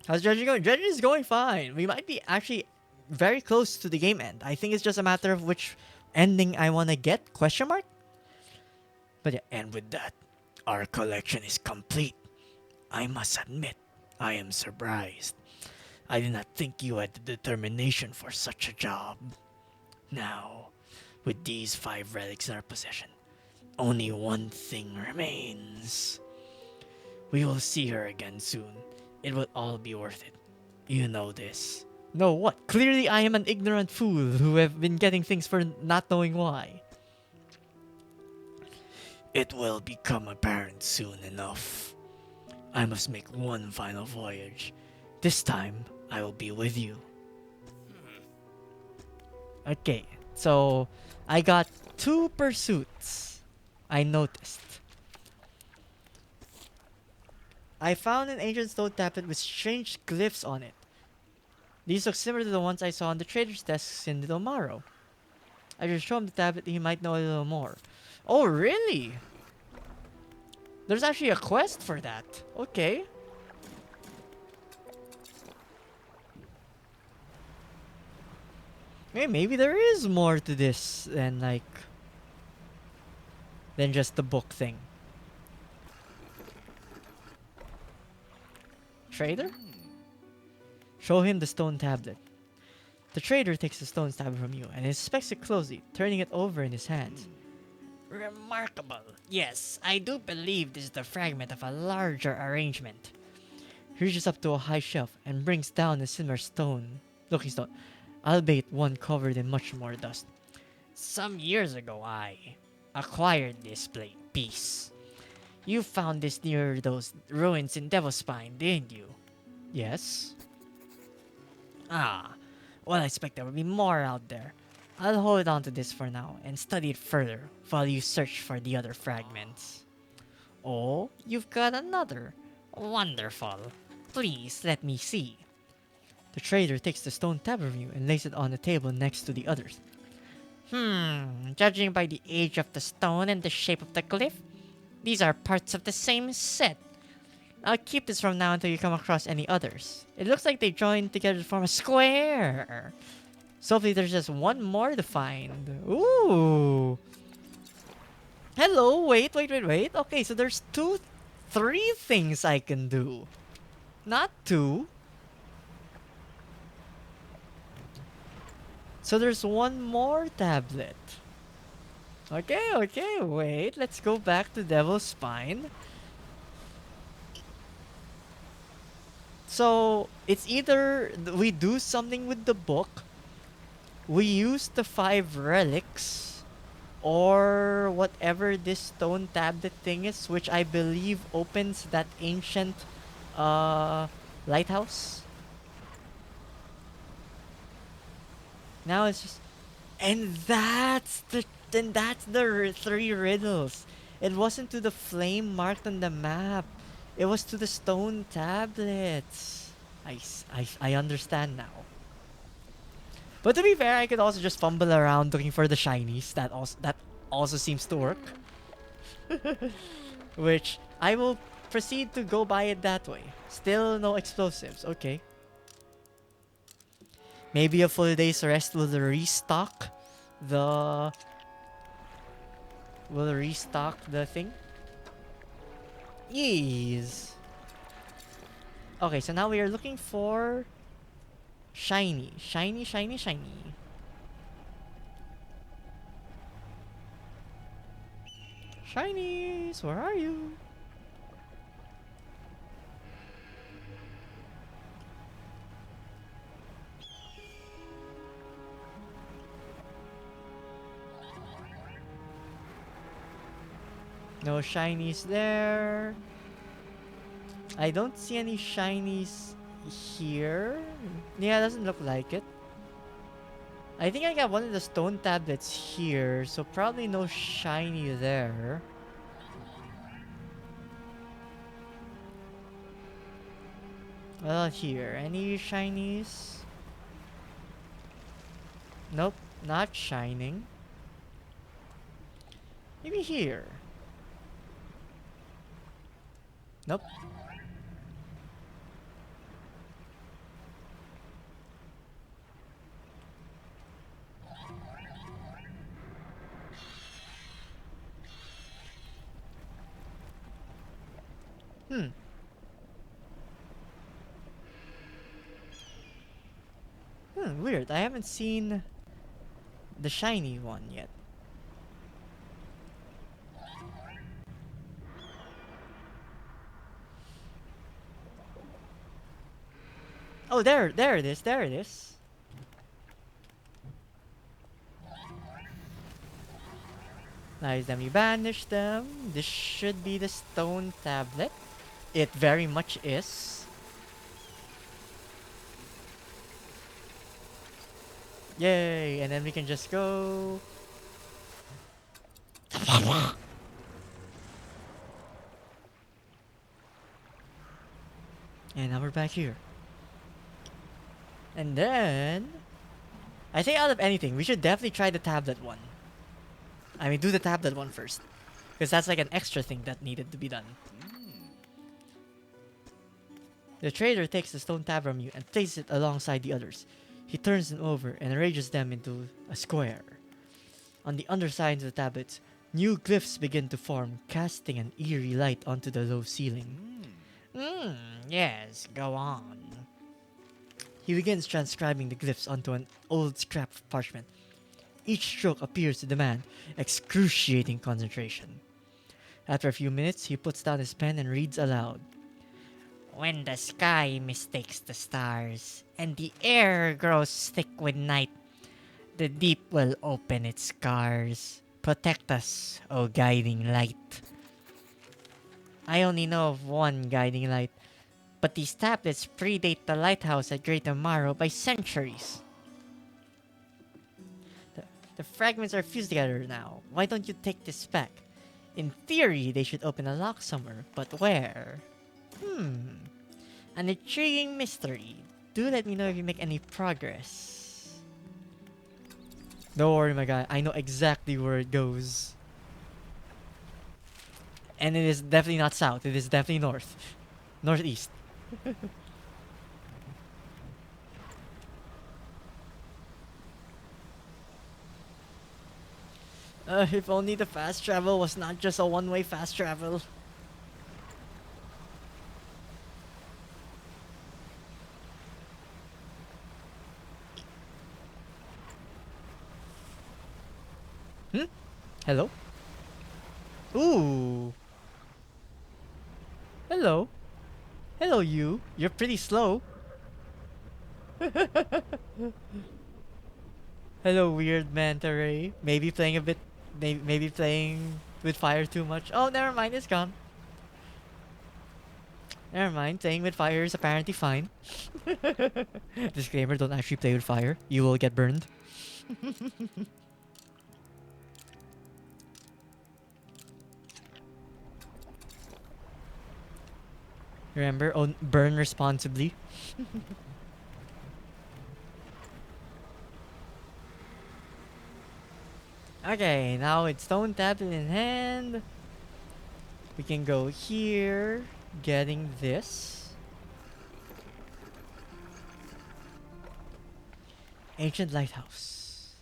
How's Dredge going? Dredge is going fine. We might be actually very close to the game end. I think it's just a matter of which ending I want to get, question mark? But yeah, and with that, our collection is complete. I must admit, I am surprised. I did not think you had the determination for such a job. Now, with these 5 relics in our possession, only one thing remains. We will see her again soon. It will all be worth it. You know this. No, what? Clearly I am an ignorant fool who have been getting things for not knowing why. It will become apparent soon enough. I must make one final voyage. This time, I will be with you. Okay, so I got 2 pursuits. I noticed. I found an ancient stone tablet with strange glyphs on it. These look similar to the ones I saw on the trader's desks in Little Maro. I should show him the tablet, he might know a little more. Oh, really? There's actually a quest for that. Okay. Hey, maybe there is more to this than than just the book thing. Trader? Show him the stone tablet. The trader takes the stone tablet from you and inspects it closely, turning it over in his hands. Remarkable. Yes, I do believe this is the fragment of a larger arrangement. He reaches up to a high shelf and brings down a similar looking stone, albeit one covered in much more dust. Some years ago I acquired this piece. You found this near those ruins in Devil's Spine, didn't you? Yes. Ah, well I expect there will be more out there. I'll hold on to this for now and study it further while you search for the other fragments. Oh, you've got another. Wonderful. Please let me see. The trader takes the stone tableau and lays it on the table next to the others. Judging by the age of the stone and the shape of the glyph, these are parts of the same set. I'll keep this from now until you come across any others. It looks like they joined together to form a square. So hopefully there's just one more to find. Ooh. Hello, wait. Okay, so there's three things I can do. Not two. So there's one more tablet. Okay, wait. Let's go back to Devil's Spine. So, it's either we do something with the book, we use the 5 relics, or whatever this stone tablet thing is, which I believe opens that ancient lighthouse. Now it's just, and that's the 3 riddles. It wasn't to the flame marked on the map. It was to the stone tablets. I understand now. But to be fair, I could also just fumble around looking for the shinies. That also seems to work. Which I will proceed to go by it that way. Still no explosives. Okay. Maybe a full day's rest will restock the thing. Yes. Okay, so now we are looking for shiny. Shinies, where are you? No shinies there. I don't see any shinies here. Yeah, it doesn't look like it. I think I got one of the stone tablets here, so probably no shiny there. Well, here, any shinies? Nope, not shining. Maybe here. Nope. Hmm. Weird. I haven't seen the shiny one yet. Oh, there it is. Nice, then we banish them. This should be the stone tablet. It very much is. Yay, and then we can just go. And now we're back here. And then I think out of anything, we should definitely try the tablet one. I mean, do the tablet one first. Because that's like an extra thing that needed to be done. The trader takes the stone tablet from you and places it alongside the others. He turns them over and arranges them into a square. On the underside of the tablets, new glyphs begin to form, casting an eerie light onto the low ceiling. Yes, go on. He begins transcribing the glyphs onto an old scrap of parchment. Each stroke appears to demand excruciating concentration. After a few minutes, he puts down his pen and reads aloud. When the sky mistakes the stars, and the air grows thick with night, the deep will open its scars. Protect us, O guiding light. I only know of one guiding light, but these tablets predate the lighthouse at Great Amaro by centuries. The fragments are fused together now. Why don't you take this back? In theory, they should open a lock somewhere, but where? An intriguing mystery. Do let me know if you make any progress. Don't worry, my guy. I know exactly where it goes. And it is definitely not south. It is definitely north. Northeast. If only the fast travel was not just a one-way fast travel. Hello? Ooh. Hello. Hello, you. You're pretty slow. Hello, weird manta ray. Maybe playing a bit. Maybe playing with fire too much. Oh, never mind. It's gone. Never mind. Playing with fire is apparently fine. Disclaimer: don't actually play with fire. You will get burned. Remember, burn responsibly. Okay, now it's stone tablet in hand. We can go here, getting this. Ancient lighthouse.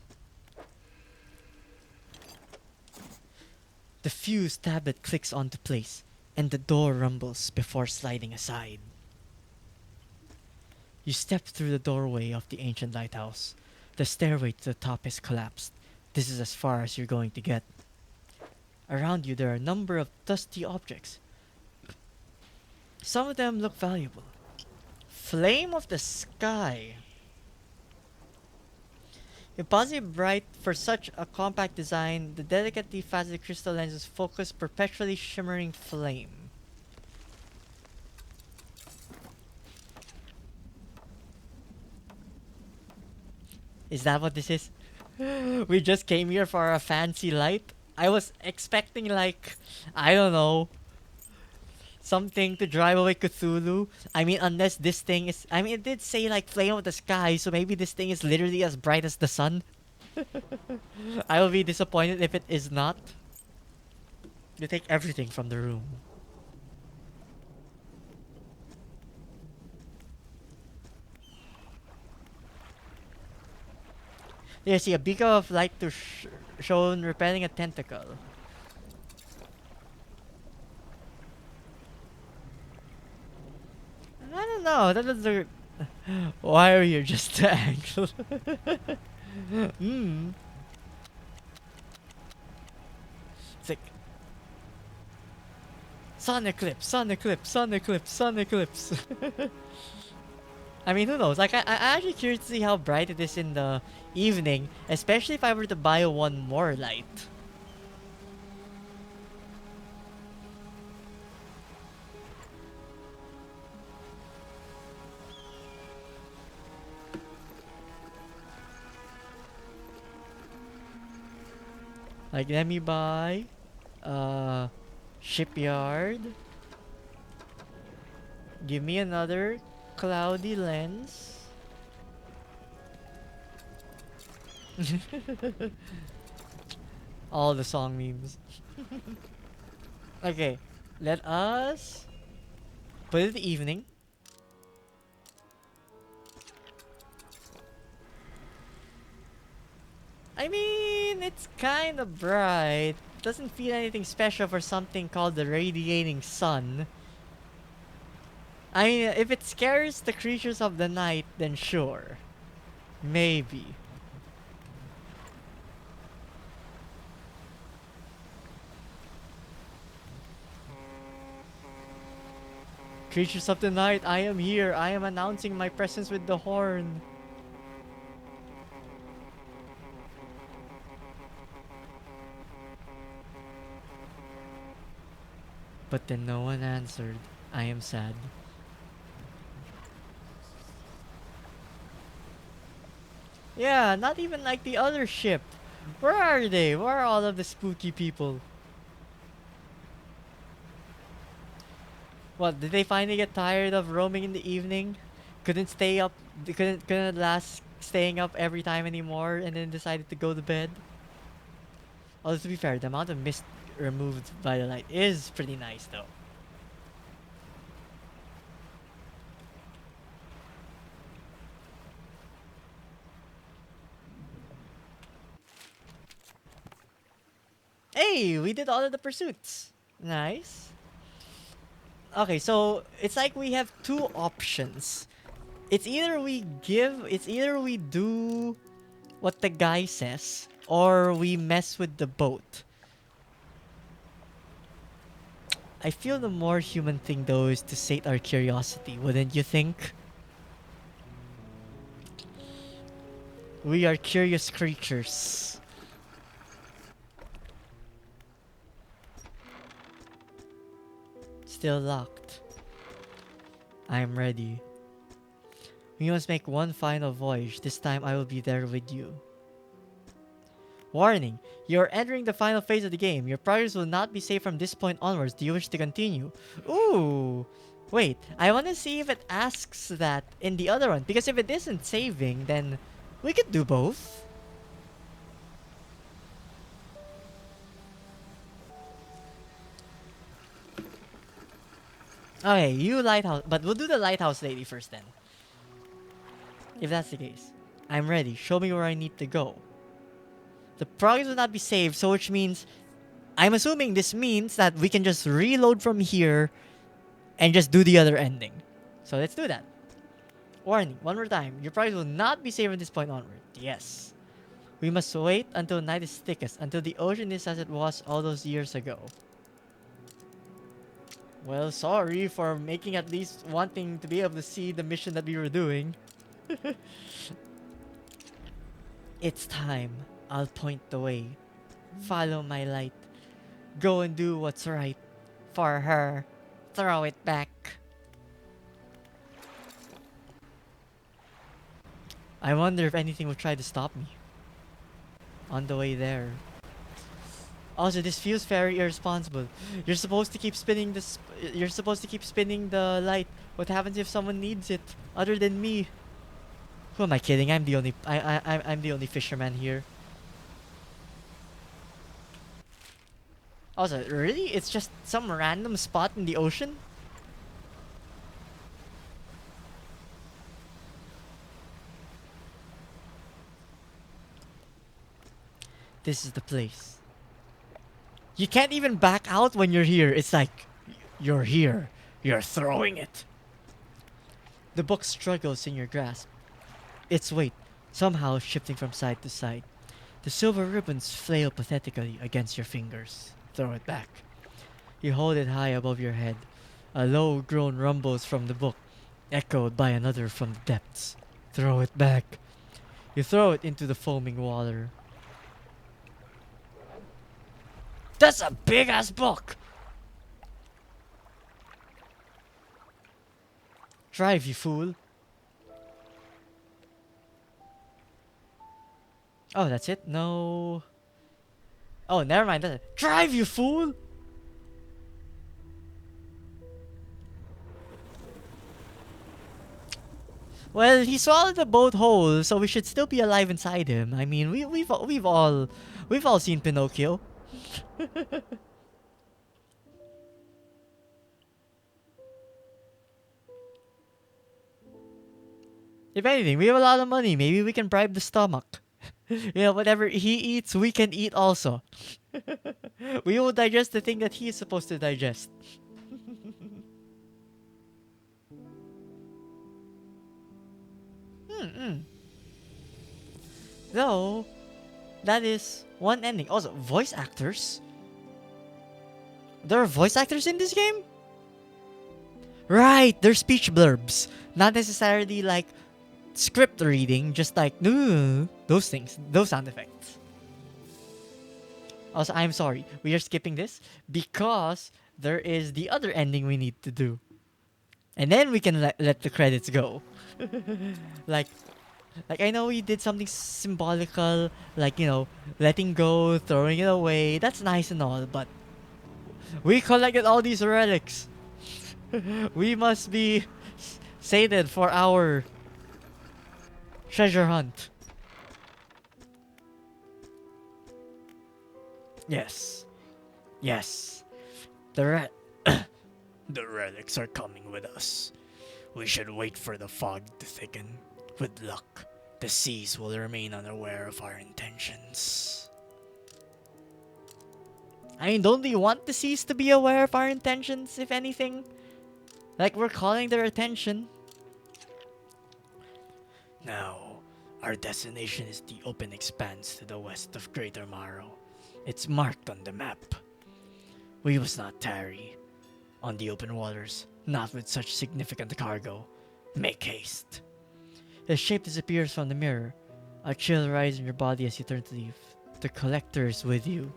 The fused tablet clicks onto place, and the door rumbles before sliding aside. You step through the doorway of the ancient lighthouse. The stairway to the top has collapsed. This is as far as you're going to get. Around you there are a number of dusty objects. Some of them look valuable. Flame of the sky. Impossibly bright for such a compact design, the delicately faceted crystal lenses focus perpetually shimmering flame. Is that what this is? We just came here for a fancy light? I was expecting like, I don't know, something to drive away Cthulhu. I mean, unless this thing is... I mean, it did say like flame of the sky, so maybe this thing is literally as bright as the sun. I will be disappointed if it is not. You take everything from the room. You see a beacon of light to shown repelling a tentacle. I don't know. That was the. Why are you just the angle? It's like sun eclipse, sun eclipse, sun eclipse, sun eclipse. I mean, who knows? Like, I'm actually curious to see how bright it is in the evening, especially if I were to buy one more light. Like, let me buy shipyard. Give me another cloudy lens. All the song memes. Okay, let us put it in the evening. I mean, it's kind of bright. Doesn't feel anything special for something called the radiating sun. I mean, if it scares the creatures of the night, then sure. Maybe. Creatures of the night, I am here. I am announcing my presence with the horn. But then no one answered. I am sad. Yeah, not even like the other ship, Where are they? Where are all of the spooky people? What, did they finally get tired of roaming in the evening? Couldn't stay up, they couldn't last staying up every time anymore and then decided to go to bed? Although to be fair, the amount of mist removed by the light is pretty nice though. Hey, we did all of the pursuits. Nice. Okay, so it's like we have two options. It's either we do what the guy says, or we mess with the boat. I feel the more human thing though is to sate our curiosity, wouldn't you think? We are curious creatures. Still locked. I am ready. We must make one final voyage. This time I will be there with you. Warning! You are entering the final phase of the game. Your progress will not be saved from this point onwards. Do you wish to continue? Ooh! Wait, I want to see if it asks that in the other one. Because if it isn't saving, then we could do both. Okay, you lighthouse. But we'll do the lighthouse lady first then. If that's the case. I'm ready. Show me where I need to go. The progress will not be saved, so which means... I'm assuming this means that we can just reload from here and just do the other ending. So let's do that. Warning, one more time. Your progress will not be saved from this point onward. Yes. We must wait until night is thickest, until the ocean is as it was all those years ago. Well, sorry for making at least wanting to be able to see the mission that we were doing. It's time. I'll point the way. Follow my light. Go and do what's right. For her. Throw it back. I wonder if anything will try to stop me. On the way there. Also, this feels very irresponsible. You're supposed to keep spinning this. You're supposed to keep spinning the light. What happens if someone needs it, other than me? Who am I kidding? I'm the only. I'm the only fisherman here. Also, really? It's just some random spot in the ocean? This is the place. You can't even back out when you're here. It's like, you're here. You're throwing it. The book struggles in your grasp. Its weight, somehow shifting from side to side. The silver ribbons flail pathetically against your fingers. Throw it back. You hold it high above your head. A low groan rumbles from the book, echoed by another from the depths. Throw it back. You throw it into the foaming water. That's a big ass book! Drive, you fool. Oh, that's it? No. Oh, never mind. That's it. Drive, you fool! Well, he swallowed the boat whole, so we should still be alive inside him. I mean, we've all seen Pinocchio. If anything, we have a lot of money. Maybe we can bribe the stomach. You know, whatever he eats, we can eat also. We will digest the thing that he is supposed to digest. Though, that is one ending. Also, voice actors. There are voice actors in this game? Right, they're speech blurbs. Not necessarily like script reading, just like those things, those sound effects. Also, I'm sorry, we are skipping this because there is the other ending we need to do. And then we can let the credits go. Like, Like, I know we did something symbolical, like, letting go, throwing it away. That's nice and all, but we collected all these relics. We must be sated for our treasure hunt. Yes. Yes. The the relics are coming with us. We should wait for the fog to thicken. With luck, the seas will remain unaware of our intentions. I mean, don't we want the seas to be aware of our intentions, if anything? Like, we're calling their attention. Now, our destination is the open expanse to the west of Greater Morrow. It's marked on the map. We must not tarry on the open waters, not with such significant cargo. Make haste. The shape disappears from the mirror. A chill rises in your body as you turn to leave. The collector is with you.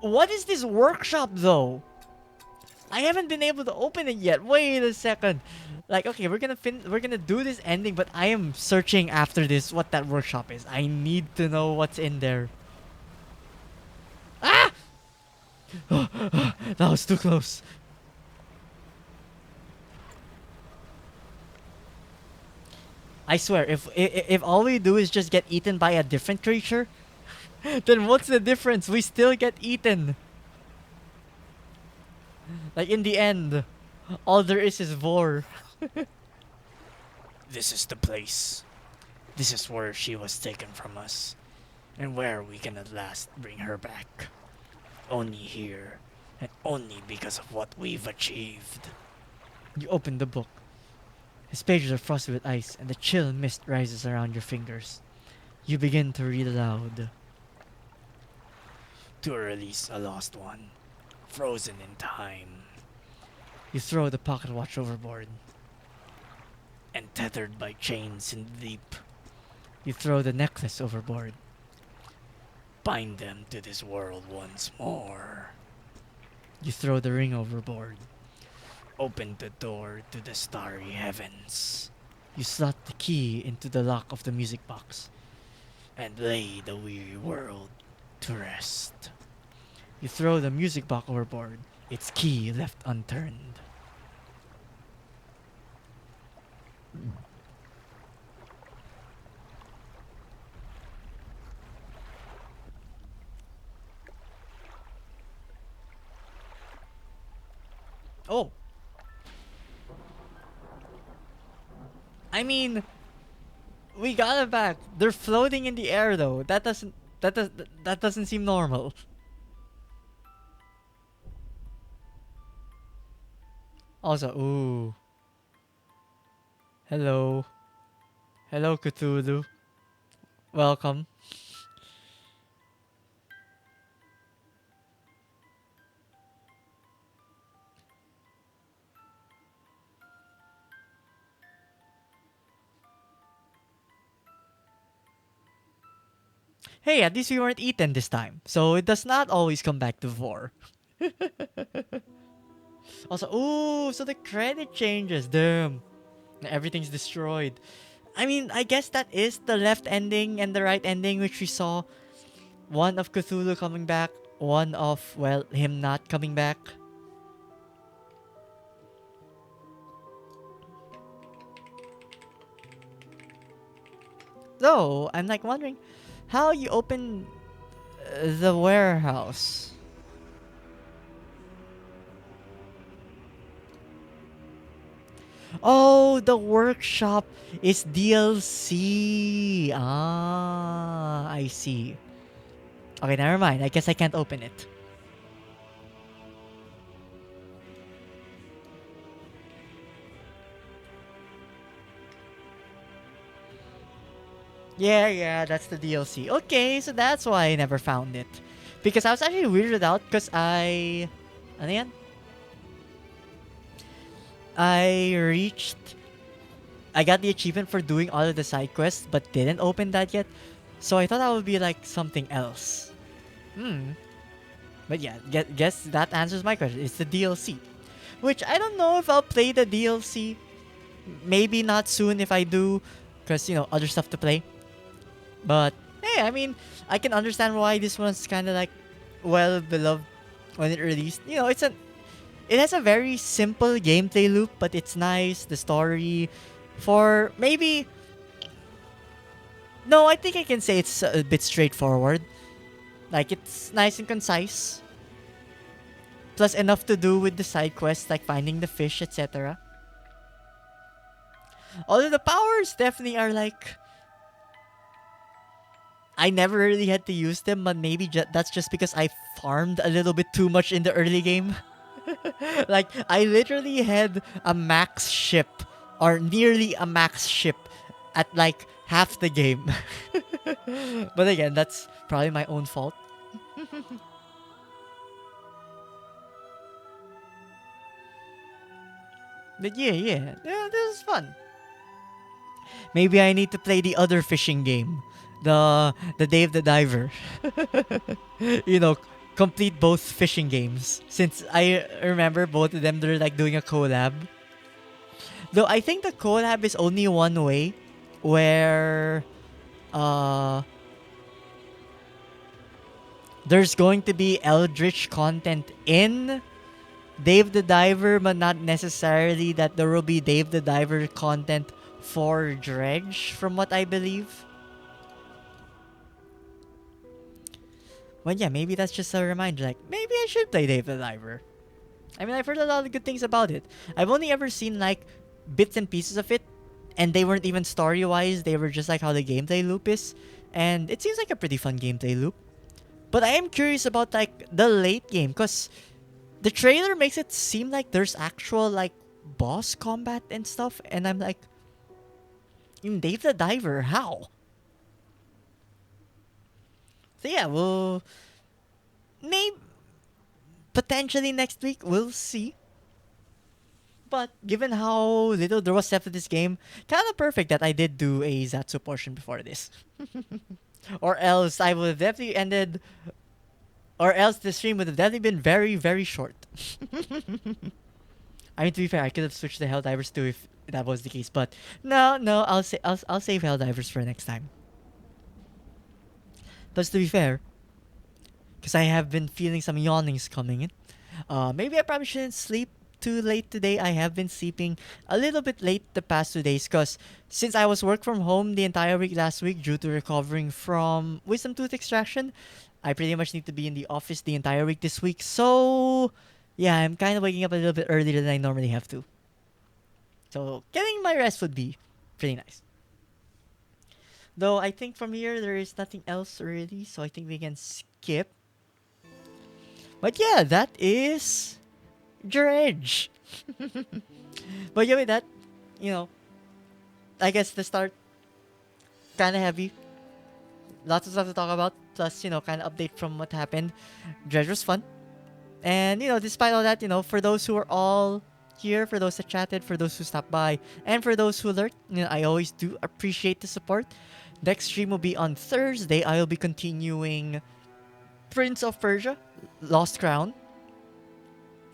What is this workshop though? I haven't been able to open it yet. Wait a second. Like, okay, we're gonna do this ending, but I am searching after this what that workshop is. I need to know what's in there. Ah! That was too close. I swear, if all we do is just get eaten by a different creature, then what's the difference? We still get eaten. Like, in the end, all there is Vor. This is the place. This is where she was taken from us, and where we can at last bring her back. Only here, and only because of what we've achieved. You open the book. Its pages are frosted with ice, and the chill mist rises around your fingers. You begin to read aloud. To release a lost one, frozen in time. You throw the pocket watch overboard. And tethered by chains in the deep, you throw the necklace overboard. Bind them to this world once more. You throw the ring overboard. Open the door to the starry heavens. You slot the key into the lock of the music box and lay the weary world to rest. You throw the music box overboard, its key left unturned. Oh. I mean, we got it back. They're floating in the air though. That doesn't seem normal. Also, ooh. Hello. Hello, Cthulhu. Welcome. Hey, at least we weren't eaten this time, so it does not always come back to 4. Also, ooh, so the credit changes. Damn. Everything's destroyed. I mean, I guess that is the left ending and the right ending, which we saw. One of Cthulhu coming back, one of, well, him not coming back. So, I'm like wondering how you open the warehouse. Oh, the workshop is DLC. Ah, I see. Okay, never mind. I guess I can't open it. Yeah, that's the DLC. Okay, so that's why I never found it. Because I was actually weirded out because ano yan? I got the achievement for doing all of the side quests but didn't open that yet. So I thought that would be like something else. But yeah, guess that answers my question. It's the DLC. Which I don't know if I'll play the DLC. Maybe not soon if I do, because other stuff to play. But hey, I mean, I can understand why this one's kind of like well beloved when it released. It has a very simple gameplay loop, but it's nice. The story, for maybe no, I think I can say it's a bit straightforward. Like it's nice and concise. Plus enough to do with the side quests like finding the fish, etc. Although the powers definitely are like I never really had to use them, but maybe that's just because I farmed a little bit too much in the early game. Like I literally had a max ship or nearly a max ship at like half the game. But again, that's probably my own fault. But yeah, this is fun. Maybe I need to play the other fishing game, the Dave the Diver. you know, complete both fishing games since I remember both of them they're like doing a collab. Though I think the collab is only one way, where uh there's going to be Eldritch content in Dave the Diver, but not necessarily that there will be Dave the Diver content for Dredge, from what I believe. Well, yeah, maybe that's just a reminder. Like, maybe I should play Dave the Diver. I mean, I've heard a lot of good things about it. I've only ever seen, like, bits and pieces of it, and they weren't even story-wise. They were just, like, how the gameplay loop is. And it seems like a pretty fun gameplay loop. But I am curious about, like, the late game, because the trailer makes it seem like there's actual, like, boss combat and stuff. And I'm like, in Dave the Diver, how? So yeah, we'll maybe potentially next week we'll see. But given how little there was left of this game, kind of perfect that I did do a Zatsu portion before this. Or else I would have definitely ended. Or else the stream would have definitely been very, very short. I mean, to be fair, I could have switched to Helldivers too if that was the case. But no, I'll save Helldivers for next time. Plus, to be fair, because I have been feeling some yawnings coming in. Maybe I probably shouldn't sleep too late today. I have been sleeping a little bit late the past 2 days because since I was work from home the entire week last week due to recovering from wisdom tooth extraction, I pretty much need to be in the office the entire week this week. So, yeah, I'm kind of waking up a little bit earlier than I normally have to. So, getting my rest would be pretty nice. Though I think from here there is nothing else really, so I think we can skip. But yeah, that is Dredge. But yeah, with that, I guess the start kind of heavy. Lots of stuff to talk about. Plus, kind of update from what happened. Dredge was fun. And, despite all that, for those who are all here, for those that chatted, for those who stopped by, and for those who lurked, I always do appreciate the support. Next stream will be on Thursday. I will be continuing Prince of Persia, Lost Crown.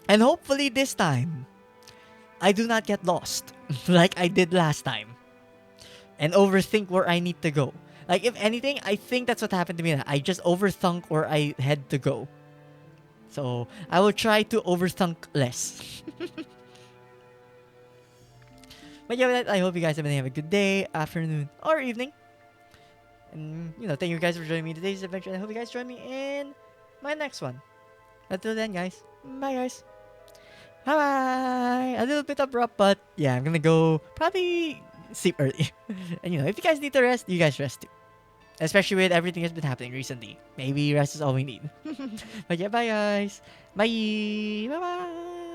And hopefully this time, I do not get lost like I did last time. And overthink where I need to go. Like, if anything, I think that's what happened to me. I just overthunk where I had to go. So, I will try to overthink less. But yeah, with that, I hope you guys have been having a good day, afternoon, or evening. And, thank you guys for joining me in today's adventure. And I hope you guys join me in my next one. Until then, guys. Bye, guys. Bye. A little bit abrupt, but yeah, I'm gonna go probably sleep early. And, if you guys need to rest, you guys rest too. Especially with everything that's been happening recently. Maybe rest is all we need. But yeah, bye, guys. Bye. Bye-bye.